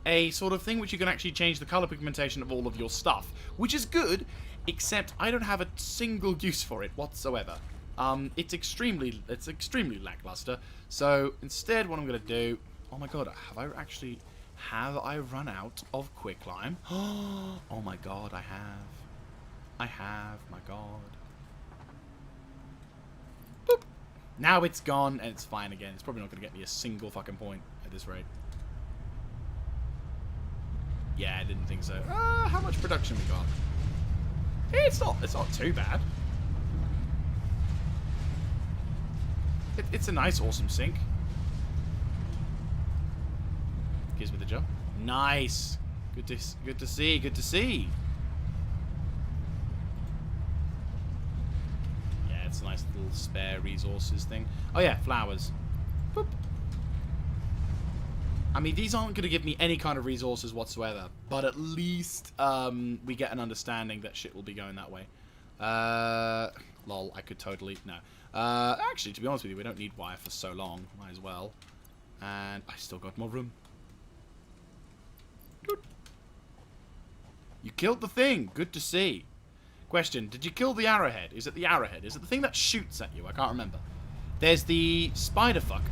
a sort of thing which you can actually change the color pigmentation of all of your stuff, which is good, except I don't have a single use for it whatsoever. It's extremely lackluster. So instead, what I'm going to do... Oh my God, have I run out of quicklime? Oh my God, I have, my God. Boop. Now it's gone, and it's fine again. It's probably not going to get me a single fucking point at this rate. Yeah, I didn't think so. How much production we got? It's not too bad. It's a nice, awesome sink. Gives me the job. Nice. Good to see. Good to see. Yeah, it's a nice little spare resources thing. Oh yeah, flowers. Boop. I mean, these aren't going to give me any kind of resources whatsoever, but at least we get an understanding that shit will be going that way. Lol, I could totally... No. Actually, to be honest with you, we don't need wire for so long. Might as well. And I still got more room. Good. You killed the thing. Good to see. Question, did you kill the arrowhead? Is it the arrowhead? Is it the thing that shoots at you? I can't remember. There's the spider fuck.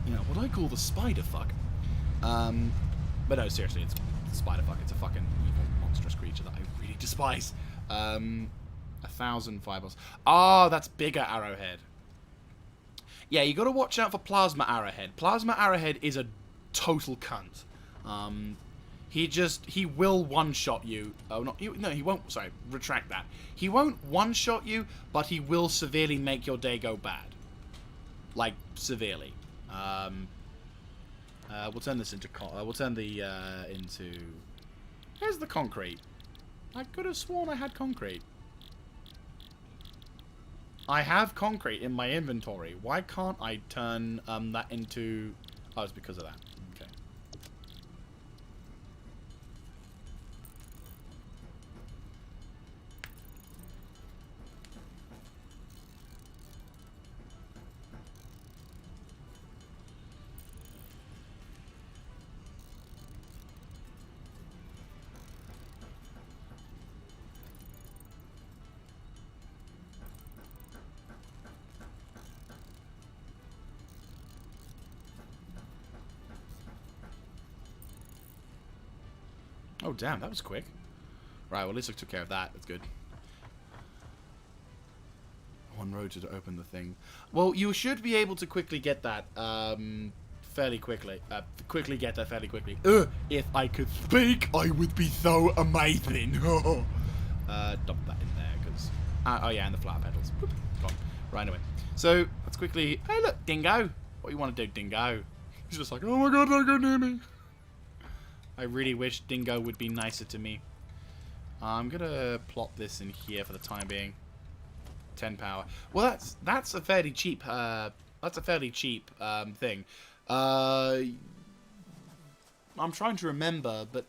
You know, what I call the spider fuck. But no, seriously, it's the spider fuck. It's a fucking evil, monstrous creature that I really despise. 1,000 fireballs. Oh, that's bigger arrowhead. Yeah, you got to watch out for plasma arrowhead. Plasma arrowhead is a total cunt. He will one-shot you. Oh, no, he won't. Sorry, retract that. He won't one-shot you, but he will severely make your day go bad. Like, severely. We'll turn this into... we'll turn the, into... Here's the concrete. I could have sworn I had concrete. I have concrete in my inventory. Why can't I turn that into... Oh, it's because of that. Okay. Oh, damn, that was quick. Right, well, at least I took care of that. That's good. One road to open the thing. Well, you should be able to quickly get that fairly quickly. Get that fairly quickly. If I could speak, I would be so amazing. Dump that in there, because... oh, yeah, and the flower petals. Boop, gone. Right, anyway. So, let's quickly... Hey, look, Dingo. What do you want to do, Dingo? He's just like, oh my god, don't go near me. I really wish Dingo would be nicer to me. I'm gonna plot this in here for the time being. 10 power. Well, that's a fairly cheap thing. I'm trying to remember, but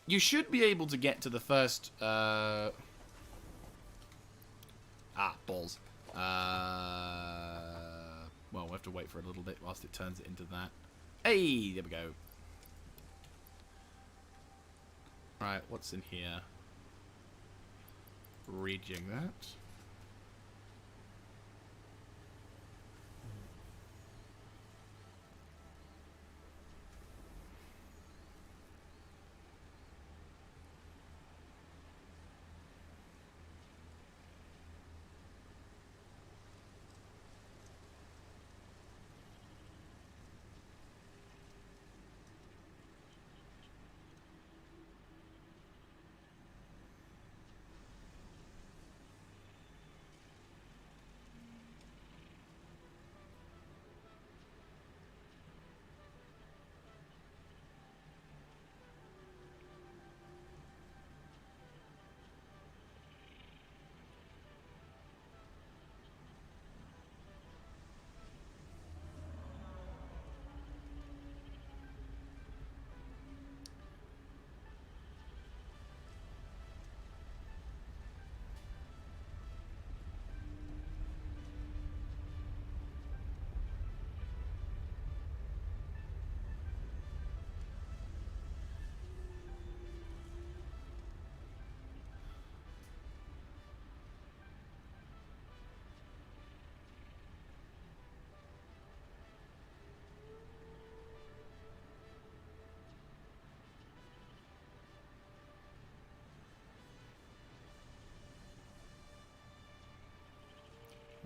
you should be able to get to the first balls. Well, we'll have to wait for a little bit whilst it turns it into that. Hey, there we go. Right, what's in here? Reading that.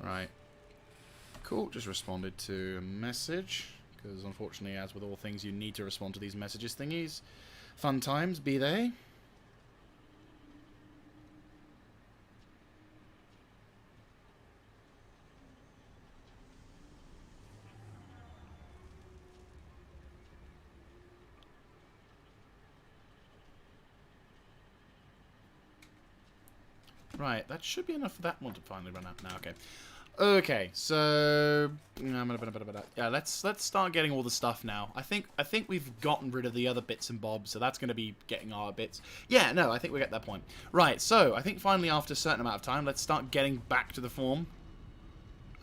Right. Cool, just responded to a message. Because unfortunately, as with all things, you need to respond to these messages thingies. Fun times, be they. Right, that should be enough for that one to finally run out now. Okay. Okay, so yeah, let's start getting all the stuff now. I think we've gotten rid of the other bits and bobs, so that's going to be getting our bits. Yeah, no, I think we're at that point. Right, so I think finally after a certain amount of time, let's start getting back to the form.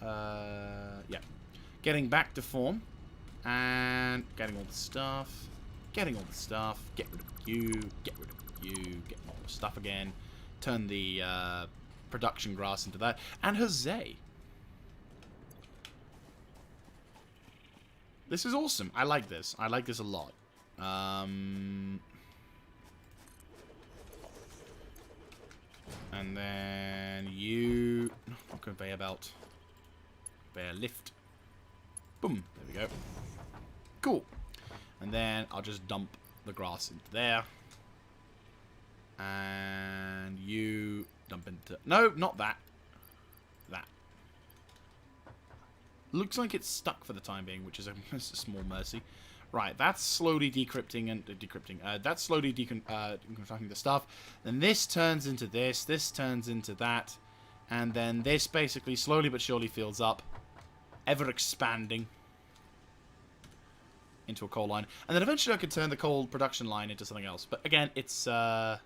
Yeah, getting back to form and getting all the stuff. Getting all the stuff. Get rid of you. Get rid of you. Get all the stuff again. Turn the production grass into that. And Jose. This is awesome. I like this. I like this a lot. And then you... Not conveyor belt. Conveyor lift. Boom. There we go. Cool. And then I'll just dump the grass into there. And you dump into... No, not that. That. Looks like it's stuck for the time being, which is a small mercy. Right, that's slowly decrypting and that's slowly deconstructing the stuff. Then this turns into this turns into that, and then this basically slowly but surely fills up, ever expanding into a coal line, and then eventually I could turn the coal production line into something else. But again, it's yeah.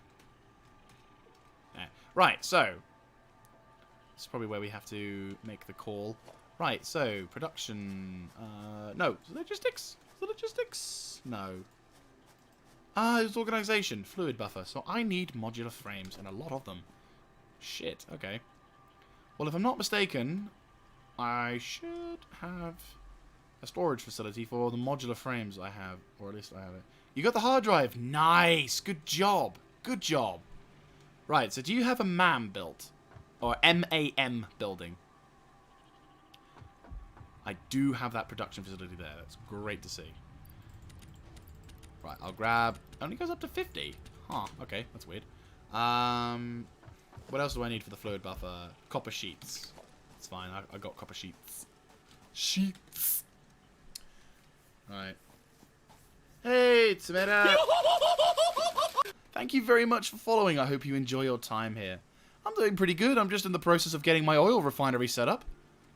Right. So this is probably where we have to make the call. Right, so, production, no, logistics? The logistics? No. It's organization, fluid buffer, so I need modular frames, and a lot of them. Shit, okay. Well, if I'm not mistaken, I should have a storage facility for the modular frames I have, or at least I have it. You got the hard drive, nice, good job, good job. Right, so do you have a MAM built? Or MAM building? I do have that production facility there. That's great to see. Right, I'll grab... Only goes up to 50. Huh, okay. That's weird. What else do I need for the fluid buffer? Copper sheets. It's fine. I got copper sheets. Sheets. Right. Hey, Tomato! Thank you very much for following. I hope you enjoy your time here. I'm doing pretty good. I'm just in the process of getting my oil refinery set up,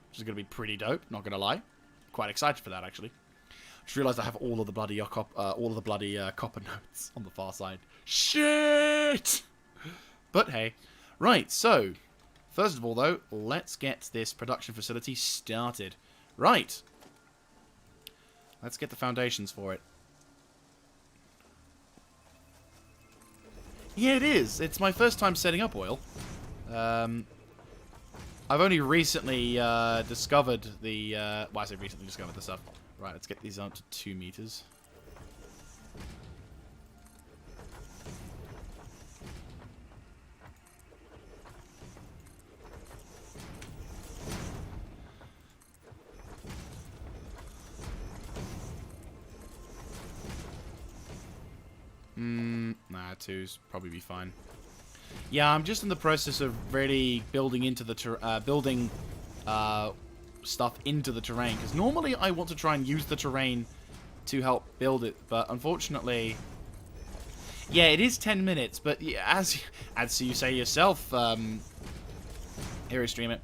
which is going to be pretty dope, not going to lie. Quite excited for that, actually. Just realised I have all of the bloody copper nodes on the far side. Shit! But hey. Right, so, first of all, though, let's get this production facility started. Right. Let's get the foundations for it. Yeah, it is. It's my first time setting up oil. I've only recently discovered the... well, I say recently discovered the stuff. Right, let's get these up to 2 meters. Nah, 2's probably be fine. Yeah, I'm just in the process of really building into the stuff into the terrain, because normally I want to try and use the terrain to help build it, but unfortunately, yeah, it is 10 minutes. But yeah, as you say yourself, Hero Stream It,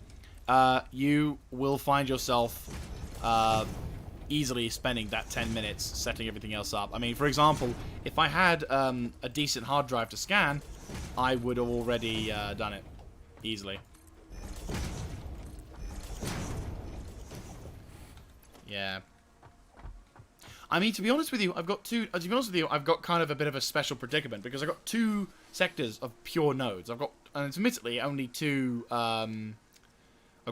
you will find yourself easily spending that 10 minutes setting everything else up. I mean, for example, if I had a decent hard drive to scan, I would have already done it easily. Yeah. I mean, to be honest with you, I've got I've got kind of a bit of a special predicament, because I've got 2 sectors of pure nodes. I've got, and admittedly, only 2. I've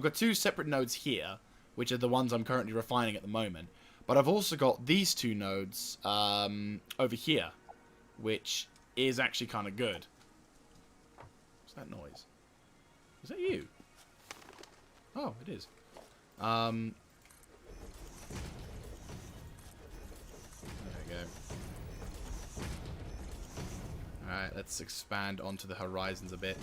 got 2 separate nodes here, which are the ones I'm currently refining at the moment. But I've also got these 2 nodes over here, which is actually kind of good. What's that noise? Is that you? Oh, it is. There we go. Alright, let's expand onto the horizons a bit.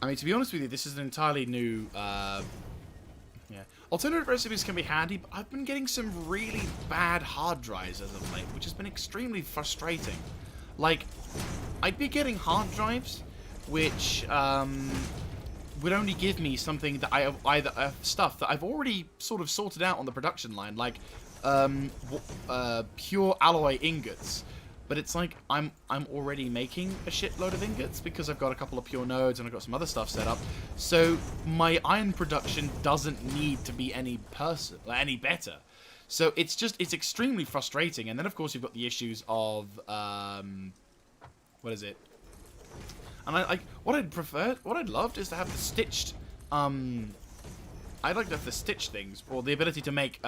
I mean, to be honest with you, this is an entirely new, yeah. Alternative recipes can be handy, but I've been getting some really bad hard drives as of late, which has been extremely frustrating. Like, I'd be getting hard drives, which, would only give me something that I have either, stuff that I've already sort of sorted out on the production line, like, pure alloy ingots. But it's like, I'm already making a shitload of ingots because I've got a couple of pure nodes and I've got some other stuff set up. So my iron production doesn't need to be any better. So it's extremely frustrating. And then of course you've got the issues of, what is it? And what I'd loved is to have the stitched, I'd like to have the stitched things, or the ability to make,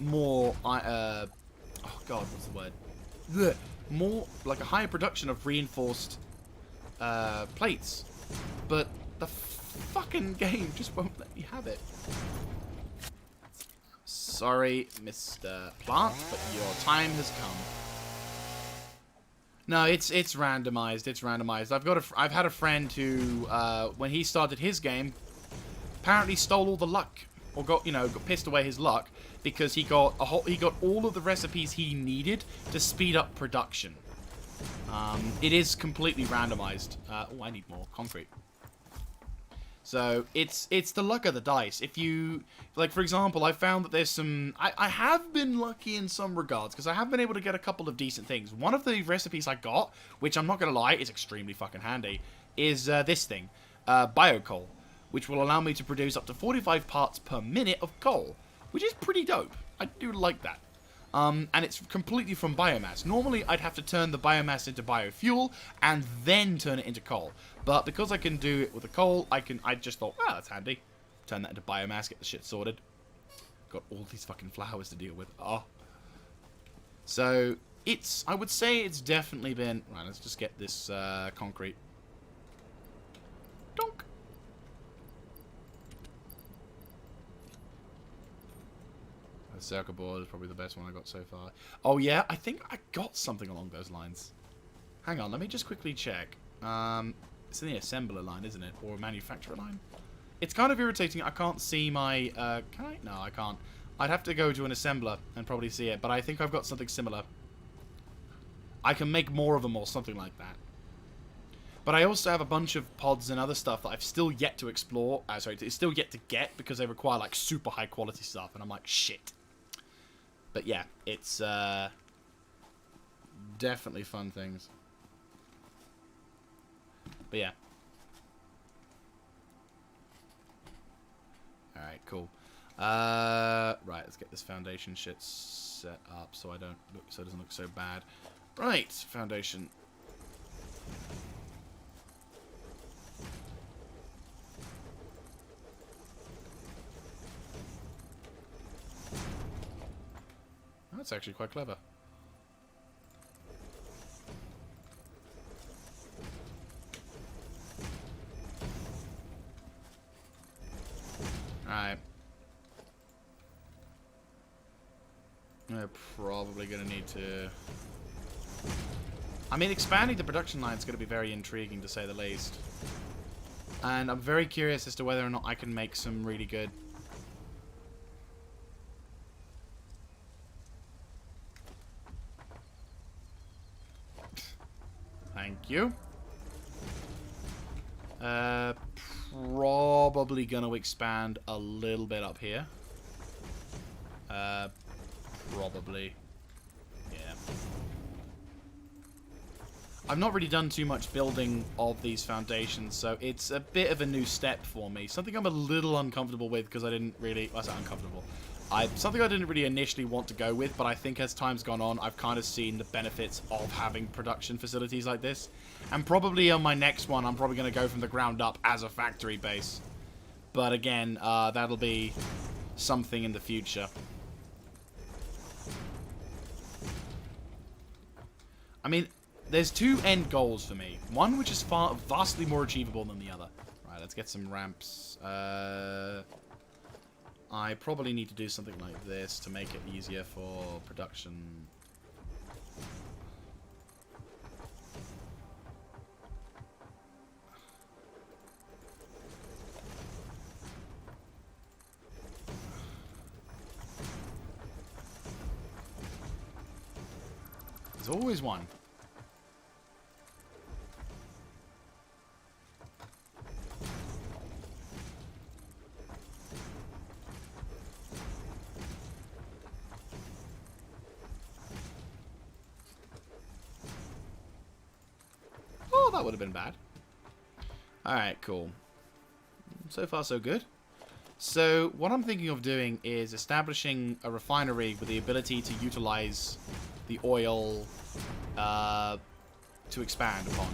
more, oh god, what's the word? More, like a higher production of reinforced plates, but the fucking game just won't let me have it. Sorry, Mr. Plant, but your time has come. No, it's randomized. It's randomized. I've had a friend who, when he started his game, apparently stole all the luck, or got pissed away his luck, because he got all of the recipes he needed to speed up production. It is completely randomized. Oh, I need more concrete. So it's the luck of the dice. If you, like, for example, I found that there's some, I have been lucky in some regards, because I have been able to get a couple of decent things. One of the recipes I got, which I'm not gonna lie is extremely fucking handy, is this thing, biocoal, which will allow me to produce up to 45 parts per minute of coal, which is pretty dope. I do like that. And it's completely from biomass. Normally, I'd have to turn the biomass into biofuel and then turn it into coal. But because I can do it with the coal, I just thought, oh, that's handy. Turn that into biomass, get the shit sorted. Got all these fucking flowers to deal with. Oh. So, I would say it's definitely been... Right, let's just get this concrete. Donk. The circle board is probably the best one I got so far. Oh yeah, I think I got something along those lines. Hang on, let me just quickly check. It's in the assembler line, isn't it? Or manufacturer line? It's kind of irritating. I can't see my... can I? No, I can't. I'd have to go to an assembler and probably see it. But I think I've got something similar. I can make more of them or something like that. But I also have a bunch of pods and other stuff that I've still yet to explore. Sorry, it's still yet to get because they require like super high quality stuff. And I'm like, shit. But yeah, it's definitely fun things. But yeah. Alright, cool. Right, let's get this foundation shit set up so I don't look, so it doesn't look so bad. Right, foundation. That's actually quite clever. Alright. We're probably going to need to... I mean, expanding the production line is going to be very intriguing, to say the least. And I'm very curious as to whether or not I can make some really good... Thank you. Probably going to expand a little bit up here. Probably. Yeah. I've not really done too much building of these foundations, so it's a bit of a new step for me. Something I'm a little uncomfortable with because I didn't really... Well, I say uncomfortable. Something I didn't really initially want to go with, but I think as time's gone on, I've kind of seen the benefits of having production facilities like this. And probably on my next one, I'm probably going to go from the ground up as a factory base. But again, that'll be something in the future. I mean, there's two end goals for me. One which is vastly more achievable than the other. Right, let's get some ramps. I probably need to do something like this to make it easier for production. There's always one. Oh, that would have been bad. Alright, cool. So far, so good. So, what I'm thinking of doing is establishing a refinery with the ability to utilize the oil to expand upon.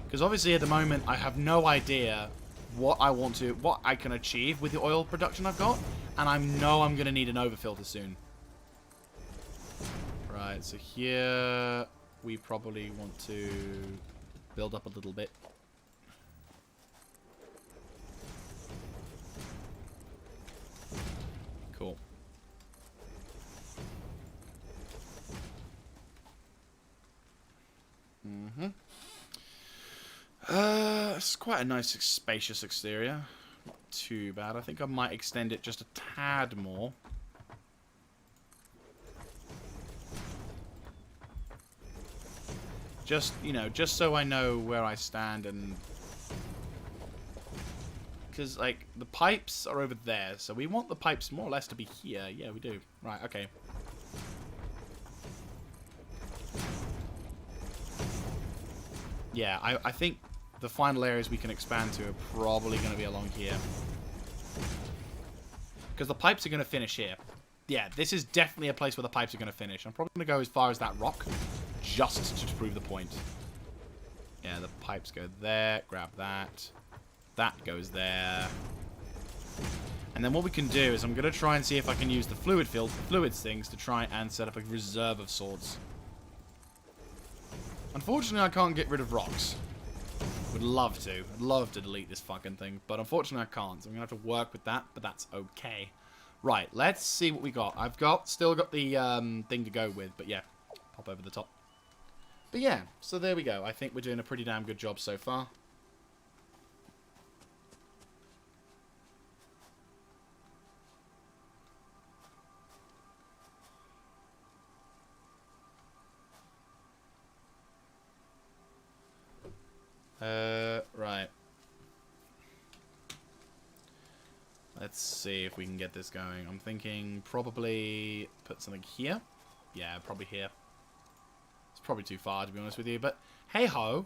Because obviously at the moment I have no idea what I can achieve with the oil production I've got, and I know I'm going to need an overfilter soon. Right, so here we probably want to build up a little bit. Cool. It's quite a nice, spacious exterior. Not too bad. I think I might extend it just a tad more. Just, you know, just so I know where I stand and... Because, like, the pipes are over there, so we want the pipes more or less to be here. Yeah, we do. Right, okay. Yeah, I think the final areas we can expand to are probably going to be along here. Because the pipes are going to finish here. Yeah, this is definitely a place where the pipes are going to finish. I'm probably going to go as far as that rock, just to prove the point. Yeah, the pipes go there. Grab that. That goes there. And then what we can do is I'm going to try and see if I can use the fluids things to try and set up a reserve of sorts. Unfortunately, I can't get rid of rocks. Would love to. I'd love to delete this fucking thing. But unfortunately, I can't. So I'm going to have to work with that. But that's okay. Right. Let's see what we got. I've still got the thing to go with. But yeah. Pop over the top. But yeah, so there we go. I think we're doing a pretty damn good job so far. Right. Let's see if we can get this going. I'm thinking probably put something here. Yeah, probably here. It's probably too far, to be honest with you, but hey-ho.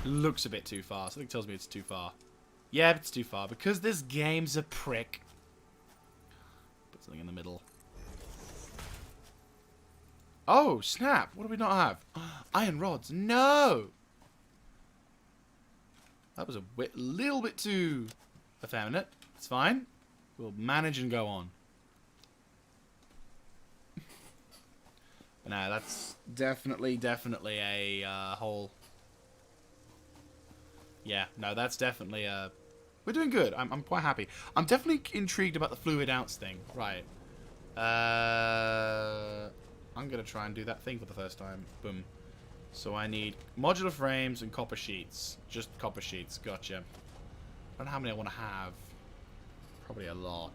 Looks a bit too far. Something tells me it's too far. Yeah, it's too far, because this game's a prick. Put something in the middle. Oh, snap. What do we not have? Iron rods. No! That was a little bit too effeminate. It's fine. We'll manage and go on. But no, that's definitely a whole... Yeah, no, that's definitely a... We're doing good. I'm quite happy. I'm definitely intrigued about the fluid ounce thing. Right. I'm going to try and do that thing for the first time. Boom. So I need modular frames and copper sheets. Just copper sheets. Gotcha. I don't know how many I want to have. Probably a lot.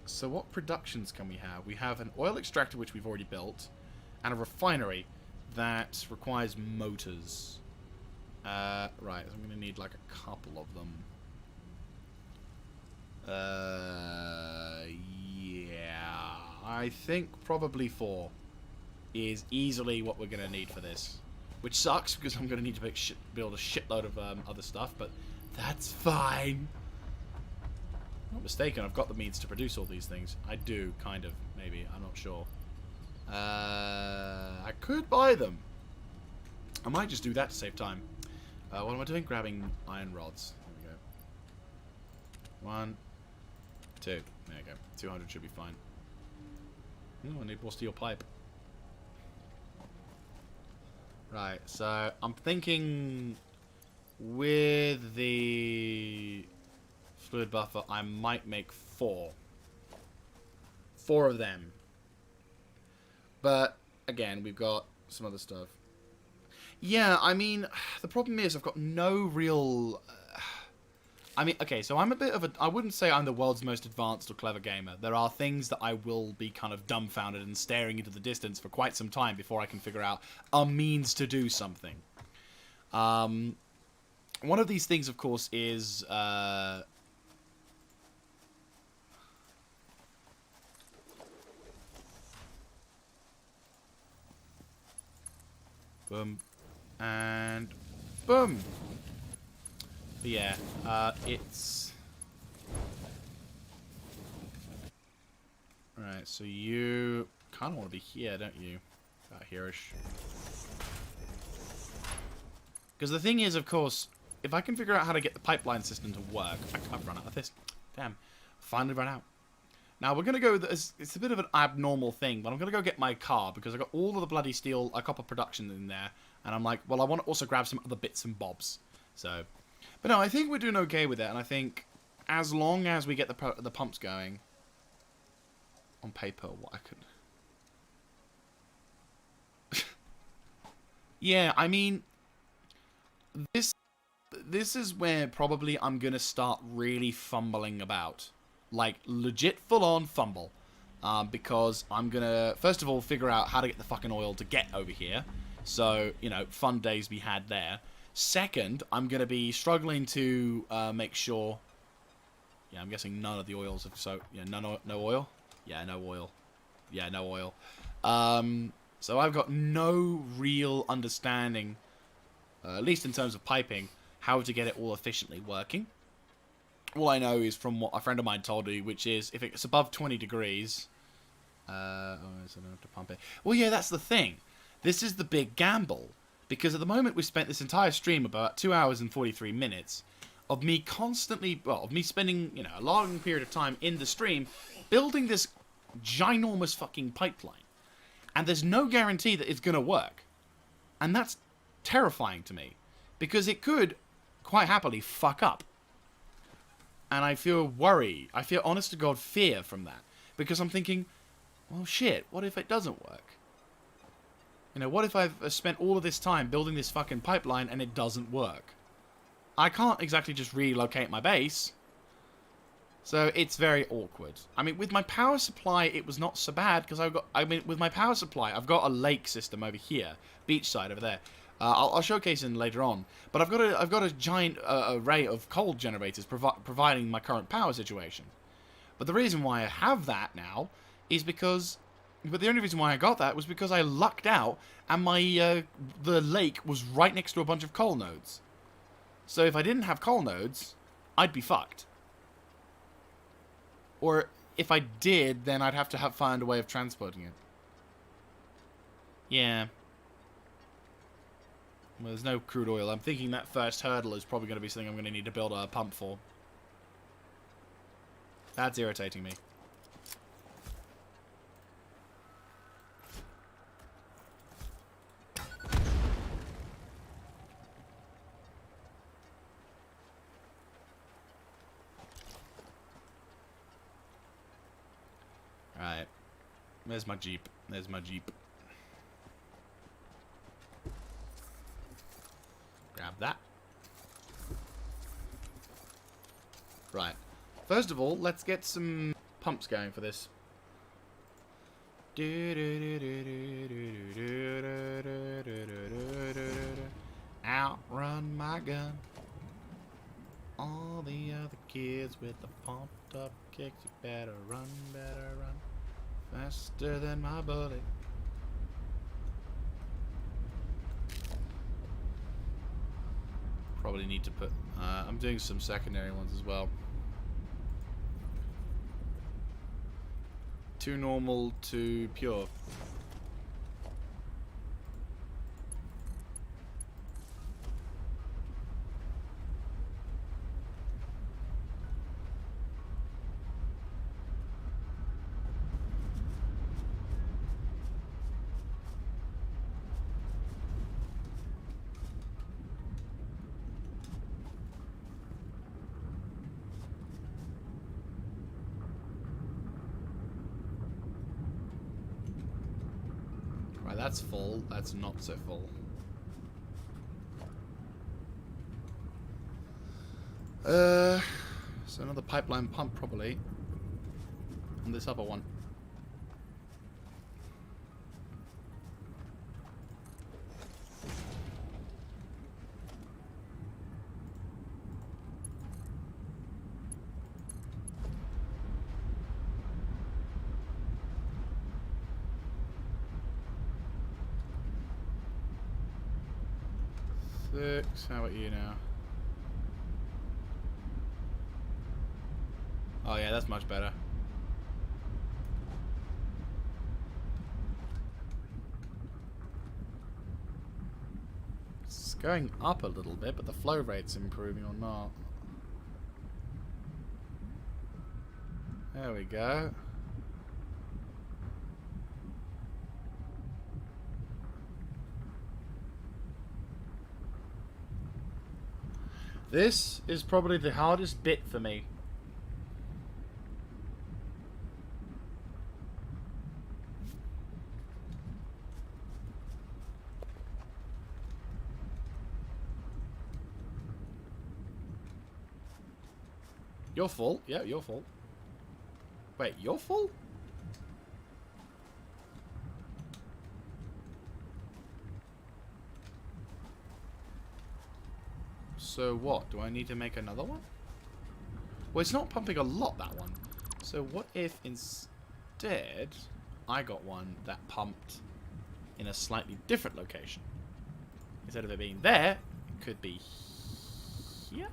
So what productions can we have? We have an oil extractor, which we've already built, and a refinery that requires motors. Right, so I'm going to need like a couple of them. Yeah. I think probably 4 is easily what we're going to need for this. Which sucks, because I'm going to need to build a shitload of other stuff, but that's fine. I'm not mistaken, I've got the means to produce all these things. I do, kind of, maybe. I'm not sure. I could buy them. I might just do that to save time. What am I doing? Grabbing iron rods. There we go. 1, 2. There you go. 200 should be fine. Oh, I need more steel pipe. Right, so I'm thinking with the fluid buffer, I might make 4. 4 of them. But, again, we've got some other stuff. Yeah, I mean, the problem is I've got no real... I mean, okay, so I'm a bit of a... I wouldn't say I'm the world's most advanced or clever gamer. There are things that I will be kind of dumbfounded and staring into the distance for quite some time before I can figure out a means to do something. One of these things, of course, is... Boom. And... Boom! But yeah, it's... Alright, so you kind of want to be here, don't you? About here-ish. Because the thing is, of course, if I can figure out how to get the pipeline system to work... I've run out of this. Damn. Finally run out. Now, we're going to go... It's a bit of an abnormal thing, but I'm going to go get my car, because I've got all of the bloody steel, copper production in there. And I'm like, well, I want to also grab some other bits and bobs. So... But no, I think we're doing okay with it, and I think as long as we get the pumps going, on paper, what I could... Yeah, I mean, this is where probably I'm going to start really fumbling about. Like, legit full-on fumble. Because I'm going to, first of all, figure out how to get the fucking oil to get over here. So, you know, fun days be had there. Second, I'm going to be struggling to make sure... Yeah, I'm guessing none of the oils have... So, yeah, no oil? Yeah, no oil. Yeah, no oil. So I've got no real understanding, at least in terms of piping, how to get it all efficiently working. All I know is from what a friend of mine told me, which is if it's above 20 degrees... so I don't have to pump it. Well, yeah, that's the thing. This is the big gamble. Because at the moment we've spent this entire stream about 2 hours and 43 minutes of me constantly, well, of me spending, you know, a long period of time in the stream building this ginormous fucking pipeline. And there's no guarantee that it's going to work. And that's terrifying to me. Because it could, quite happily, fuck up. And I feel worry. I feel, honest to God, fear from that. Because I'm thinking, Well, shit, what if it doesn't work? You know, what if I've spent all of this time building this fucking pipeline and it doesn't work? I can't exactly just relocate my base. So it's very awkward. I mean, with my power supply, it was not so bad because with my power supply, I've got a lake system over here, beachside over there. I'll showcase it later on. But I've got a giant array of coal generators providing my current power situation. But the reason why I have that now is because. But the only reason why I got that was because I lucked out and the lake was right next to a bunch of coal nodes. So if I didn't have coal nodes, I'd be fucked. Or if I did, then I'd have to find a way of transporting it. Yeah. Well, there's no crude oil. I'm thinking that first hurdle is probably going to be something I'm going to need to build a pump for. That's irritating me. Alright. There's my Jeep. There's my Jeep. Grab that. Right. First of all, let's get some pumps going for this. Outrun my gun. All the other kids with the pumped up kicks, you better run, faster than my bullet. Probably need to put, I'm doing some secondary ones as well. 2 normal, 2 pure. Right, that's full. That's not so full. So another pipeline pump probably. And this other one. How about you now? Oh yeah, that's much better. It's going up a little bit, but the flow rate's improving or not. There we go. This is probably the hardest bit for me. You're full. Yeah, you're full. Wait, you're full? So what? Do I need to make another one? Well, it's not pumping a lot, that one. So what if instead I got one that pumped in a slightly different location? Instead of it being there, it could be here?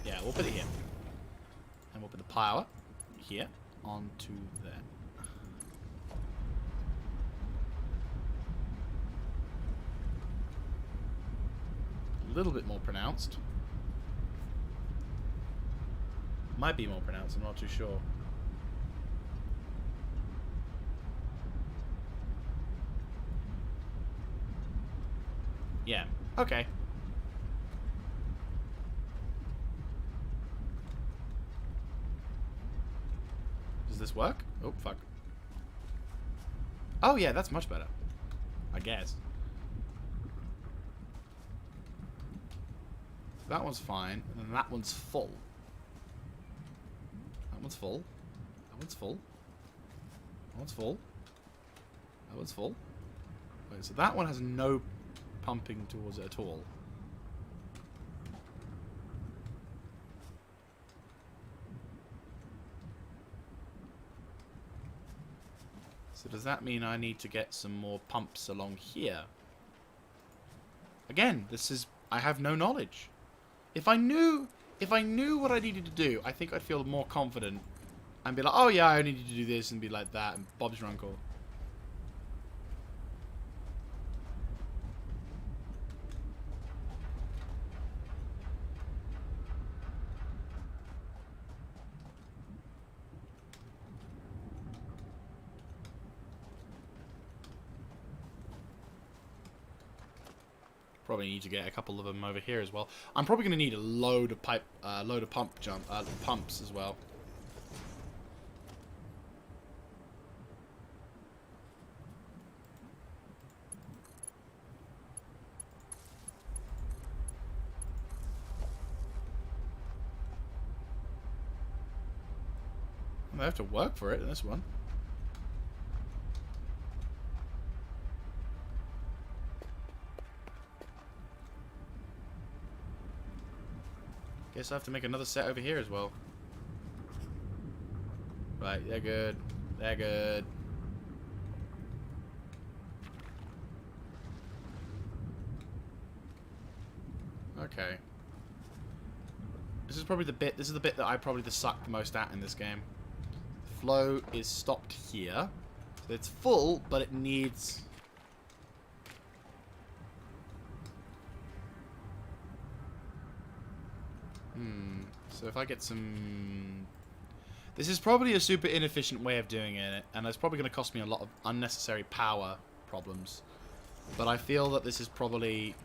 Yeah, we'll put it here. And we'll put the power here onto there. A little bit more pronounced. Might be more pronounced, I'm not too sure. Yeah, okay. Does this work? Oh, fuck. Oh, yeah, that's much better. I guess. That one's fine. And then that one's full. That one's full. That one's full. That one's full. That one's full. Wait, so that one has no pumping towards it at all. So does that mean I need to get some more pumps along here? Again, this is... I have no knowledge. If I knew what I needed to do, I think I'd feel more confident and be like, oh yeah, I need to do this and be like that, and Bob's your uncle. Probably need to get a couple of them over here as well. I'm probably going to need a load of pumps as well. I have to work for it in this one. Guess I have to make another set over here as well. Right, they're good. They're good. Okay. This is probably the bit. This is the bit that I probably suck the most at in this game. The flow is stopped here. So it's full, but it needs... So if I get some... This is probably a super inefficient way of doing it, and it's probably going to cost me a lot of unnecessary power problems. But I feel that this is probably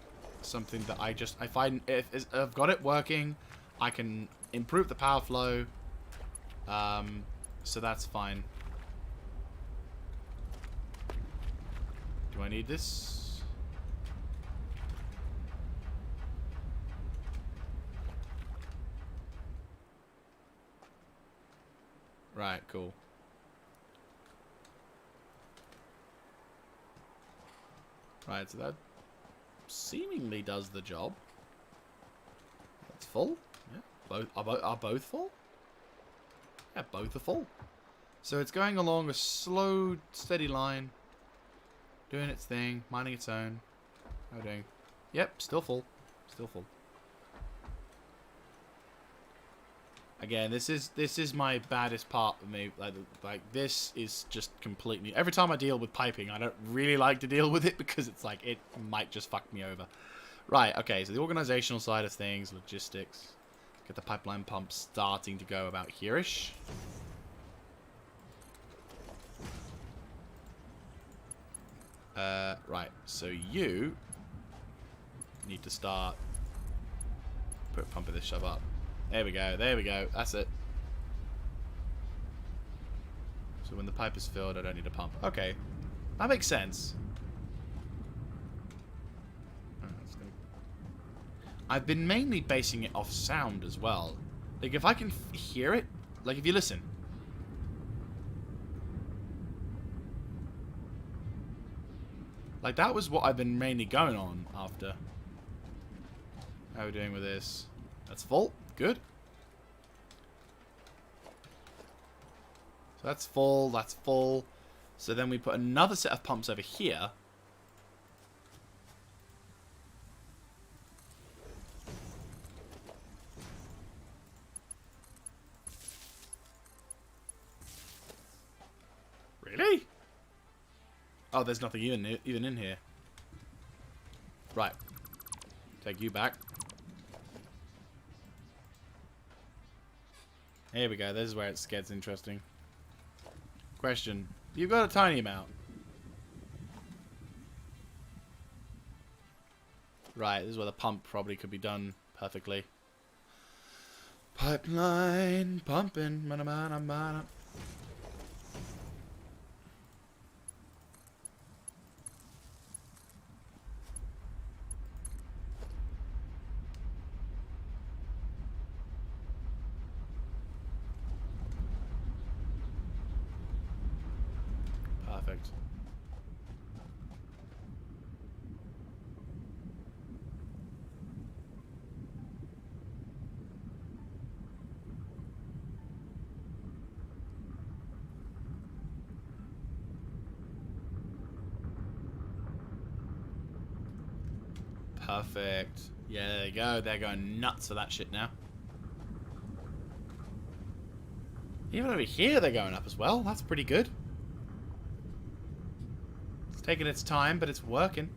something that I find if I've got it working, I can improve the power flow. So that's fine. Do I need this? Right, cool. Right, so that seemingly does the job. That's full. Yeah, are both full? Yeah, both are full. So it's going along a slow, steady line, doing its thing, minding its own. How are we doing? Yep, still full. Still full. Again, this is my baddest part of me. Like this is just completely... Every time I deal with piping, I don't really like to deal with it because it's like, it might just fuck me over. Right, okay, so the organizational side of things, logistics. Get the pipeline pump starting to go about here-ish. Right, so you need to start pumping this shove up. There we go, there we go, that's it. So when the pipe is filled, I don't need a pump. Okay, that makes sense. I've been mainly basing it off sound as well. Like, if I can hear it, like, if you listen. Like, that was what I've been mainly going on after. How are we doing with this? That's full. Good. So that's full, that's full. So then we put another set of pumps over here. Really? Oh, there's nothing even in here. Right. Take you back. Here we go. This is where it gets interesting. Question. You've got a tiny amount. Right. This is where the pump probably could be done perfectly. Pipeline pumping. Perfect. Perfect. Yeah, there you go. They're going nuts for that shit now. Even over here they're going up as well. That's pretty good. It's taking its time, but it's working.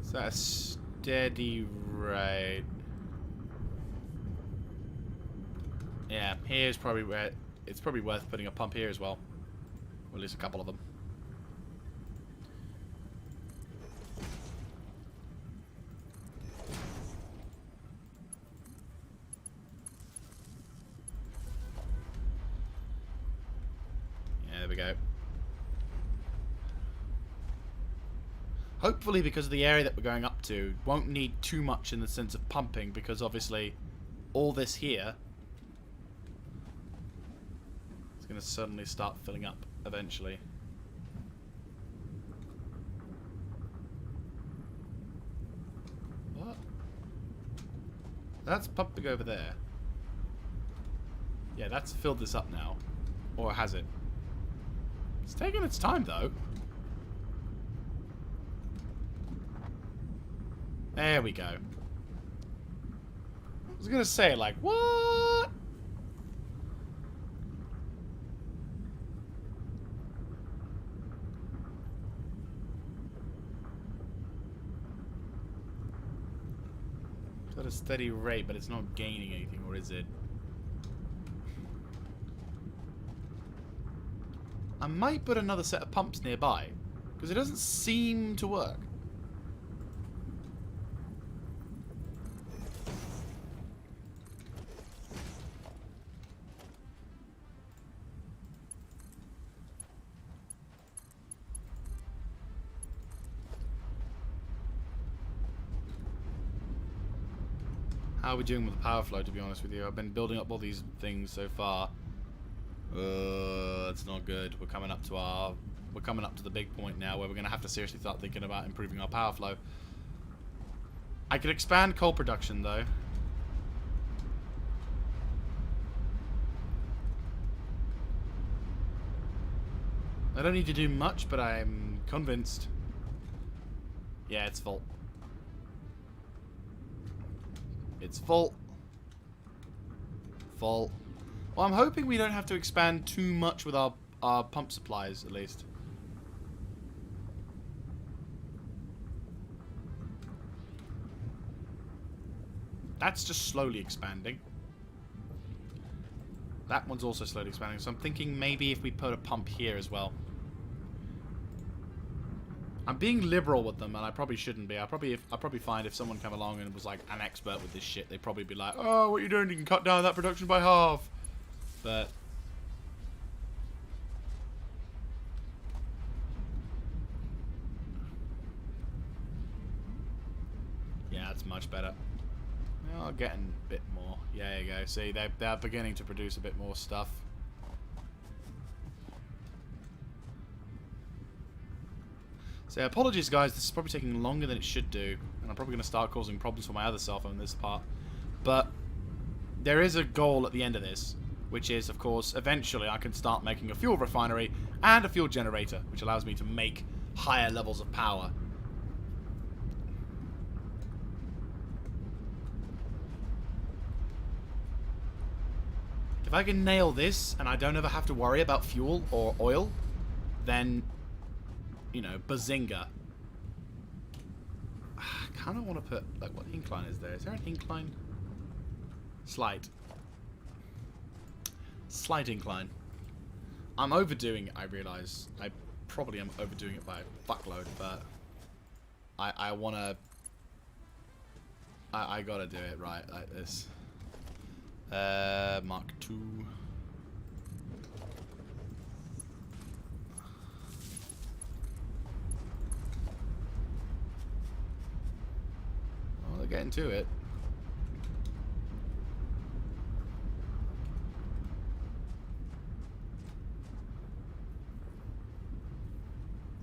Is that a steady rate? Yeah, here's probably where it's probably worth putting a pump here as well. Or at least a couple of them. Yeah, there we go. Hopefully, because of the area that we're going up to, won't need too much in the sense of pumping, because obviously all this here is going to suddenly start filling up eventually. What? That's pumping over there. Yeah, that's filled this up now. Or has it? It's taking its time, though. There we go. I was going to say, like, what? It's at a steady rate, but it's not gaining anything, or is it? I might put another set of pumps nearby, because it doesn't seem to work. How are we doing with the power flow, to be honest with you? I've been building up all these things so far. It's not good. We're coming up to the big point now where we're going to have to seriously start thinking about improving our power flow. I could expand coal production, though. I don't need to do much, but I'm convinced. Yeah, it's full. It's full. Full. Well, I'm hoping we don't have to expand too much with our pump supplies, at least. That's just slowly expanding. That one's also slowly expanding, so I'm thinking maybe if we put a pump here as well. I'm being liberal with them, and I probably shouldn't be. I'll probably find if someone came along and was like an expert with this shit, they'd probably be like, "Oh, what are you doing? You can cut down that production by half." But yeah, that's much better. Oh, getting a bit more. Yeah, there you go. See, they're beginning to produce a bit more stuff. So apologies guys, this is probably taking longer than it should do, and I'm probably going to start causing problems for my other cell phone this part. But there is a goal at the end of this, which is, of course, eventually I can start making a fuel refinery and a fuel generator, which allows me to make higher levels of power. If I can nail this, and I don't ever have to worry about fuel or oil, then, you know, bazinga. I kind of want to put, like, what incline is there? Is there an incline? Slight. Slight incline. I'm overdoing it, I realise. I probably am overdoing it by a fuckload, but I want to... I gotta do it right, like this. Mark 2. Oh, they're getting to it.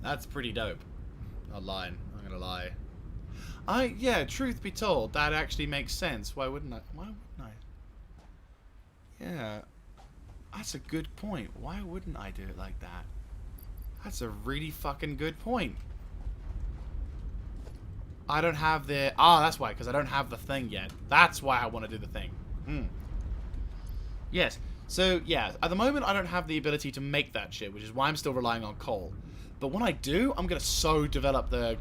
That's pretty dope. Not lying. I'm gonna lie. Yeah, truth be told, that actually makes sense. Why wouldn't I? Why wouldn't I? Yeah. That's a good point. Why wouldn't I do it like that? That's a really fucking good point. I don't have the... Ah, that's why, because I don't have the thing yet. That's why I want to do the thing. Yes. So, yeah, at the moment I don't have the ability to make that shit, which is why I'm still relying on coal. But when I do, I'm going to develop the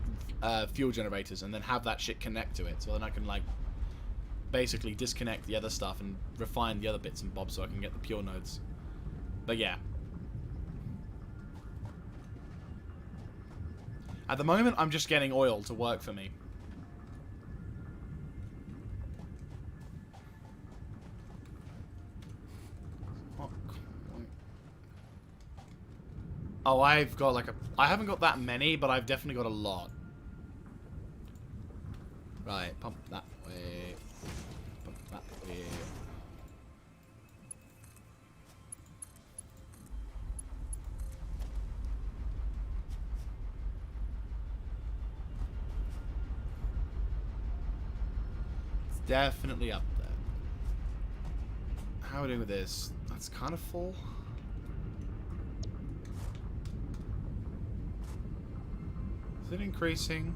fuel generators and then have that shit connect to it. So then I can, like, basically disconnect the other stuff and refine the other bits and bobs so I can get the pure nodes. But yeah. At the moment, I'm just getting oil to work for me. Oh, I've got like I haven't got that many, but I've definitely got a lot. Right, pump that way. Pump that way. It's definitely up there. How are we doing with this? That's kind of full. Is it increasing?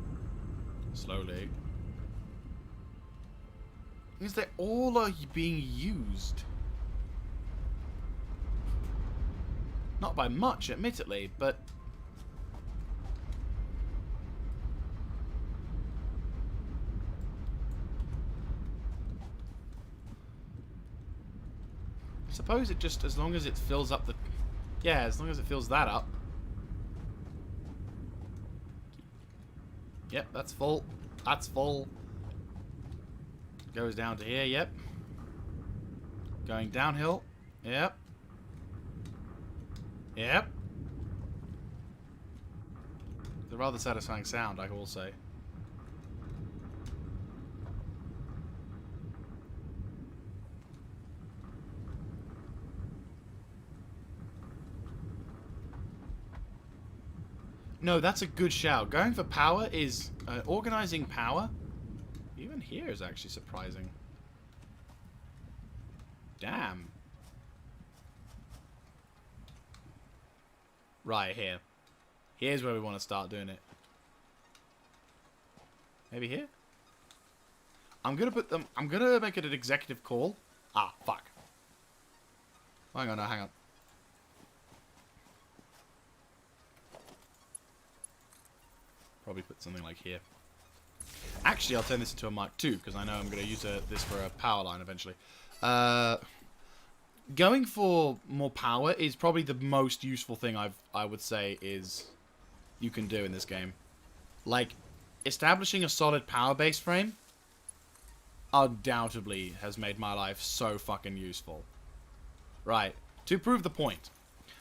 Slowly. Because they all are being used. Not by much, admittedly, but... I suppose it just, as long as it fills up the... Yeah, as long as it fills that up. Yep, that's full. That's full. Goes down to here, yep. Going downhill. Yep. Yep. It's a rather satisfying sound, I will say. No, that's a good shout. Going for power is... organizing power? Even here is actually surprising. Damn. Right, here. Here's where we want to start doing it. Maybe here? I'm gonna put them... I'm gonna make it an executive call. Ah, fuck. Hang on, no, hang on. Probably put something like here. Actually, I'll turn this into a Mark II, because I know I'm going to use this for a power line eventually. Going for more power is probably the most useful thing I would say is you can do in this game. Like, establishing a solid power base frame undoubtedly has made my life so fucking useful. Right, to prove the point.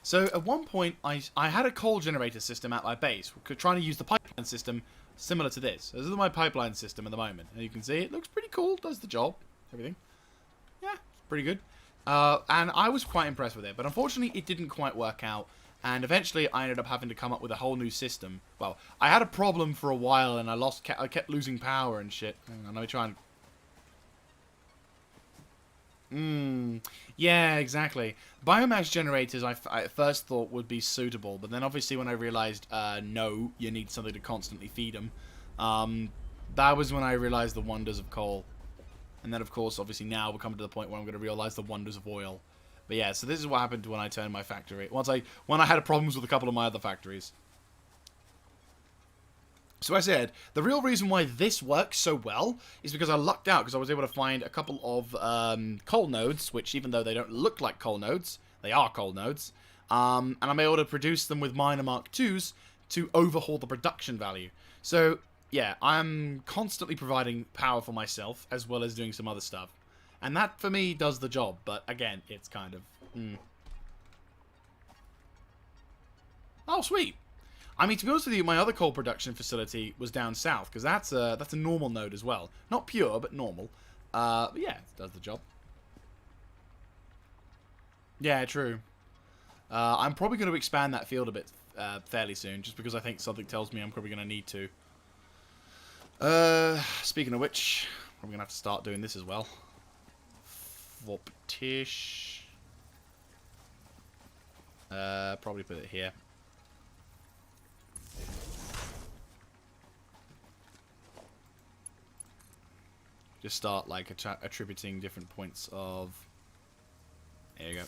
So, at one point, I had a coal generator system at my base, trying to use the pipeline system similar to this. This is my pipeline system at the moment. And you can see it looks pretty cool, does the job, everything. Yeah, it's pretty good. And I was quite impressed with it, but unfortunately it didn't quite work out. And eventually I ended up having to come up with a whole new system. Well, I had a problem for a while and I kept losing power and shit. Hang on, let me try and... yeah, exactly. Biomass generators I at first thought would be suitable, but then obviously when I realized, no, you need something to constantly feed them, that was when I realized the wonders of coal. And then, of course, obviously now we're coming to the point where I'm going to realize the wonders of oil. But yeah, so this is what happened when I turned my factory. When I had problems with a couple of my other factories. So I said, the real reason why this works so well is because I lucked out, because I was able to find a couple of coal nodes, which even though they don't look like coal nodes, they are coal nodes. And I'm able to produce them with minor Mark IIs to overhaul the production value. So, yeah, I'm constantly providing power for myself, as well as doing some other stuff. And that, for me, does the job. But, again, it's kind of... Oh, sweet. I mean, to be honest with you, my other coal production facility was down south, because that's a normal node as well. Not pure, but normal. But yeah, it does the job. Yeah, true. I'm probably going to expand that field a bit fairly soon, just because I think something tells me I'm probably going to need to. Speaking of which, I'm going to have to start doing this as well. Voptish. Probably put it here. Just start like attributing different points of. There you go.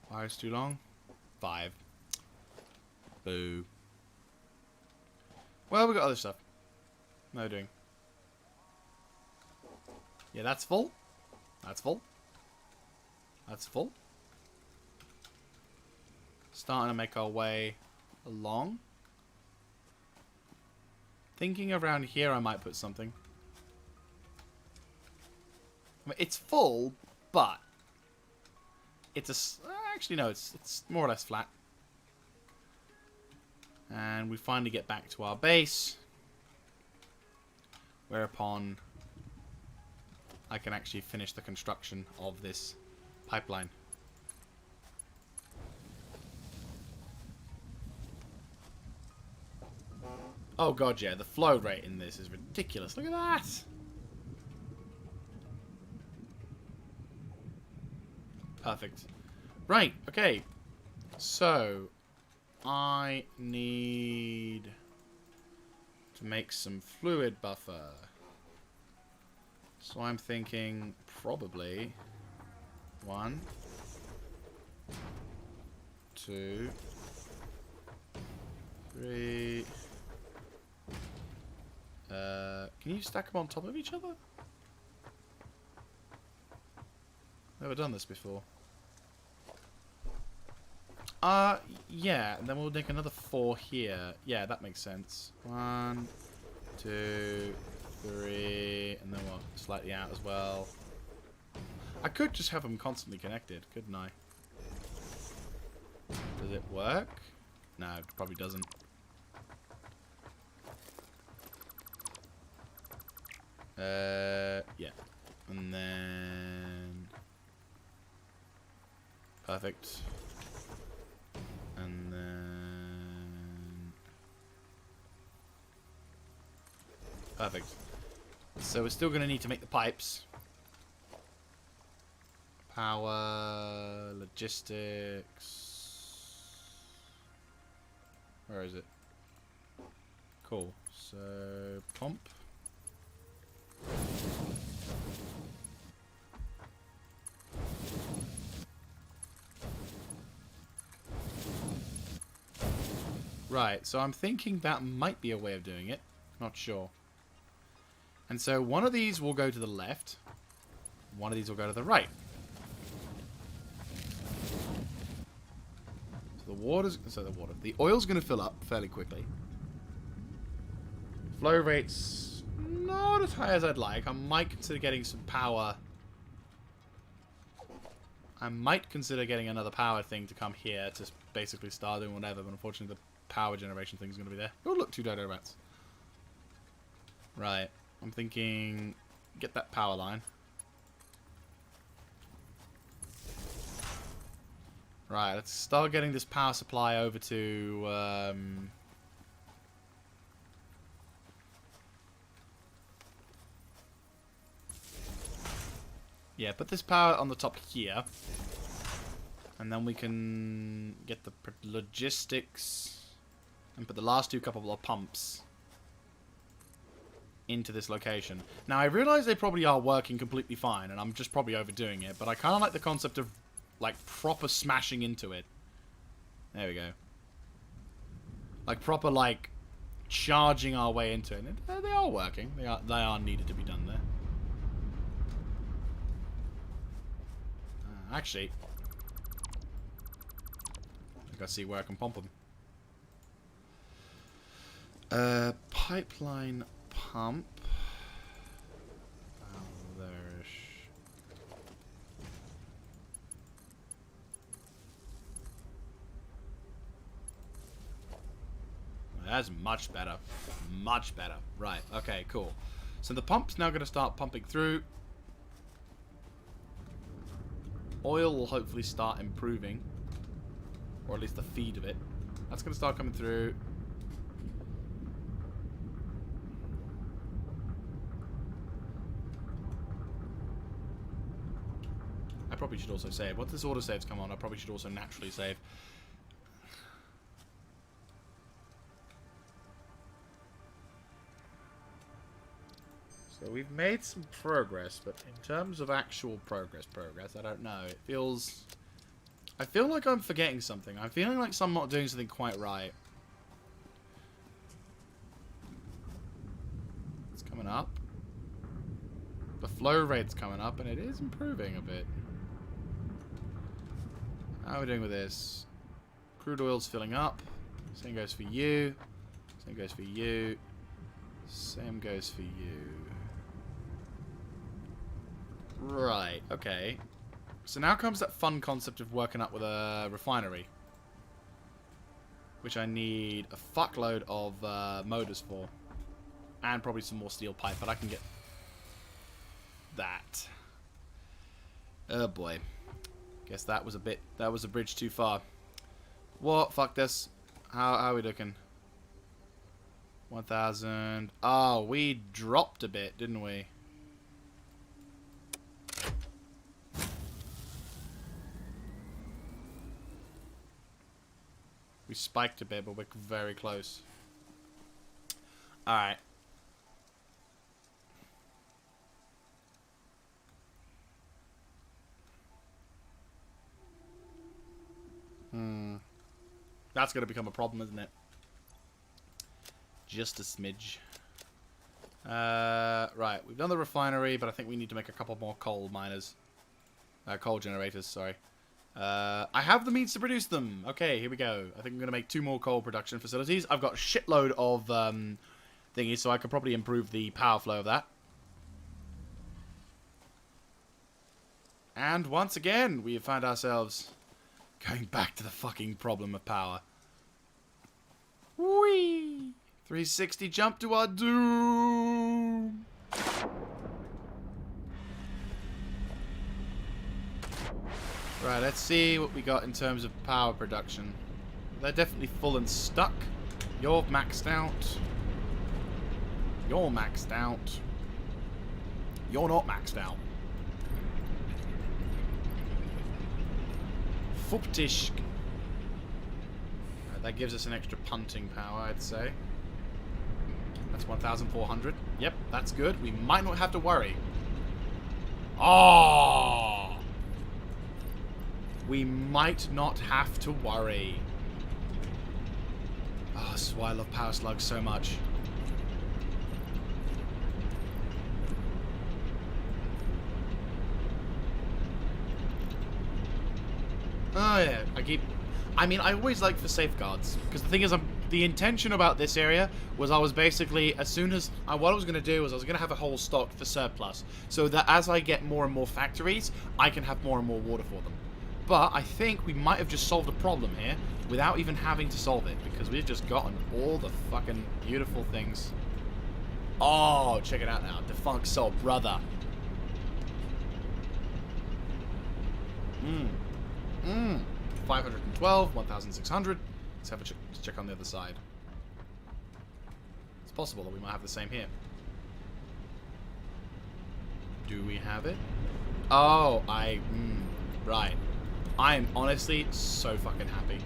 Why is too long? 5. Boo. Well, we got other stuff. No doing. Yeah, that's full. That's full. That's full. Starting to make our way along. Thinking around here I might put something. I mean, it's full, but it's actually no, it's more or less flat. And we finally get back to our base, whereupon I can actually finish the construction of this pipeline. Oh god, yeah, the flow rate in this is ridiculous. Look at that! Perfect. Right, okay. So, I need to make some fluid buffer. So I'm thinking probably 1, 2, 3. Can you stack them on top of each other? Never done this before. Yeah, and then we'll make another 4 here. Yeah, that makes sense. 1, 2, 3, and then what? Slightly out as well. I could just have them constantly connected, couldn't I? Does it work? No, it probably doesn't. Yeah. And then... Perfect. And then... Perfect. So we're still going to need to make the pipes. Power, logistics. Where is it? Cool. So, pump. Right, so I'm thinking that might be a way of doing it. Not sure. And so one of these will go to the left. One of these will go to the right. So the oil's going to fill up fairly quickly. Flow rate's not as high as I'd like. I might consider getting some power. I might consider getting another power thing to come here to basically start doing whatever, but unfortunately the power generation thing is going to be there. Oh, look, 2 dodo rats. Right. I'm thinking... Get that power line. Right, let's start getting this power supply over to... Yeah, put this power on the top here. And then we can get the logistics and put the last 2 couple of pumps into this location. Now, I realize they probably are working completely fine, and I'm just probably overdoing it, but I kind of like the concept of, like, proper smashing into it. There we go. Like, proper, like, charging our way into it. And they are working. They are needed to be done there. Actually, I gotta see where I can pump them. Pipeline pump. Oh, there's... That's much better. Much better. Right, okay, cool. So the pump's now going to start pumping through. Oil will hopefully start improving. Or at least the feed of it. That's going to start coming through. I probably should also save. Once this autosave's come on, I probably should also naturally save. So we've made some progress, but in terms of actual progress, I don't know. It feels... I feel like I'm forgetting something. I'm feeling like I'm not doing something quite right. It's coming up. The flow rate's coming up, and it is improving a bit. How are we doing with this? Crude oil's filling up. Same goes for you. Same goes for you. Same goes for you. Right, okay. So now comes that fun concept of working up with a refinery. Which I need a fuckload of motors for. And probably some more steel pipe, but I can get that. Oh boy. Guess that was a bridge too far. What? Fuck this. How are we looking? 1,000. Oh, we dropped a bit, didn't we? We spiked a bit, but we're very close. Alright. That's going to become a problem, isn't it? Just a smidge. Right, we've done the refinery, but I think we need to make a couple more coal miners. Coal generators, sorry. I have the means to produce them. Okay, here we go. I think I'm going to make 2 more coal production facilities. I've got a shitload of thingies, so I could probably improve the power flow of that. And once again, we have found ourselves going back to the fucking problem of power. Whee! 360 jump to our doom! Right, let's see what we got in terms of power production. They're definitely full and stuck. You're maxed out. You're maxed out. You're not maxed out. Fuptish. Right, that gives us an extra punting power, I'd say. That's 1,400. Yep, that's good. We might not have to worry. Oh! We might not have to worry. Oh, this is why I love Power Slugs so much. Oh yeah, I always like for safeguards, because the thing is, the intention about this area was I was basically, as soon as, what I was going to do was I was going to have a whole stock for surplus, so that as I get more and more factories, I can have more and more water for them. But I think we might have just solved a problem here without even having to solve it, because we've just gotten all the fucking beautiful things. Oh, check it out now. Defunct Soul Brother. 512, 1,600. Let's have a check on the other side. It's possible that we might have the same here. Do we have it? Oh, right. I'm honestly so fucking happy.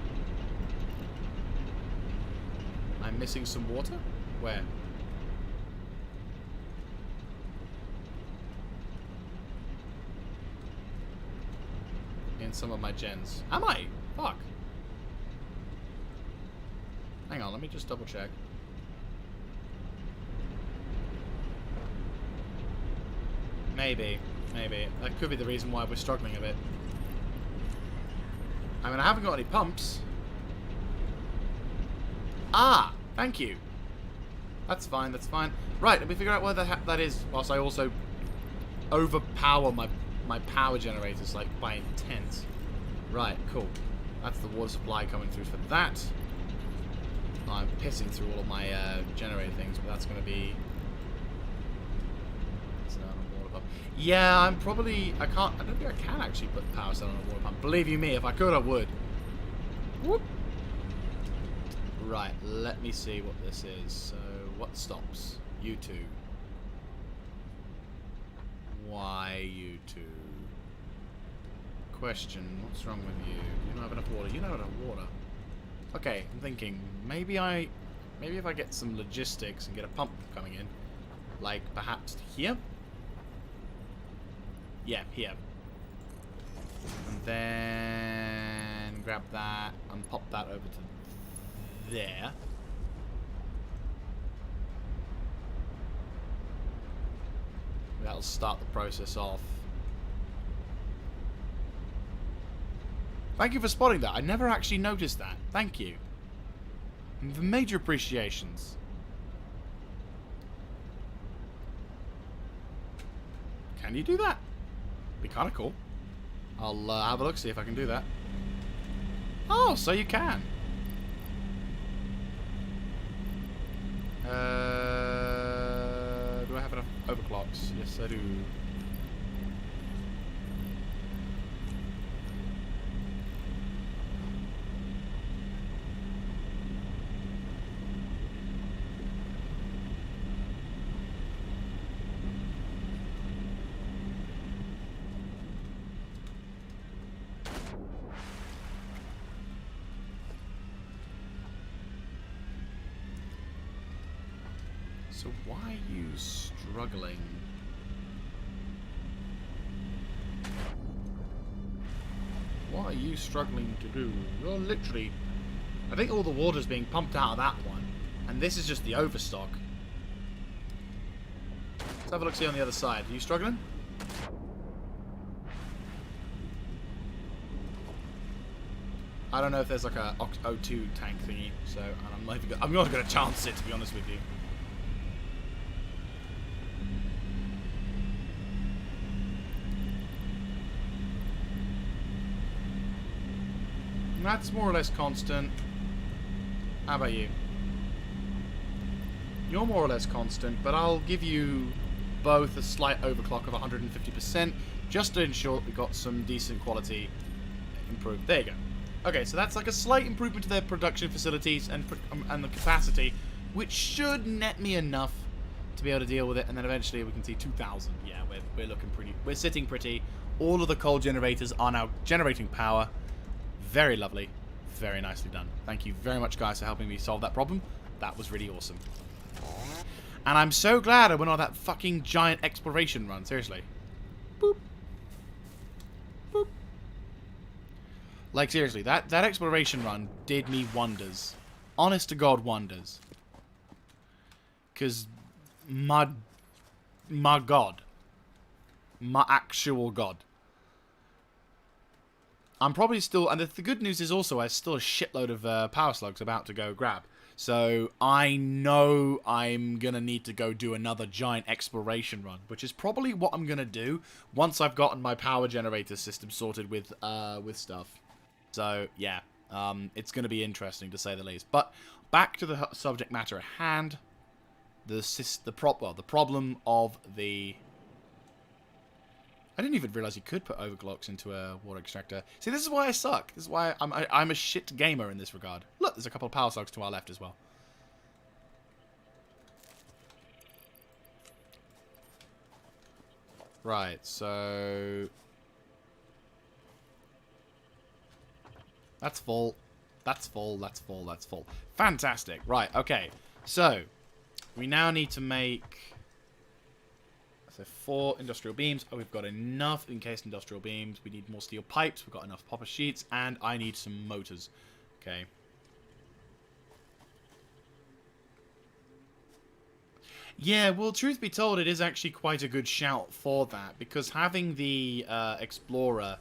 I'm missing some water? Where? In some of my gens. Am I? Fuck. Hang on, let me just double check. Maybe. That could be the reason why we're struggling a bit. I mean, I haven't got any pumps. Ah! Thank you. That's fine, that's fine. Right, let me figure out where that is, whilst I also overpower my power generators, like, by intent. Right, cool. That's the water supply coming through for that. I'm pissing through all of my generator things, but that's going to be... Yeah, I'm probably... I don't think I can actually put the power cell on a water pump. Believe you me, if I could, I would. Whoop. Right, let me see what this is. So, what stops? You two. Why you two? Question, what's wrong with you? You don't have enough water. You don't have enough water. Okay, I'm thinking, maybe if I get some logistics and get a pump coming in, like perhaps here? Yeah, here. And then grab that and pop that over to there. That'll start the process off. Thank you for spotting that. I never actually noticed that. Thank you. The major appreciations. Can you do that? Be kind of cool. I'll have a look, see if I can do that. Oh, so you can. Do I have enough overclocks? Yes, I do. So why are you struggling? What are you struggling to do? You're literally... I think all the water's being pumped out of that one. And this is just the overstock. Let's have a look see on the other side. Are you struggling? I don't know if there's like a O2 tank thingy, so I'm not going to chance it, to be honest with you. That's more or less constant. How about you? You're more or less constant, but I'll give you both a slight overclock of 150% just to ensure that we got some decent quality improved. There you go. Okay, so that's like a slight improvement to their production facilities and the capacity, which should net me enough to be able to deal with it, and then eventually we can see 2,000. Yeah, we're looking pretty. We're sitting pretty. All of the coal generators are now generating power. Very lovely. Very nicely done. Thank you very much, guys, for helping me solve that problem. That was really awesome. And I'm so glad I went on that fucking giant exploration run. Seriously. Boop. Boop. Like, seriously, that exploration run did me wonders. Honest to God, wonders. Because my God. My actual God. I'm probably still... And the good news is also there's still a shitload of power slugs about to go grab. So I know I'm going to need to go do another giant exploration run, which is probably what I'm going to do once I've gotten my power generator system sorted with stuff. So, yeah, it's going to be interesting to say the least. But back to the subject matter at hand. The problem of the... I didn't even realize you could put overclocks into a water extractor. See, this is why I suck. This is why I'm a shit gamer in this regard. Look, there's a couple of power slugs to our left as well. Right, so... That's full. That's full, that's full, that's full. Fantastic. Right, okay. So, we now need to make... So 4 industrial beams. Oh, we've got enough encased industrial beams. We need more steel pipes. We've got enough popper sheets. And I need some motors. Okay. Yeah, well, truth be told, it is actually quite a good shout for that. Because having the Explorer...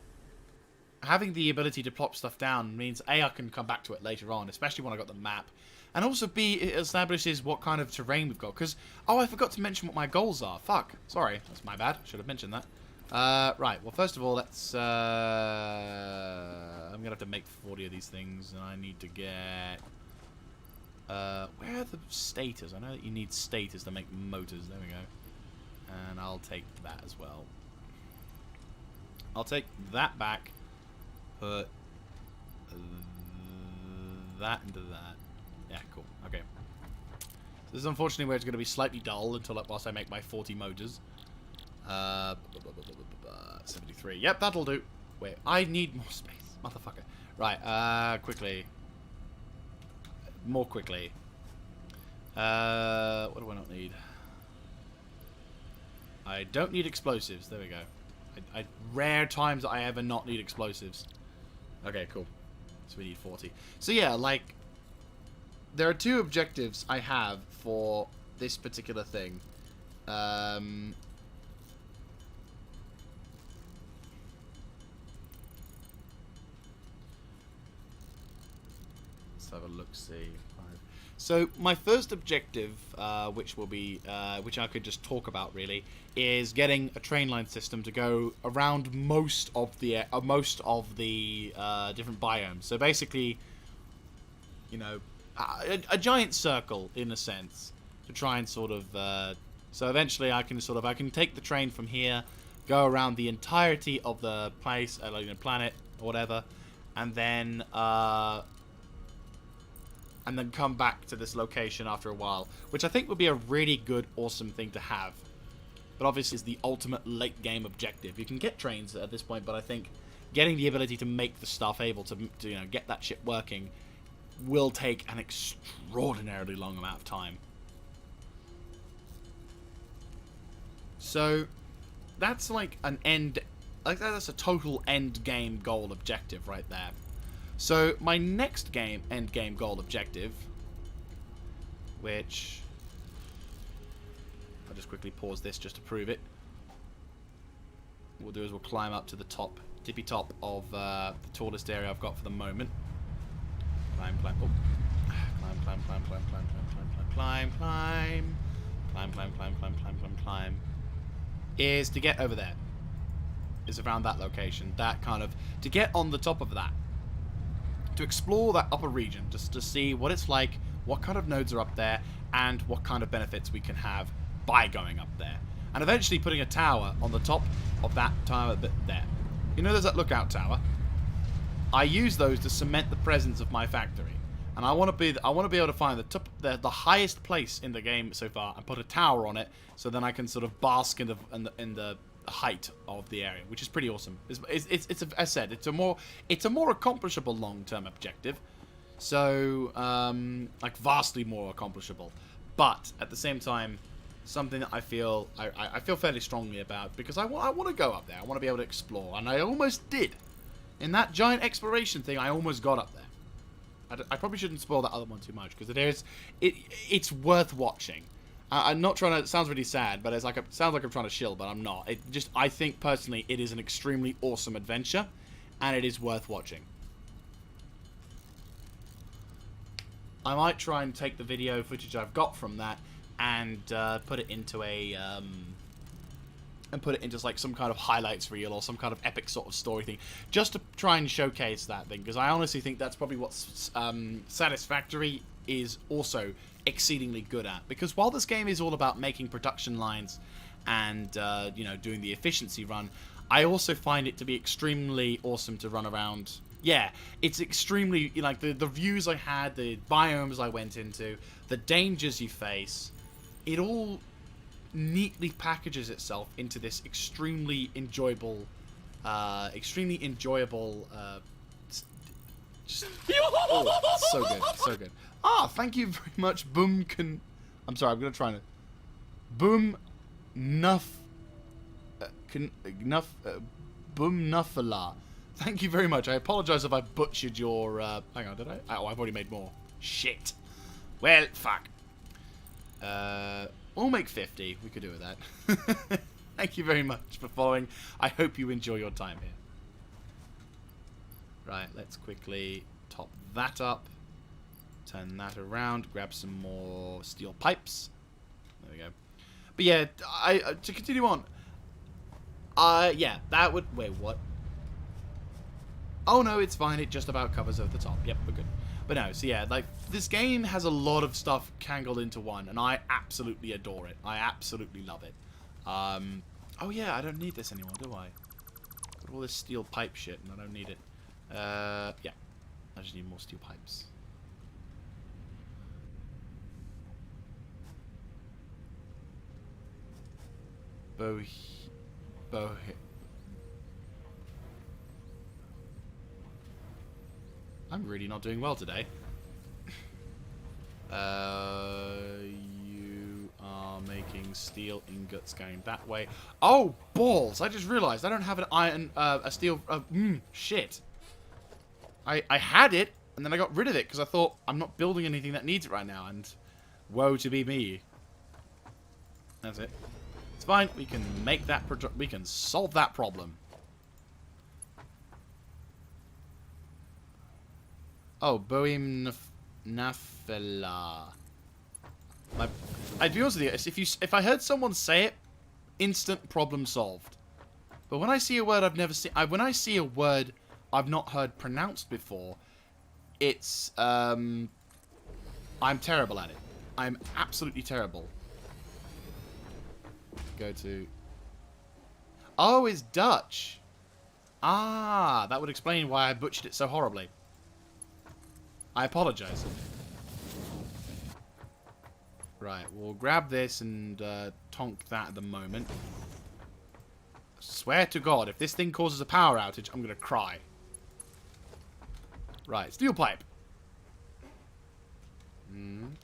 Having the ability to plop stuff down means A, I can come back to it later on. Especially when I got the map. And also, B, it establishes what kind of terrain we've got. Because, oh, I forgot to mention what my goals are. Fuck. Sorry. That's my bad. Should have mentioned that. Right. Well, first of all, let's... I'm going to have to make 40 of these things. And I need to get... Where are the stators? I know that you need stators to make motors. There we go. And I'll take that as well. I'll take that back. Put that into that. Yeah, cool. Okay. So this is unfortunately where it's going to be slightly dull until whilst I make my 40 motors. 73. Yep, that'll do. Wait, I need more space. Motherfucker. Right, quickly. More quickly. What do I not need? I don't need explosives. There we go. Rare times that I ever not need explosives. Okay, cool. So we need 40. So yeah, like, there are two objectives I have for this particular thing. Let's have a look-see. So my first objective, which will be, which I could just talk about really, is getting a train line system to go around most of the different biomes. So basically, you know, a giant circle in a sense to try and sort of. So eventually, I can take the train from here, go around the entirety of the place, like the planet or whatever, and then come back to this location after a while, which I think would be a really good, awesome thing to have. But obviously, it's the ultimate late game objective. You can get trains at this point, but I think getting the ability to make the stuff able to you know, get that shit working will take an extraordinarily long amount of time. So that's like an end, like that's a total end game goal objective right there. So my next end game goal objective, which I'll just quickly pause this just to prove it. What we'll do is we'll climb up to the top, tippy top of the tallest area I've got for the moment. Climb, climb, oh. Climb. Is to get over there. Is around that location. That kind of, to get on the top of that. To explore that upper region, just to see what it's like, what kind of nodes are up there, and what kind of benefits we can have by going up there. And eventually putting a tower on the top of that tower bit there. You know there's that lookout tower? I use those to cement the presence of my factory. And I want to be able to find the highest place in the game so far and put a tower on it, so then I can sort of bask in the height of the area, which is pretty awesome. It's as I said, it's a more accomplishable long-term objective. So like vastly more accomplishable, but at the same time, something that I feel fairly strongly about, because I want to go up there. I want to be able to explore, and I almost did. In that giant exploration thing, I almost got up there. I probably shouldn't spoil that other one too much, because it's worth watching. I'm not trying to. It sounds really sad, but it sounds like I'm trying to shill, but I'm not. I think personally, it is an extremely awesome adventure, and it is worth watching. I might try and take the video footage I've got from that and put it into like some kind of highlights reel or some kind of epic sort of story thing, just to try and showcase that thing, because I honestly think that's probably what Satisfactory is also exceedingly good at. Because while this game is all about making production lines and you know, doing the efficiency run, I also find it to be extremely awesome to run around. Yeah, it's extremely, you know, like the views I had, the biomes I went into, the dangers you face, it all neatly packages itself into this extremely enjoyable just, oh, so good. Ah, thank you very much, I'm sorry, I'm gonna try to Boom Nuffala. Thank you very much. I apologize if I butchered your hang on, did I? Oh, I've already made more. Shit. Well, fuck. We'll make 50. We could do with that. Thank you very much for following. I hope you enjoy your time here. Right, let's quickly top that up. Turn that around. Grab some more steel pipes. There we go. But yeah, to continue on. Yeah, that would... Wait, what? Oh no, it's fine. It just about covers over the top. Yep, we're good. But no, so yeah, like, this game has a lot of stuff tangled into one, and I absolutely adore it. I absolutely love it. Oh yeah, I don't need this anymore, do I? Got all this steel pipe shit, and I don't need it. Yeah. I just need more steel pipes. I'm really not doing well today. You are making steel ingots going that way. Oh, balls! I just realized I don't have an iron, a steel, shit. I had it, and then I got rid of it, because I thought, I'm not building anything that needs it right now, and woe to be me. That's it. It's fine, we can make that, we can solve that problem. Oh, Boeing Nafela. I'd be honest with you, if I heard someone say it, instant problem solved. But when I see a word I've never seen, when I see a word I've not heard pronounced before, it's I'm terrible at it. I'm absolutely terrible. Go to. Oh, it's Dutch. Ah, that would explain why I butchered it so horribly. I apologize. Right, we'll grab this and tonk that at the moment. Swear to God, if this thing causes a power outage, I'm going to cry. Right, steel pipe.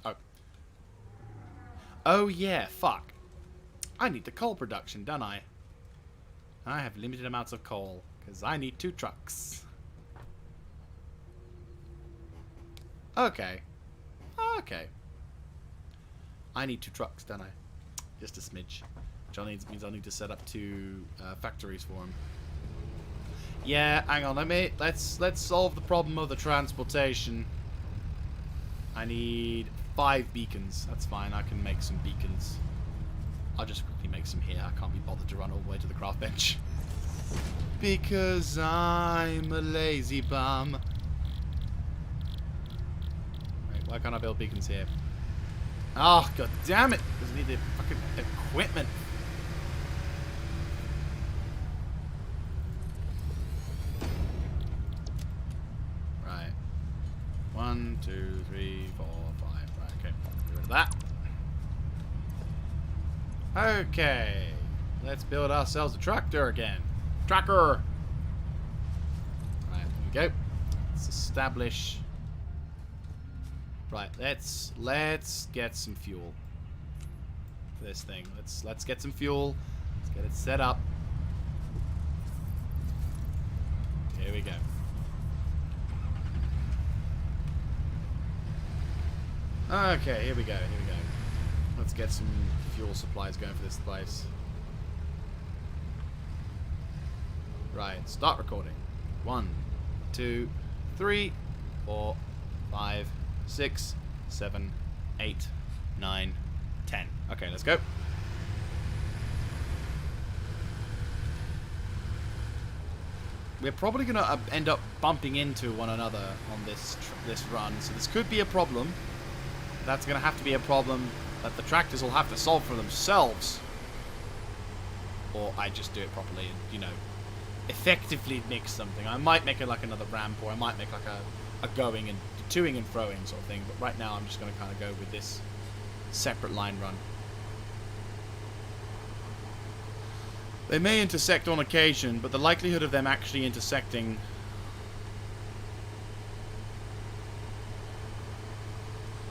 Oh. Oh yeah, fuck. I need the coal production, don't I? I have limited amounts of coal, because I need 2 trucks. Okay. Okay. I need 2 trucks, don't I? Just a smidge. Which means I need to set up 2 factories for him. Yeah, hang on. Let's solve the problem of the transportation. I need 5 beacons. That's fine. I can make some beacons. I'll just quickly make some here. I can't be bothered to run all the way to the craft bench. Because I'm a lazy bum. Why can't I build beacons here? Oh, god damn it! I need the fucking equipment. Right. 1, 2, 3, 4, 5. Right, okay. Get rid of that. Okay. Let's build ourselves a tractor again. Tracker! Right, here we go. Let's establish. Right, let's get some fuel for this thing. Let's get some fuel. Let's get it set up. Here we go. Okay, here we go. Here we go. Let's get some fuel supplies going for this place. Right, start recording. 1, 2, 3, 4, 5, 6, 7, 8, 9, 10. Okay, let's go. We're probably going to end up bumping into one another on this run, so this could be a problem. That's going to have to be a problem that the tractors will have to solve for themselves. Or I just do it properly and, you know, effectively mix something. I might make it like another ramp, or I might make like a going and toing and froing sort of thing, but right now I'm just going to kind of go with this separate line run. They may intersect on occasion, but the likelihood of them actually intersecting...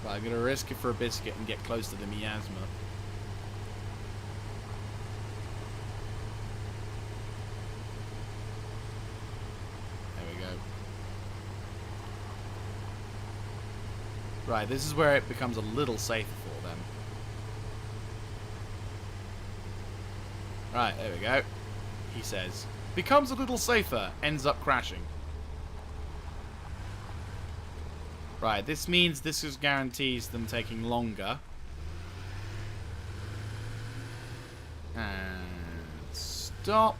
Right, I'm going to risk it for a biscuit and get close to the miasma. There we go. Right, this is where it becomes a little safer for them. Right, there we go. He says, becomes a little safer, ends up crashing. Right, this means this just guarantees them taking longer. And stop.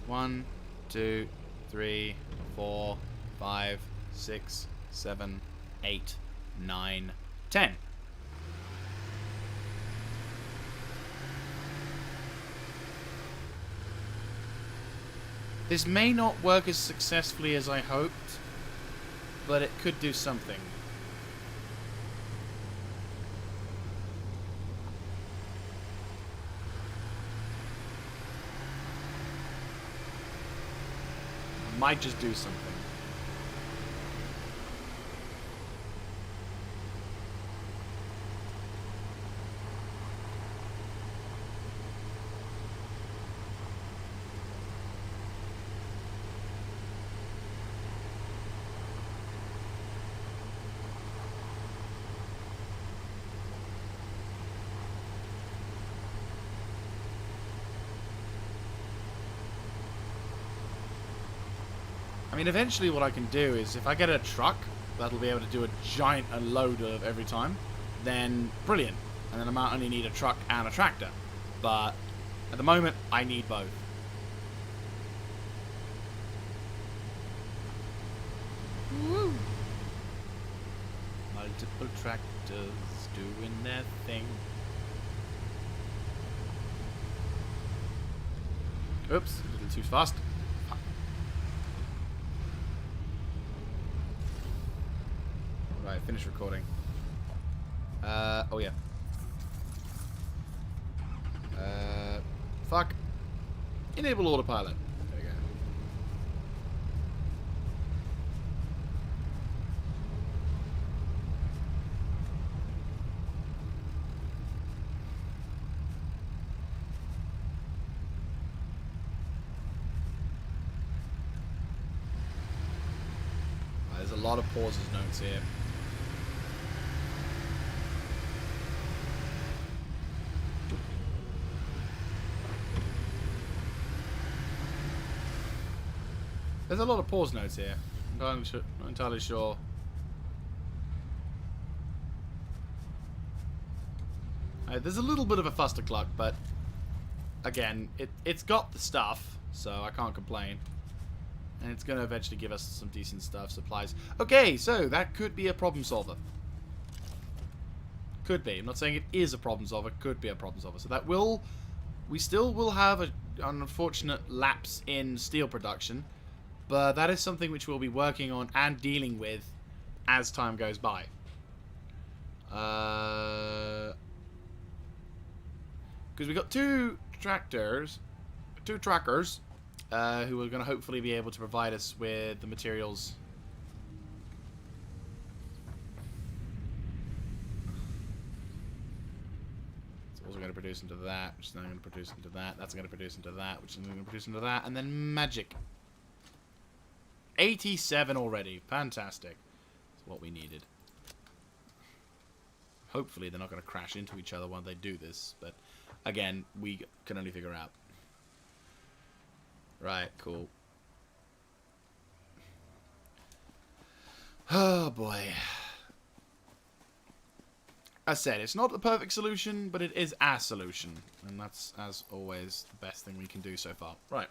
1, 2, 3, 4, 5, 6, 7, 8, 9, 10. This may not work as successfully as I hoped, but it could do something. Might just do something. I mean, eventually what I can do is, if I get a truck that'll be able to do a giant load of every time, then brilliant. And then I might only need a truck and a tractor. But at the moment, I need both. Woo! Multiple tractors doing their thing. Oops, a little too fast. Right, finish recording. Oh yeah. Fuck. Enable autopilot. There we go. There's a lot of pauses notes here. There's a lot of pause notes here. I'm not entirely sure. There's a little bit of a fustercluck, but again, it's got the stuff, so I can't complain. And it's going to eventually give us some decent stuff, supplies. Okay, so that could be a problem solver. Could be. I'm not saying it is a problem solver. Could be a problem solver. So that will... We still will have an unfortunate lapse in steel production. But that is something which we'll be working on and dealing with as time goes by. Because we got two trackers, who are going to hopefully be able to provide us with the materials. It's also going to produce into that, which is then going to produce into that. That's going to produce into that, which is going to produce into that, and then magic. 87 already. Fantastic. That's what we needed. Hopefully they're not going to crash into each other while they do this, but again, we can only figure out. Right, cool. Oh boy. As I said, it's not the perfect solution, but it is a solution. And that's, as always, the best thing we can do so far. Right.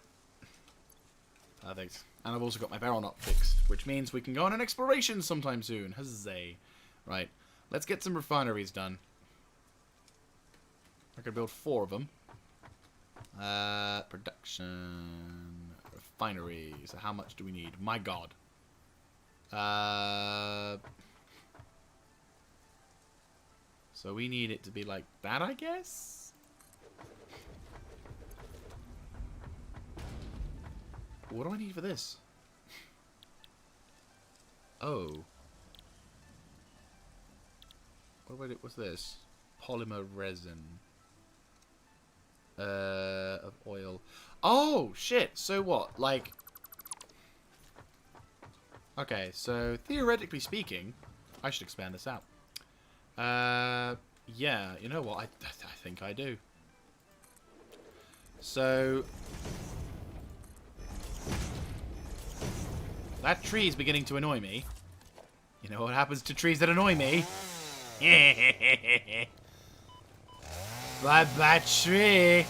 Perfect. And I've also got my barrel knot fixed, which means we can go on an exploration sometime soon. Huzzay. Right. Let's get some refineries done. I could build 4 of them. Production. Refinery. So how much do we need? My god. So we need it to be like that, I guess? What do I need for this? Oh. What's this? Polymer resin. Of oil. Oh, shit. So what? Like... Okay, so theoretically speaking, I should expand this out. Yeah, you know what? I think I do. So... That tree is beginning to annoy me. You know what happens to trees that annoy me? Bye-bye, tree.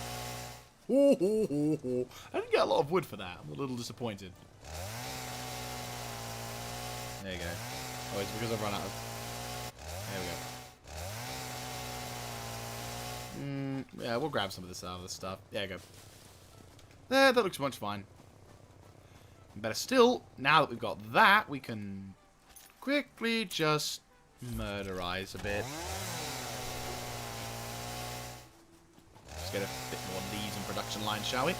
didn't get a lot of wood for that. I'm a little disappointed. There you go. Oh, it's because I've run out of... There we go. Yeah, we'll grab some of this other stuff. There you go. There, that looks much fine. Better still, now that we've got that, we can quickly just murderize a bit. Let's get a bit more of these in production line, shall we?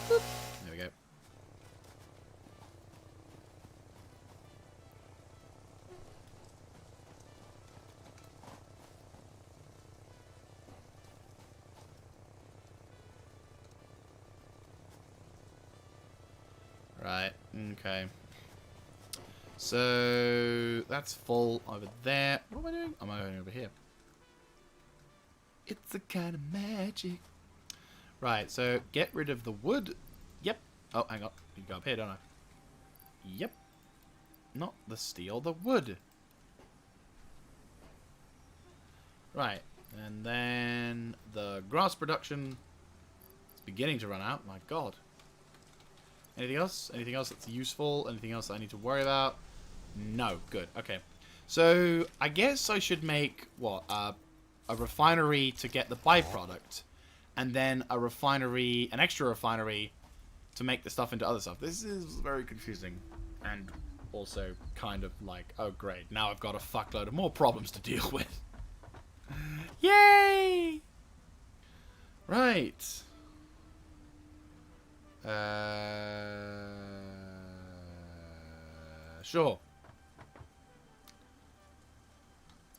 Boop. There we go. Right, okay. So, that's full over there. What am I doing? I'm going over here. It's a kind of magic. Right, so get rid of the wood. Yep. Oh, hang on. You go up here, don't I? Yep. Not the steel, the wood. Right, and then the grass production is beginning to run out. My God. Anything else? Anything else that's useful? Anything else that I need to worry about? No. Good. Okay. So, I guess I should make, what, a refinery to get the byproduct. And then a refinery, an extra refinery, to make the stuff into other stuff. This is very confusing. And also kind of like, oh great, now I've got a fuckload of more problems to deal with. Yay! Right. Sure.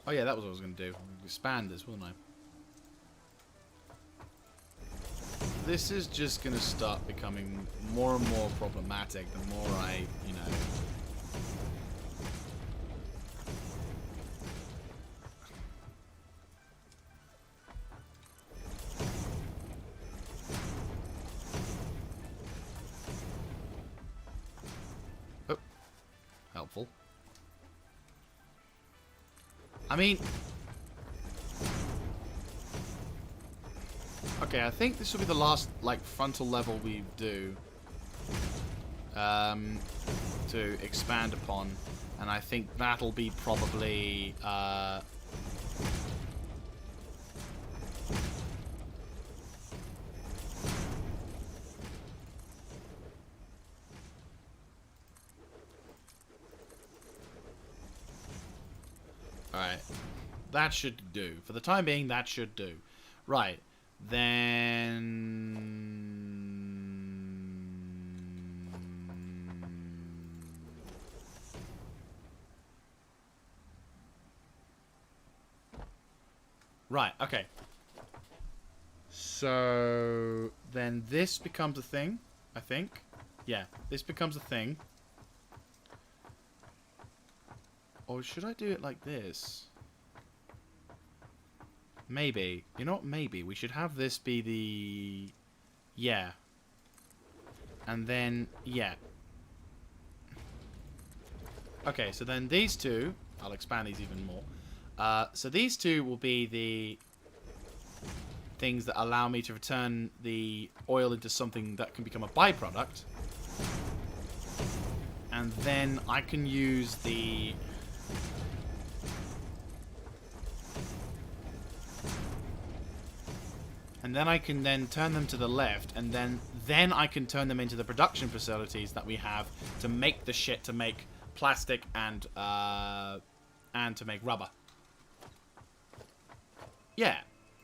Oh yeah, that was what I was going to do. Expand this, wasn't I? This is just going to start becoming more and more problematic the more I, you know... Oh. Helpful. I mean... Okay, I think this will be the last, like, frontal level we do. To expand upon. And I think that'll be probably, Alright. That should do. For the time being, that should do. Right. Then... Right, okay. So... Then this becomes a thing, I think. Yeah, this becomes a thing. Or should I do it like this? Maybe. You know what? Maybe. We should have this be the... Yeah. And then... Yeah. Okay, so then these two... I'll expand these even more. So these two will be the... things that allow me to return the oil into something that can become a byproduct. And then I can use the... And then I can then turn them to the left, and then I can turn them into the production facilities that we have to make the shit to make plastic and to make rubber. Yeah,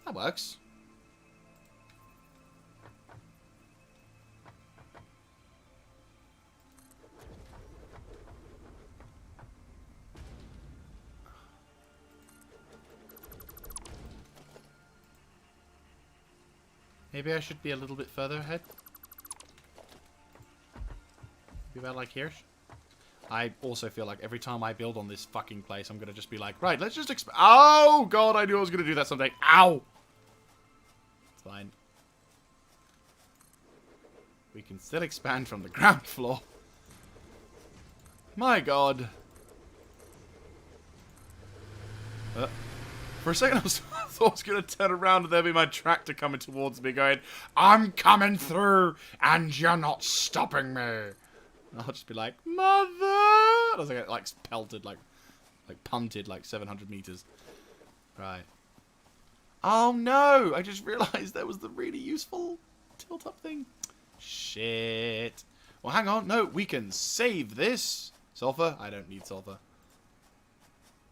that works. Maybe I should be a little bit further ahead. Maybe about like here. I also feel like every time I build on this fucking place, I'm going to just be like, right, let's just expand. Oh, God, I knew I was going to do that someday. Ow! It's fine. We can still expand from the ground floor. My God. For a second, I was thought I was going to turn around and there'd be my tractor coming towards me going, I'm coming through and you're not stopping me. And I'll just be like, mother! I was like pelted, like punted like 700 meters. Right. Oh no! I just realized there was the really useful tilt-up thing. Shit. Well, hang on. No, we can save this. Sulfur? I don't need sulfur.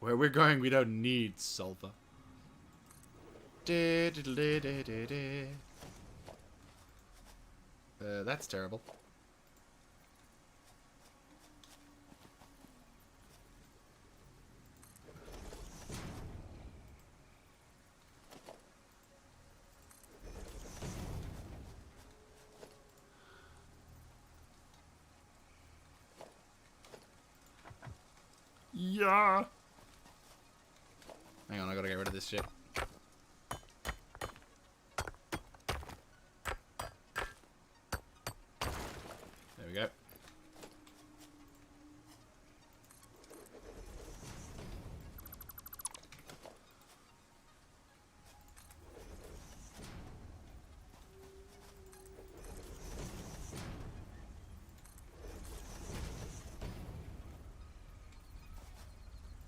Where we're going, we don't need sulfur. That's terrible. Yeah. Hang on, I gotta get rid of this shit. There we go.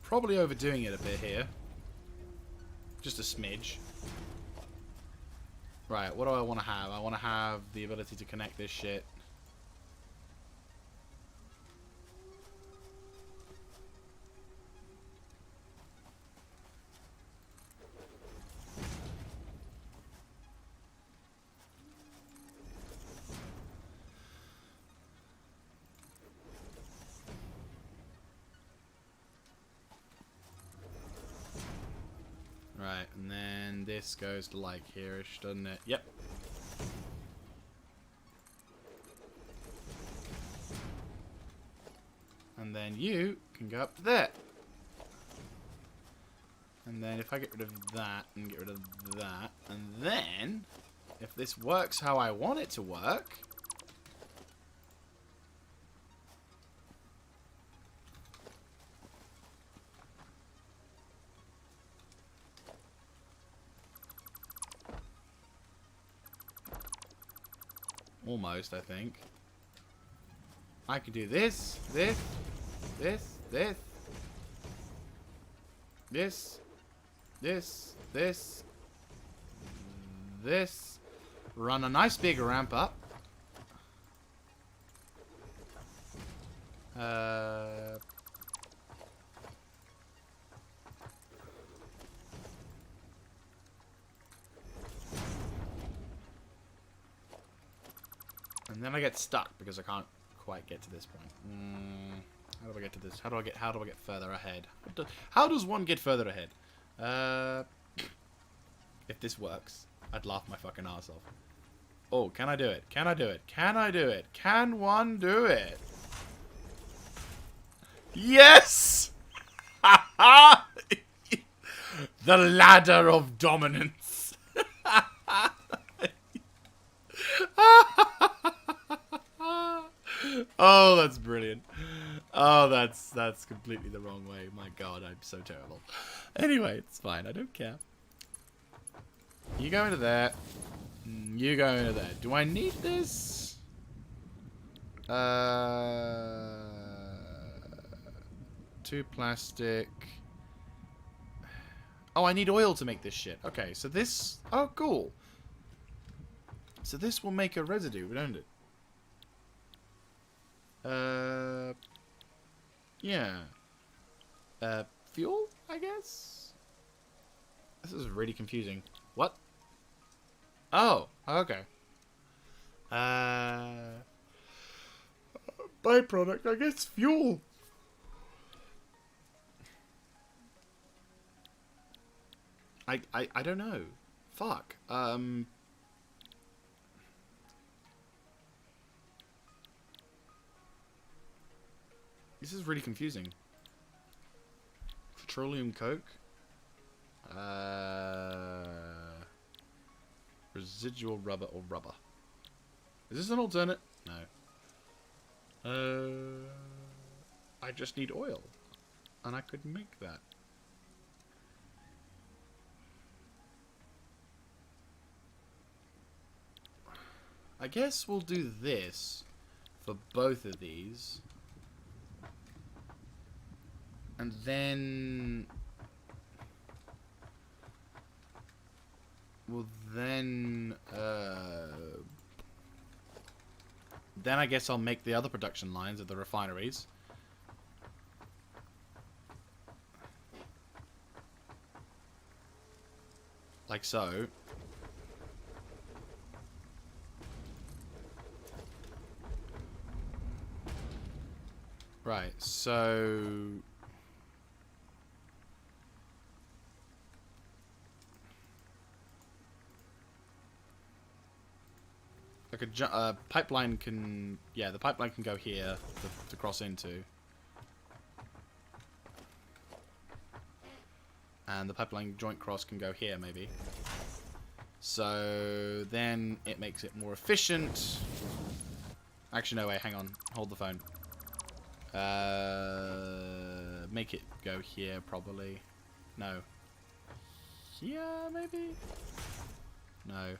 Probably overdoing it a bit here. Just a smidge. Right, what do I want to have? I want to have the ability to connect this shit. Right, and then this goes to like here-ish, doesn't it? Yep. And then you can go up to there. And then if I get rid of that and get rid of that, and then if this works how I want it to work, almost, I think. I could do this, this, this, this, this, this, this, this. Run a nice big ramp up. And then I get stuck because I can't quite get to this point. How do I get to this? How do I get further ahead? How does one get further ahead? If this works, I'd laugh my fucking ass off. Oh, can I do it? Can I do it? Can I do it? Can one do it? Yes! The ladder of dominance. Oh, that's brilliant. Oh, that's completely the wrong way. My god, I'm so terrible. Anyway, it's fine. I don't care. You go into there. You go into there. Do I need this? 2 plastic. Oh, I need oil to make this shit. Okay, so this... Oh, cool. So this will make a residue, won't it? Yeah. Fuel, I guess? This is really confusing. What? Oh, okay. Byproduct, I guess fuel. I don't know. Fuck. This is really confusing. Petroleum coke. Residual rubber or rubber. Is this an alternate? No. I just need oil. And I could make that. I guess we'll do this for both of these. And then... Well, then I guess I'll make the other production lines at the refineries. Like so. Right, so... Like a pipeline can... Yeah, the pipeline can go here to cross into. And the pipeline joint cross can go here, maybe. So then it makes it more efficient. Actually, no, wait, hang on. Hold the phone. Make it go here, probably. No. Here, maybe? No.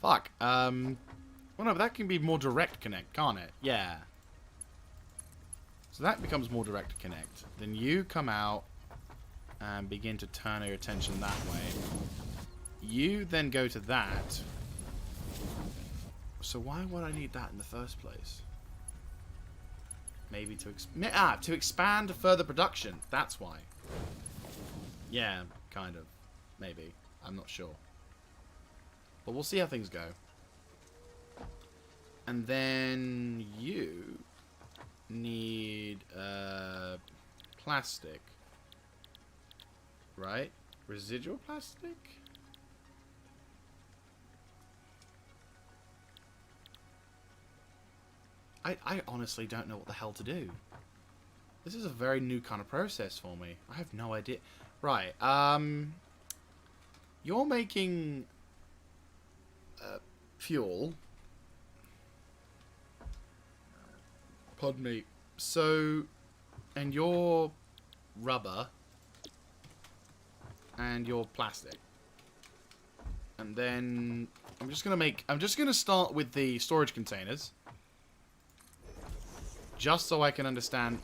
Fuck. Well, no, but that can be more direct connect, can't it? Yeah. So that becomes more direct connect. Then you come out and begin to turn your attention that way. You then go to that. So why would I need that in the first place? Maybe to expand further production. That's why. Yeah, kind of. Maybe. I'm not sure. But we'll see how things go. And then you need plastic. Right? Residual plastic? I honestly don't know what the hell to do. This is a very new kind of process for me. I have no idea. Right, you're making fuel. Pardon me. So, and your rubber and your plastic. And then I'm just gonna start with the storage containers. Just so I can understand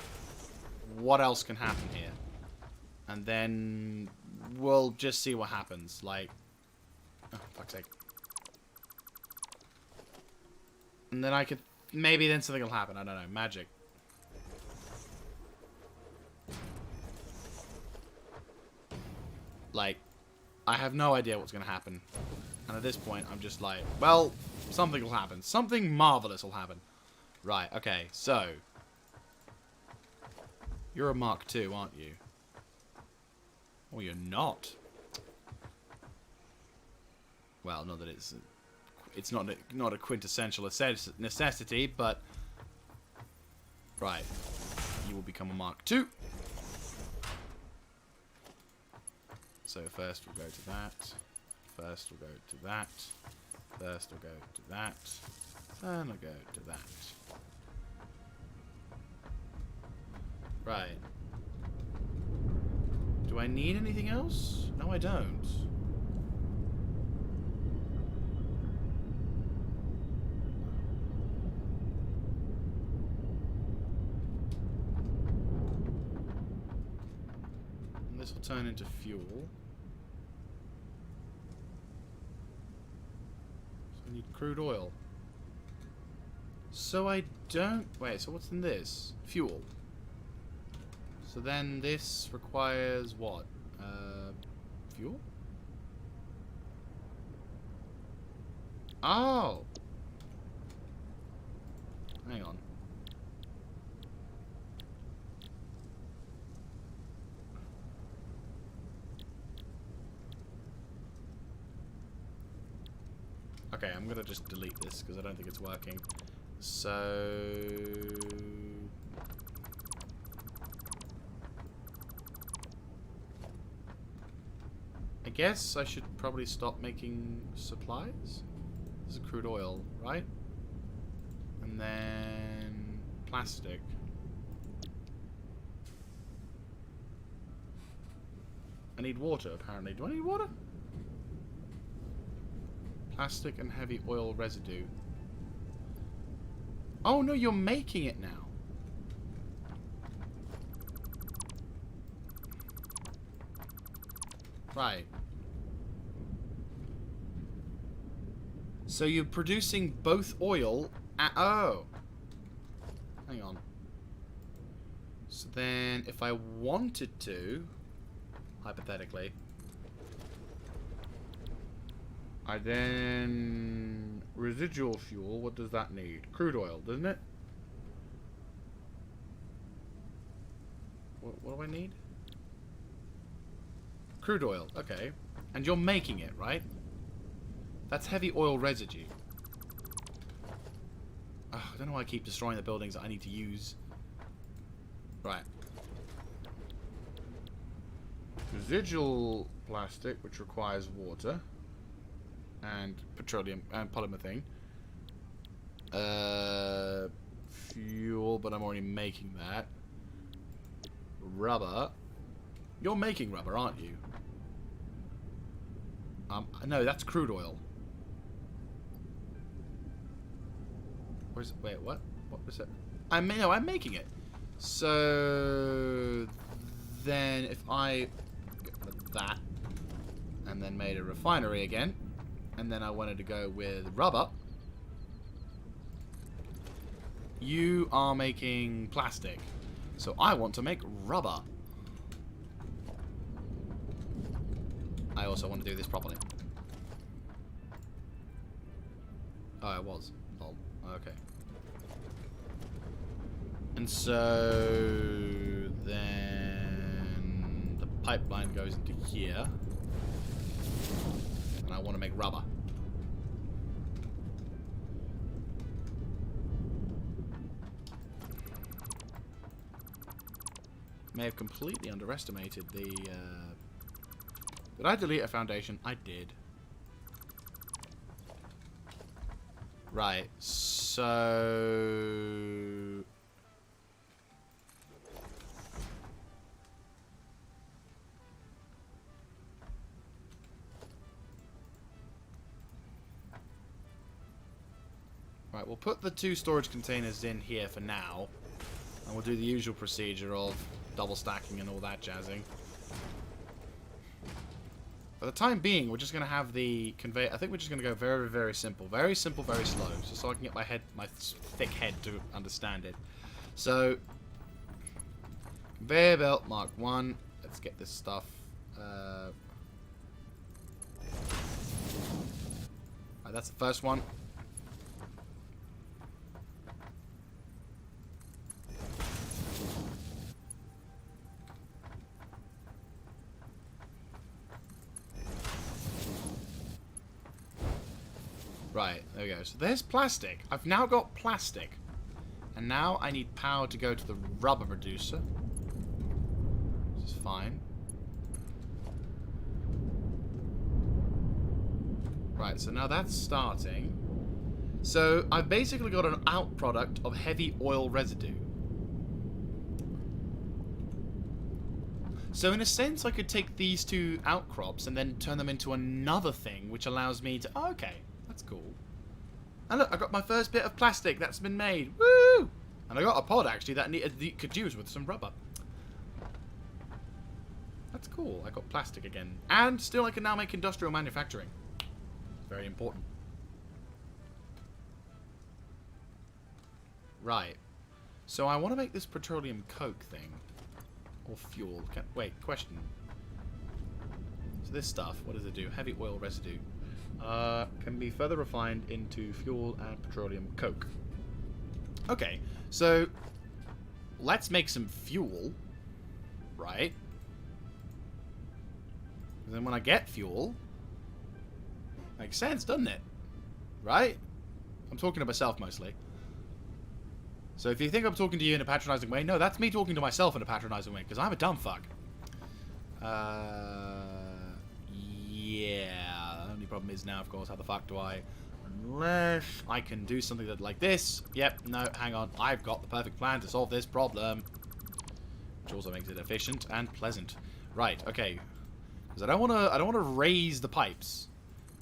what else can happen here. And then we'll just see what happens. Like, oh, fuck's sake. And then I could, maybe then something will happen. I don't know. Magic. Like, I have no idea what's going to happen. And at this point, I'm just like, well, something will happen. Something marvelous will happen. Right, okay, so. You're a Mark II, aren't you? Oh, you're not. Well, not that it's not a quintessential necessity, but right, you will become a Mark II. So first we'll go to that. First we'll go to that. First we'll go to that. Then we'll go to that. Right. Do I need anything else? No, I don't. And this will turn into fuel. So I need crude oil. So I don't... Wait, so what's in this? Fuel. So then this requires what? Fuel? Oh! Hang on. Okay, I'm gonna just delete this because I don't think it's working. So... I guess I should probably stop making supplies. This is crude oil, right? And then plastic. I need water, apparently. Do I need water? Plastic and heavy oil residue. Oh, no, you're making it now. Right. So you're producing both oil and... Oh. Hang on. So then, if I wanted to, hypothetically, I then... Residual fuel, what does that need? Crude oil, doesn't it? What do I need? Crude oil, okay. And you're making it, right? That's heavy oil residue. Ugh, I don't know why I keep destroying the buildings that I need to use. Right. Residual plastic, which requires water. And petroleum and polymer thing. Fuel, but I'm already making that. Rubber. You're making rubber, aren't you? No, that's crude oil. Where's it? Wait, what? What was it? I'm making it. So then, if I get that, and then made a refinery again, and then I wanted to go with rubber, you are making plastic. So I want to make rubber. I also want to do this properly. Oh, I was. Oh, okay. And so then the pipeline goes into here. And I want to make rubber. May have completely underestimated the... Did I delete a foundation? I did. Right, so... Right, we'll put the 2 storage containers in here for now. And we'll do the usual procedure of double stacking and all that jazzing. For the time being, we're just going to have the conveyor... I think we're just going to go very, very simple. Very simple, very slow. Just so I can get my thick head to understand it. So, conveyor belt Mark 1. Let's get this stuff. Right, that's the first one. Right, there we go. So there's plastic. I've now got plastic. And now I need power to go to the rubber producer. Which is fine. Right, so now that's starting. So I've basically got an out product of heavy oil residue. So in a sense, I could take these 2 outcrops and then turn them into another thing, which allows me to... Oh, okay. That's cool. And look, I got my first bit of plastic that's been made. Woo! And I got a pod, actually, that could use with some rubber. That's cool. I got plastic again. And still I can now make industrial manufacturing. Very important. Right. So I want to make this petroleum coke thing. Or fuel. Wait, question. So this stuff, what does it do? Heavy oil residue. Can be further refined into fuel and petroleum coke. Okay, so let's make some fuel, right? And then when I get fuel, makes sense, doesn't it? Right? I'm talking to myself mostly. So if you think I'm talking to you in a patronizing way, no, that's me talking to myself in a patronizing way, because I'm a dumb fuck. Yeah. The only problem is now, of course, how the fuck do I... Unless I can do something that like this. Yep, no, hang on. I've got the perfect plan to solve this problem. Which also makes it efficient and pleasant. Right, okay. Because I don't want to raise the pipes.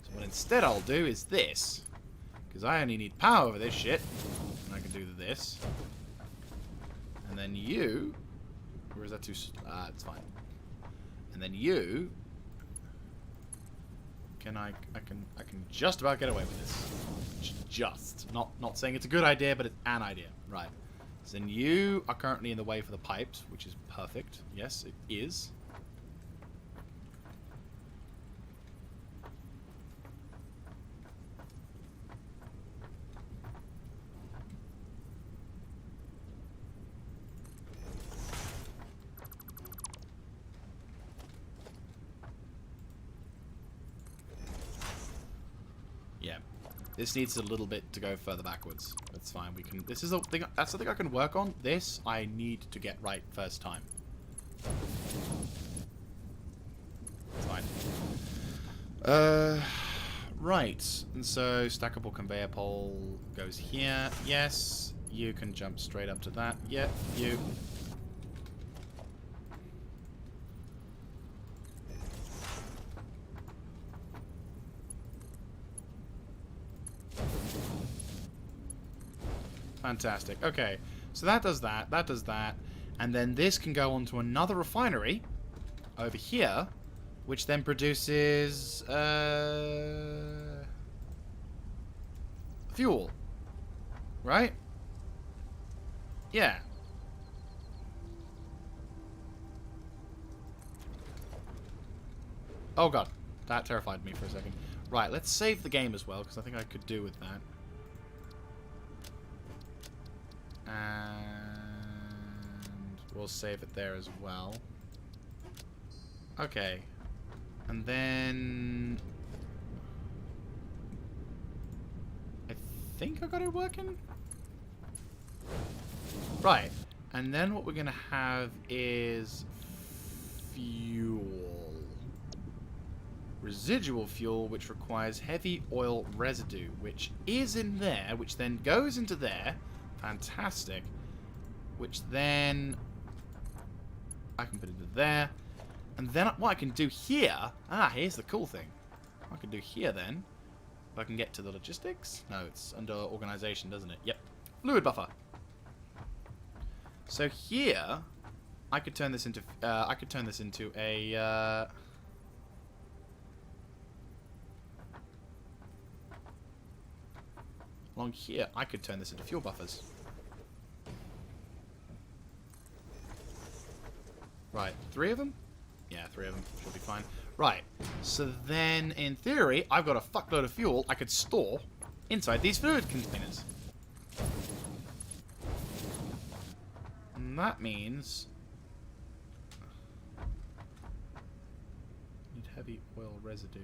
So what instead I'll do is this. Because I only need power for this shit. And I can do this. And then you... Or is that too... it's fine. And then you... I can just about get away with this. Just. Not saying it's a good idea, but it's an idea. Right. So then you are currently in the way for the pipes, which is perfect. Yes, it is. Yeah. This needs a little bit to go further backwards. That's fine. We can. This is a thing. That's the thing I can work on. This I need to get right first time. It's fine. Right. And so stackable conveyor pole goes here. Yes. You can jump straight up to that. Yep. You. Fantastic. Okay, so that does that, that does that, and then this can go on to another refinery over here, which then produces fuel, right? Yeah. Oh god, that terrified me for a second. Right, let's save the game as well, because I think I could do with that. And we'll save it there as well. Okay. And then... I think I got it working? Right. And then what we're going to have is... fuel. Residual fuel, which requires heavy oil residue, which is in there, which then goes into there. Fantastic. Which then I can put into there. And then what I can do here... Ah, here's the cool thing. What I can do here then... If I can get to the logistics... No, it's under organization, doesn't it? Yep. Fluid buffer. So here... I could turn this into... a... along here, I could turn this into fuel buffers. Right, 3 of them? Yeah, 3 of them. Should be fine. Right, so then, in theory, I've got a fuckload of fuel I could store inside these fluid containers. And that means... need heavy oil residue.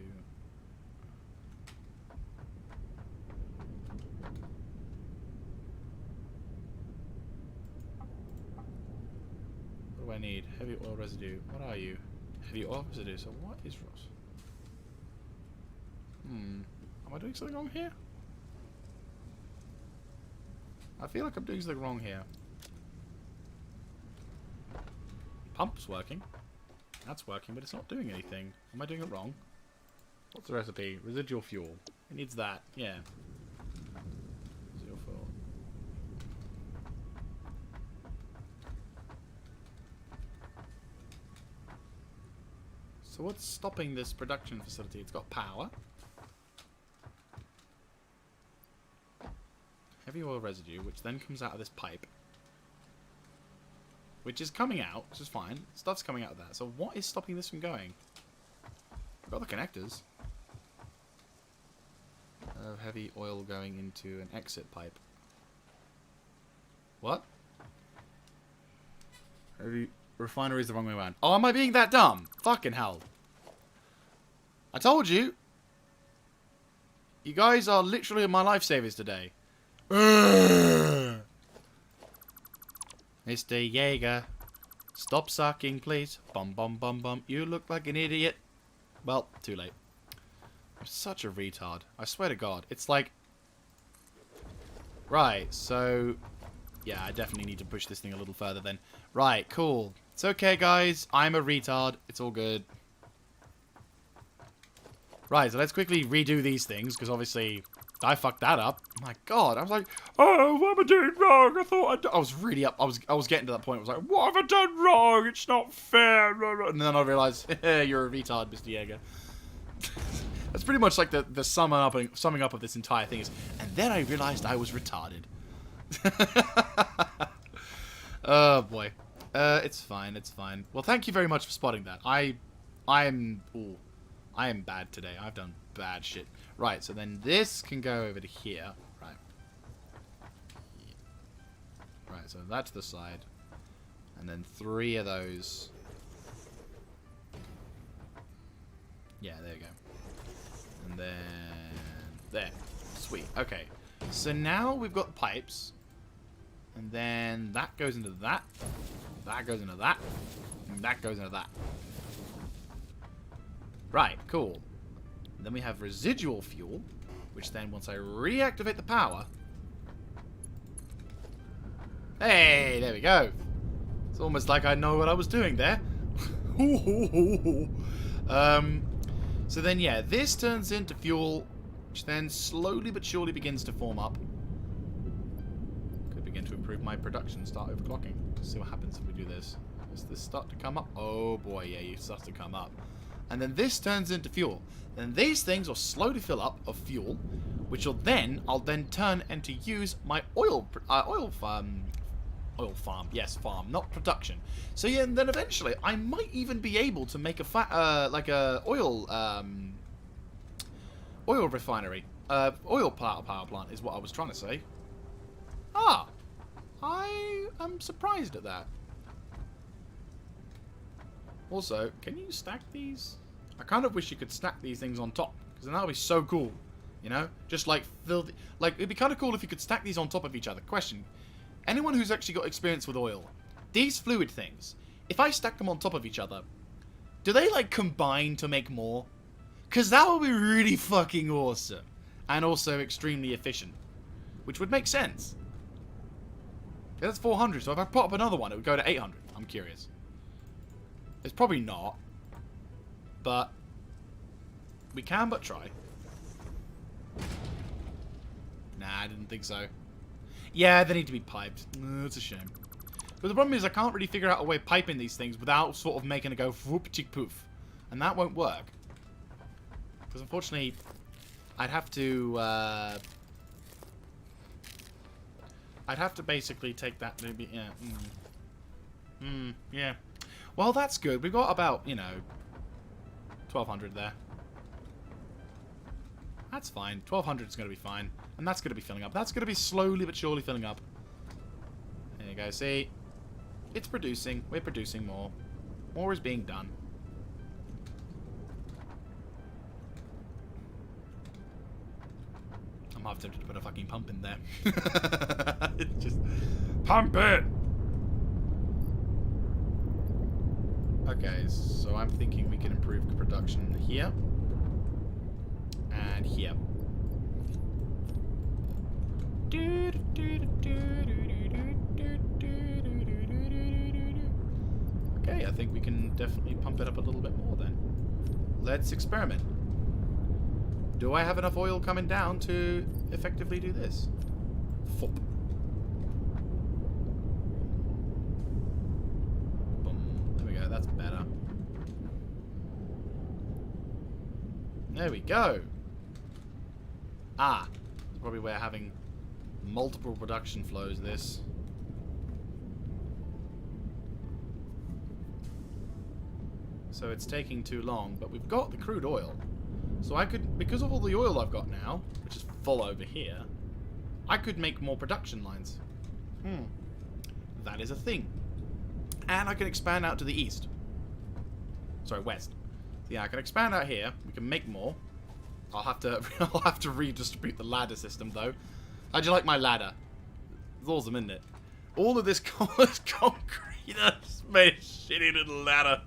What do I need? Heavy oil residue. What are you? Heavy oil residue. So what is Ross? Am I doing something wrong here? I feel like I'm doing something wrong here. Pump's working. That's working, but it's not doing anything. Am I doing it wrong? What's the recipe? Residual fuel. It needs that. Yeah. Residual fuel. So what's stopping this production facility? It's got power. Heavy oil residue, which then comes out of this pipe. Which is coming out, which is fine. Stuff's coming out of that. So what is stopping this from going? I've got the connectors. Heavy oil going into an exit pipe. What? Heavy... Refinery's the wrong way around. Oh, am I being that dumb? Fucking hell. I told you. You guys are literally my lifesavers today. Mr. Jaeger. Stop sucking, please. Bum, bum, bum, bum. You look like an idiot. Well, too late. I'm such a retard. I swear to God. It's like... Right, so... Yeah, I definitely need to push this thing a little further then. Right, cool. It's okay, guys. I'm a retard. It's all good. Right, so let's quickly redo these things, because obviously I fucked that up. My God, I was like, oh, what am I doing wrong? I was really up. I was getting to that point. I was like, what have I done wrong? It's not fair. And then I realized, you're a retard, Mr. Jaeger. That's pretty much like the summing up of this entire thing is. And then I realized I was retarded. Oh boy, it's fine. It's fine. Well, thank you very much for spotting that. I am bad today. I've done bad shit. Right, so then this can go over to here. Right. Right, so that's the side. And then 3 of those. Yeah, there you go. And then there. Sweet. Okay. So now we've got pipes. And then that goes into that. That goes into that. And that goes into that. Right, cool. Then we have residual fuel, which then once I reactivate the power... Hey, there we go. It's almost like I know what I was doing there. So then, yeah, this turns into fuel, which then slowly but surely begins to form up. Could begin to improve my production, start overclocking. Let's see what happens if we do this. Does this start to come up? Oh boy, yeah, it starts to come up. And then this turns into fuel. Then these things will slowly fill up of fuel, which will then, I'll then turn and to use my oil farm, yes, farm, not production. So yeah, and then eventually I might even be able to make a oil refinery, oil power plant is what I was trying to say. Ah, I am surprised at that. Also, can you stack these? I kind of wish you could stack these things on top, because then that would be so cool. You know? Just like it'd be kind of cool if you could stack these on top of each other. Question. Anyone who's actually got experience with oil, these fluid things, if I stack them on top of each other, do they like combine to make more? Because that would be really fucking awesome. And also extremely efficient. Which would make sense. Yeah, that's 400, so if I put up another one, it would go to 800. I'm curious. It's probably not. But we can but try. Nah, I didn't think so. Yeah, they need to be piped. It's a shame. But the problem is I can't really figure out a way of piping these things without sort of making it go whoop chick poof. And that won't work. Because unfortunately, I'd have to basically take that maybe, yeah. Yeah. Well, that's good. We've got about, you know, 1,200 there. That's fine. 1,200 is going to be fine. And that's going to be filling up. That's going to be slowly but surely filling up. There you go. See? It's producing. We're producing more. More is being done. I'm half tempted to put a fucking pump in there. Just pump it! Okay, so I'm thinking we can improve production here. And here. Okay, I think we can definitely pump it up a little bit more then. Let's experiment. Do I have enough oil coming down to effectively do this? Fop. Boom. There we go, that's better. There we go. Ah, that's probably where having multiple production flows this. So it's taking too long, but we've got the crude oil. So I could, because of all the oil I've got now, which is full over here, I could make more production lines. That is a thing. And I can expand out to the east. Sorry, west. So yeah, I can expand out here. We can make more. I'll have to redistribute the ladder system though. How'd you like my ladder? It's awesome, isn't it? All of this concrete, I just made a shitty little ladder.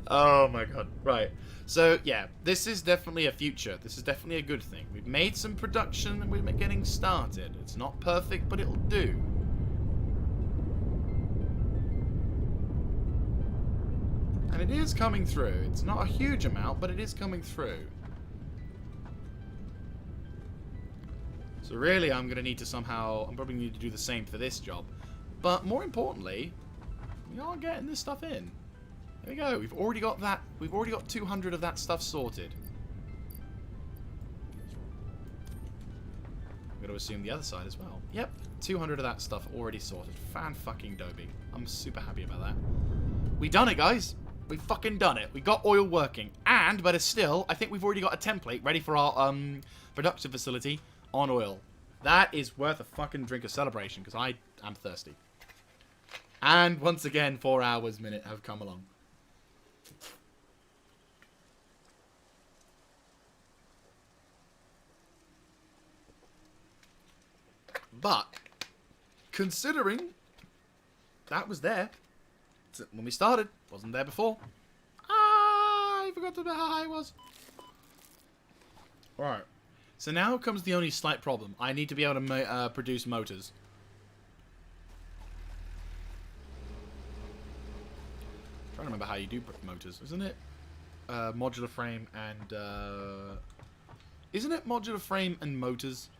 Oh my god. Right. So, yeah, this is definitely a future. This is definitely a good thing. We've made some production and we're getting started. It's not perfect, but it'll do. And it is coming through. It's not a huge amount, but it is coming through. So really, I'm going to need to somehow... I'm probably need to do the same for this job. But more importantly, we are getting this stuff in. There we go. We've already got that. We've already got 200 of that stuff sorted. I'm going to assume the other side as well. Yep. 200 of that stuff already sorted. Fan-fucking-doby. I'm super happy about that. We done it, guys. We fucking done it. We got oil working. And, better still, I think we've already got a template ready for our production facility on oil. That is worth a fucking drink of celebration, because I am thirsty. And, once again, 4 hours minute have come along. But, considering that was there when we started, wasn't there before. I forgot to know how high it was. Alright. So now comes the only slight problem. I need to be able to produce motors. I'm trying to remember how you do motors, isn't it? Modular frame and... Isn't it modular frame and motors?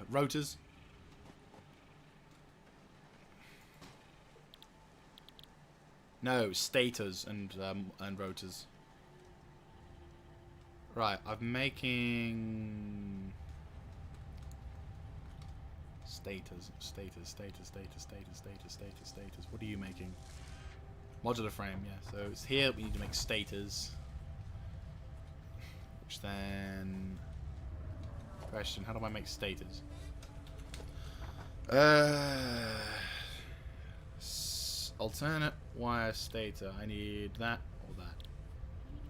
Rotors? No, stators and rotors. Right, I'm making stators. What are you making? Modular frame, yeah. So it's here we need to make stators. Which then question, how do I make stators? Alternate wire stator. I need that or that.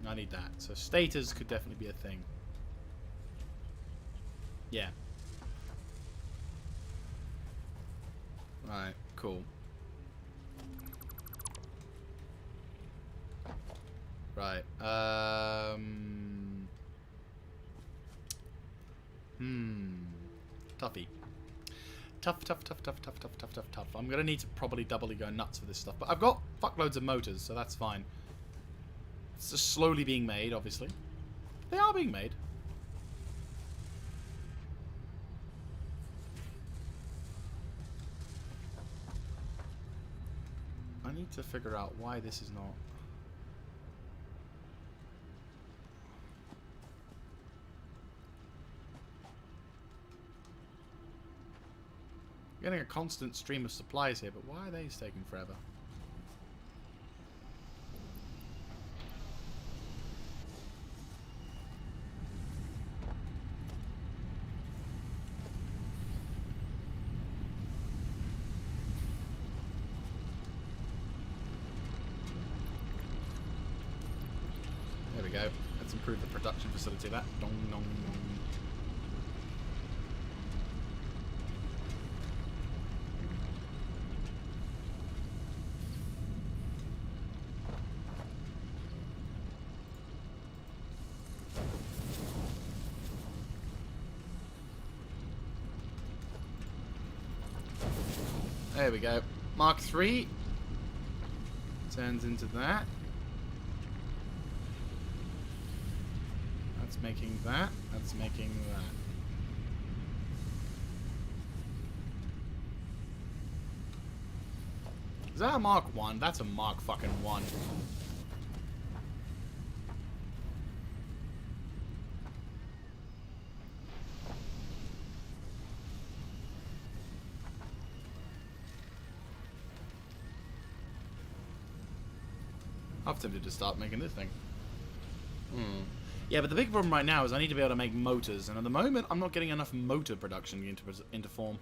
I need that. So stators could definitely be a thing. Yeah. Right, cool. Right. Toughy. Tough. I'm gonna need to probably doubly go nuts for this stuff. But I've got fuckloads of motors, so that's fine. It's just slowly being made, obviously. They are being made. I need to figure out why this is not... Getting a constant stream of supplies here, but why are they taking forever? There we go. Let's improve the production facility of that. Dong, dong, dong. There we go. Mark 3 turns into that. That's making that. That's making that. Is that a Mark 1? That's a Mark fucking 1. I'm tempted to start making this thing. Yeah, but the big problem right now is I need to be able to make motors, and at the moment I'm not getting enough motor production into form.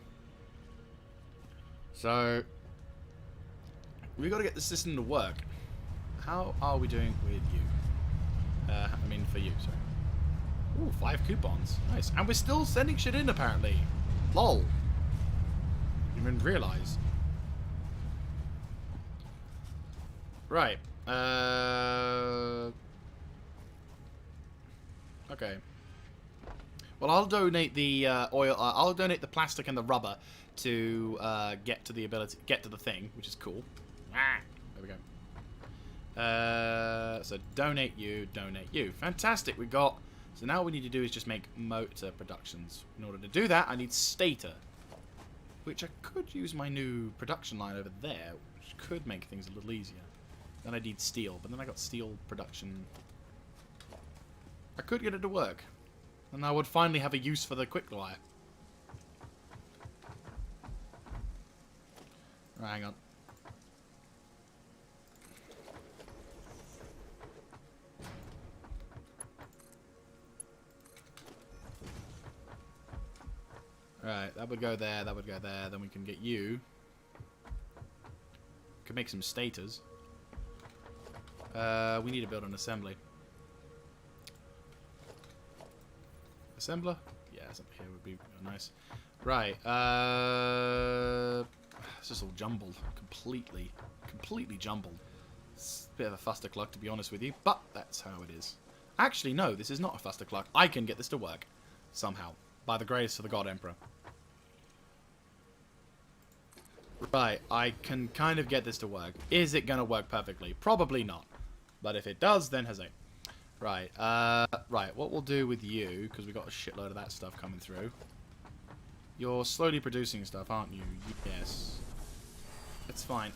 So we've got to get the system to work. How are we doing with you? I mean for you, sorry. Ooh, 5 coupons. Nice. And we're still sending shit in apparently. Lol. Didn't even realise. Right. Okay. Well, I'll donate the oil. I'll donate the plastic and the rubber to get to the thing, which is cool. There we go. So donate you. Fantastic. We got So now what we need to do is just make motor productions. In order to do that, I need stator. Which I could use my new production line over there, which could make things a little easier. Then I need steel, but then I got steel production. I could get it to work. And I would finally have a use for the quick wire. Right, hang on. Right, that would go there, that would go there, then we can get you. Could make some stators. We need to build an assembly. Assembler? Yeah, something here would be nice. Right, it's just all jumbled. Completely jumbled. It's a bit of a fustercluck, to be honest with you, but that's how it is. Actually, no, this is not a fustercluck. I can get this to work. Somehow. By the grace of the God Emperor. Right, I can kind of get this to work. Is it going to work perfectly? Probably not. But if it does, then huzzah. Right, right, what we'll do with you, because we've got a shitload of that stuff coming through. You're slowly producing stuff, aren't you? Yes. That's fine.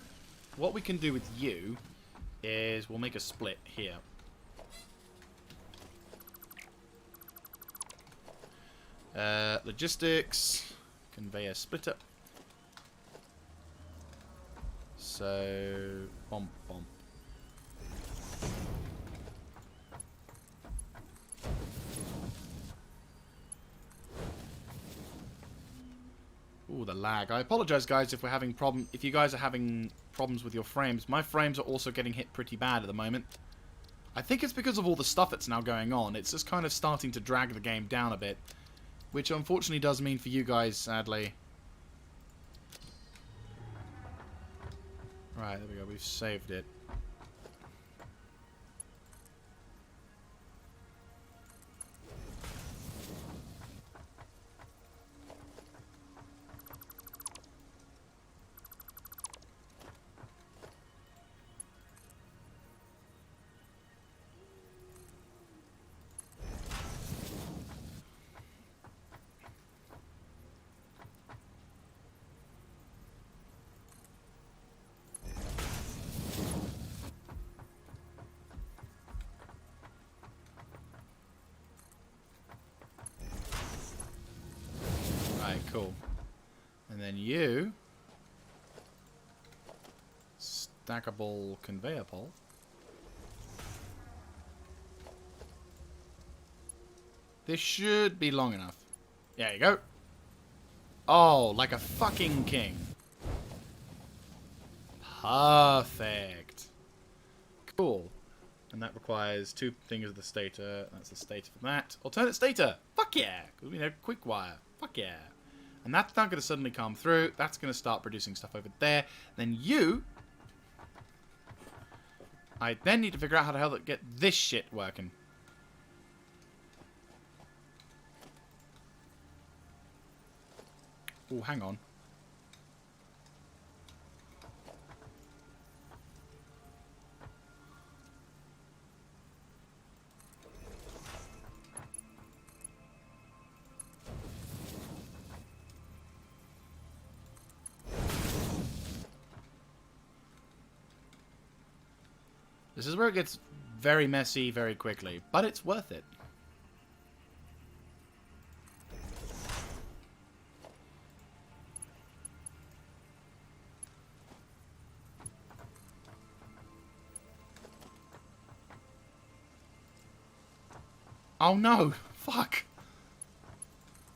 What we can do with you is we'll make a split here. Logistics, conveyor splitter. So, bomb. Ooh, the lag. I apologize, guys, if we're having if you guys are having problems with your frames. My frames are also getting hit pretty bad at the moment. I think it's because of all the stuff that's now going on. It's just kind of starting to drag the game down a bit. Which unfortunately does mean for you guys, sadly. Right, there we go. We've saved it. Cool. And then you... stackable conveyor pole. This should be long enough. There you go. Oh, like a fucking king. Perfect. Cool. And that requires 2 things of the stator. That's the stator for that. Alternate stator. Fuck yeah. Because we know quick wire. Fuck yeah. And that's not going to suddenly come through. That's going to start producing stuff over there. Then you... I then need to figure out how the hell to get this shit working. Oh, hang on. This is where it gets very messy very quickly, but it's worth it. Oh no! Fuck!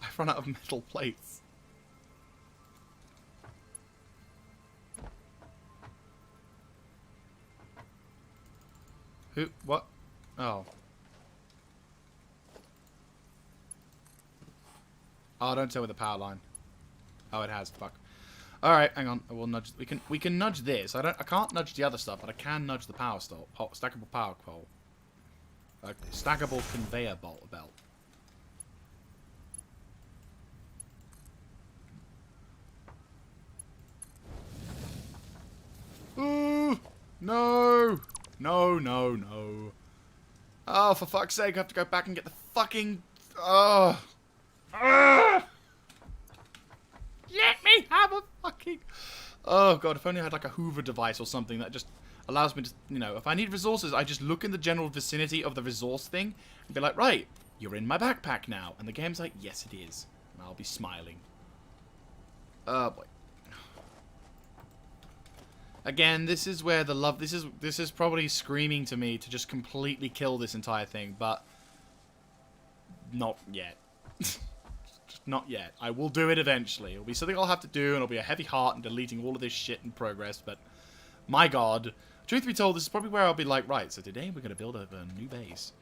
I've run out of metal plates. Who? What? Oh. Oh, don't tell me the power line. Oh, it has. Fuck. All right, hang on. I will nudge. We can nudge this. I can't nudge the other stuff, but I can nudge the power stall. Oh, stackable power pole. A stackable conveyor belt. Ooh! No! No. Oh, for fuck's sake, I have to go back and get the fucking... Oh. Let me have a fucking... Oh, God, if only I had like a Hoover device or something that just allows me to, you know, if I need resources, I just look in the general vicinity of the resource thing and be like, right, you're in my backpack now. And the game's like, yes, it is. And I'll be smiling. Oh, boy. Again, this is where the love... This is probably screaming to me to just completely kill this entire thing, but... Not yet. Not yet. I will do it eventually. It'll be something I'll have to do, and it'll be a heavy heart in deleting all of this shit in progress, but... My God. Truth be told, this is probably where I'll be like, right, so today we're going to build a new base.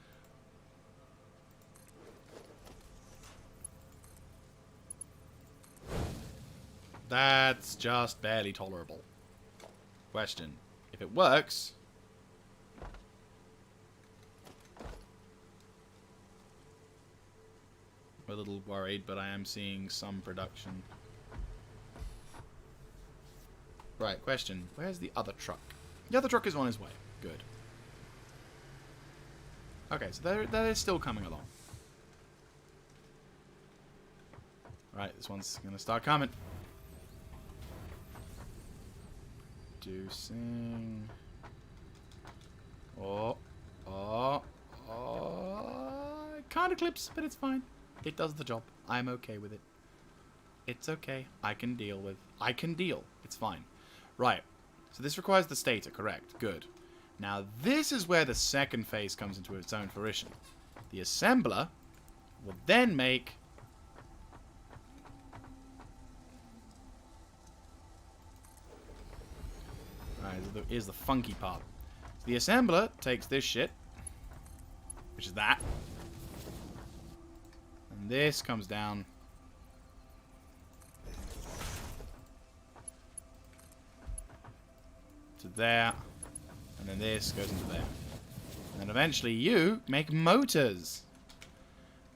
That's just barely tolerable. Question. If it works... I'm a little worried, but I am seeing some production. Right, question. Where's the other truck? The other truck is on his way. Good. Okay, so they're still coming along. Right, this one's gonna start coming. Deucing. Oh. It kind of clips, but it's fine. It does the job. I'm okay with it. It's okay. I can deal. It's fine. Right. So this requires the stator, correct. Good. Now this is where the second phase comes into its own fruition. The assembler will then make... Alright, here's the funky part. So the assembler takes this shit, which is that. And this comes down... to there, and then this goes into there. And then eventually you make motors.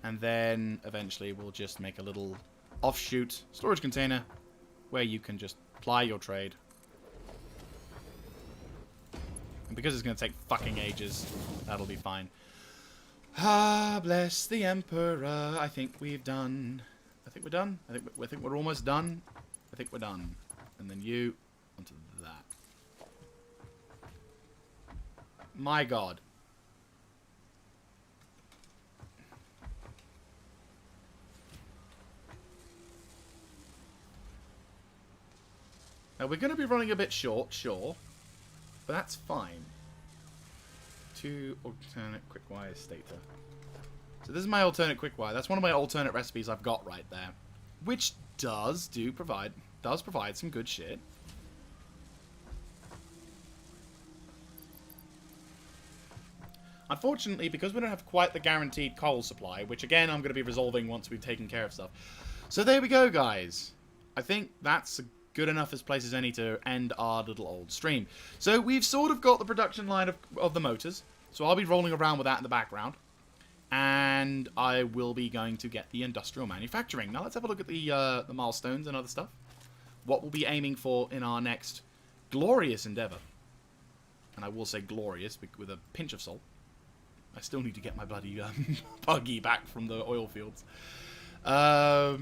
And then eventually we'll just make a little offshoot storage container where you can just ply your trade. And because it's going to take fucking ages, that'll be fine. Ah, bless the Emperor. I think we've done. I think we're done. I think we're almost done. I think we're done. And then you onto that. My God. Now we're going to be running a bit short, sure. But that's fine. 2 alternate quick wire stator. So this is my alternate quick wire. That's one of my alternate recipes I've got right there. Which does provide some good shit. Unfortunately, because we don't have quite the guaranteed coal supply, which again I'm going to be resolving once we've taken care of stuff. So there we go, guys. I think that's good enough as place as any to end our little old stream. So we've sort of got the production line of the motors. So I'll be rolling around with that in the background. And I will be going to get the industrial manufacturing. Now let's have a look at the milestones and other stuff. What we'll be aiming for in our next glorious endeavor. And I will say glorious with a pinch of salt. I still need to get my bloody buggy back from the oil fields. Oh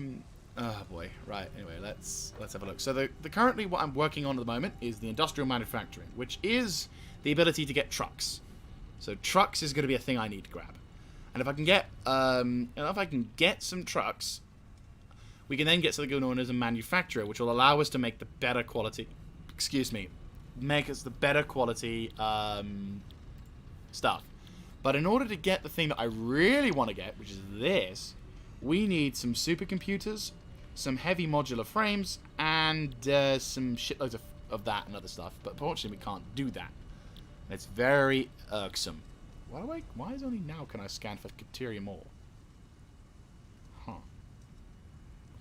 boy. Right. Anyway, let's have a look. So the currently what I'm working on at the moment is the industrial manufacturing, which is the ability to get trucks. So trucks is going to be a thing I need to grab. And if I can get some trucks, we can then get something known as a manufacturer, which will allow us to make the better quality. Excuse me, make us the better quality stuff. But in order to get the thing that I really want to get, which is this, we need some supercomputers, some heavy modular frames, and some shitloads of that and other stuff. But unfortunately, we can't do that. And it's very irksome. Why is only now can I scan for deuterium ore? Huh.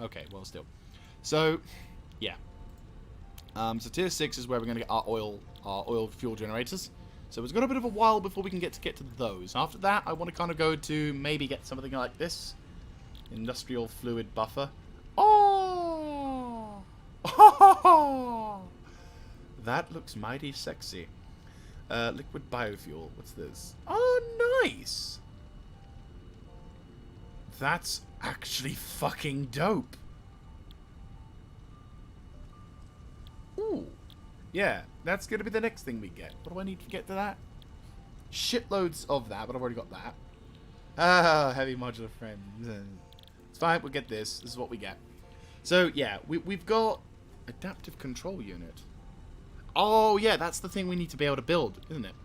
Okay, well, still. So, yeah. So tier 6 is where we're going to get our oil fuel generators. So it's got a bit of a while before we can get to those. After that, I want to kind of go to maybe get something like this. Industrial fluid buffer. Oh! Oh! That looks mighty sexy. Liquid biofuel. What's this? Oh, nice! That's actually fucking dope. Ooh. Yeah, that's going to be the next thing we get. What do I need to get to that? Shitloads of that, but I've already got that. Ah, heavy modular frame. It's fine, we'll get this. This is what we get. So, yeah, we've got adaptive control unit. Oh, yeah, that's the thing we need to be able to build, isn't it?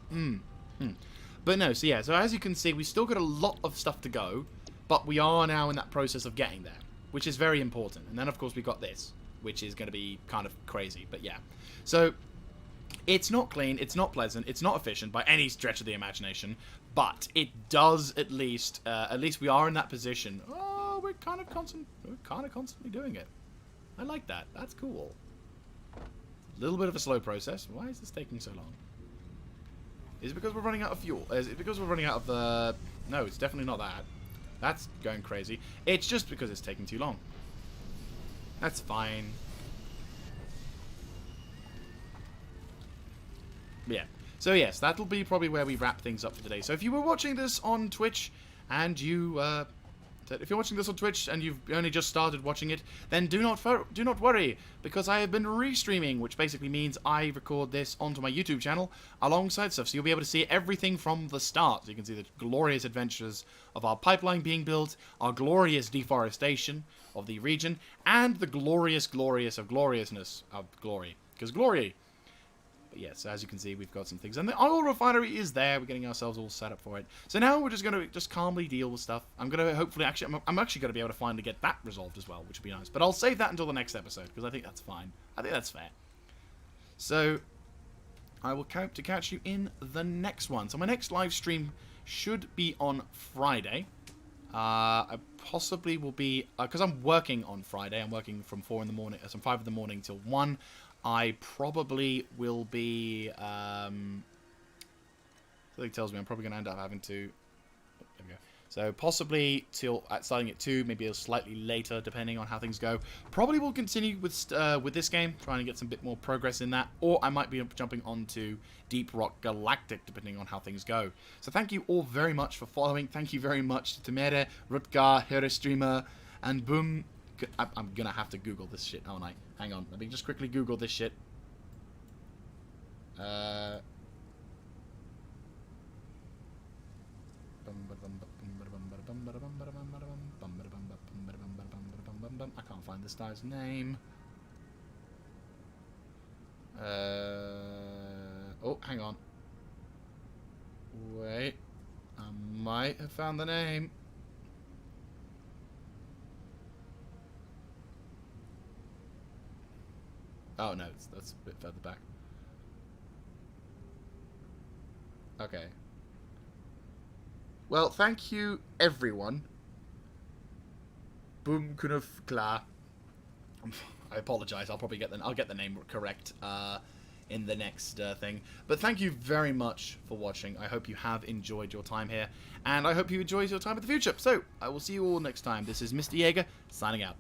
But no, so yeah, so as you can see, we still got a lot of stuff to go, but we are now in that process of getting there, which is very important. And then, of course, we got this, which is going to be kind of crazy, but yeah. So, it's not clean, it's not pleasant, it's not efficient by any stretch of the imagination, but it does at least we are in that position. Oh, we're kind of constantly doing it. I like that. That's cool. A little bit of a slow process. Why is this taking so long? Is it because we're running out of fuel? Is it because we're running out of the... No, it's definitely not that. That's going crazy. It's just because it's taking too long. That's fine. Yeah. So yes, that'll be probably where we wrap things up for today. So if you were watching this on Twitch and you... if you're watching this on Twitch and you've only just started watching it, then do not worry, because I have been restreaming, which basically means I record this onto my YouTube channel alongside stuff, so you'll be able to see everything from the start. So you can see the glorious adventures of our pipeline being built, our glorious deforestation of the region, and the glorious of gloriousness of glory. Because glory... But yes, as you can see, we've got some things. And the oil refinery is there. We're getting ourselves all set up for it. So now we're just going to just calmly deal with stuff. I'm going to hopefully... Actually, I'm actually going to be able to finally get that resolved as well, which would be nice. But I'll save that until the next episode, because I think that's fine. I think that's fair. So, I will hope to catch you in the next one. So my next live stream should be on Friday. I possibly will be... Because I'm working on Friday. I'm working from 5 in the morning till 1. I probably will be, something tells me I'm probably going to end up having to, there we go. So possibly till, starting at 2, maybe a slightly later, depending on how things go. Probably will continue with this game, trying to get some bit more progress in that, or I might be jumping onto Deep Rock Galactic, depending on how things go. So thank you all very much for following. Thank you very much to Temere, Rutgar, Herestreamer, and Boom. I'm gonna have to Google this shit, aren't I? Hang on, let me just quickly Google this shit. I can't find this guy's name. Oh, hang on. Wait. I might have found the name. Oh, no, that's a bit further back. Okay. Well, thank you, everyone. Boom kunuf klar. I apologize. I'll probably get the name correct in the next thing. But thank you very much for watching. I hope you have enjoyed your time here, and I hope you enjoy your time in the future. So I will see you all next time. This is Mr. Jaeger signing out.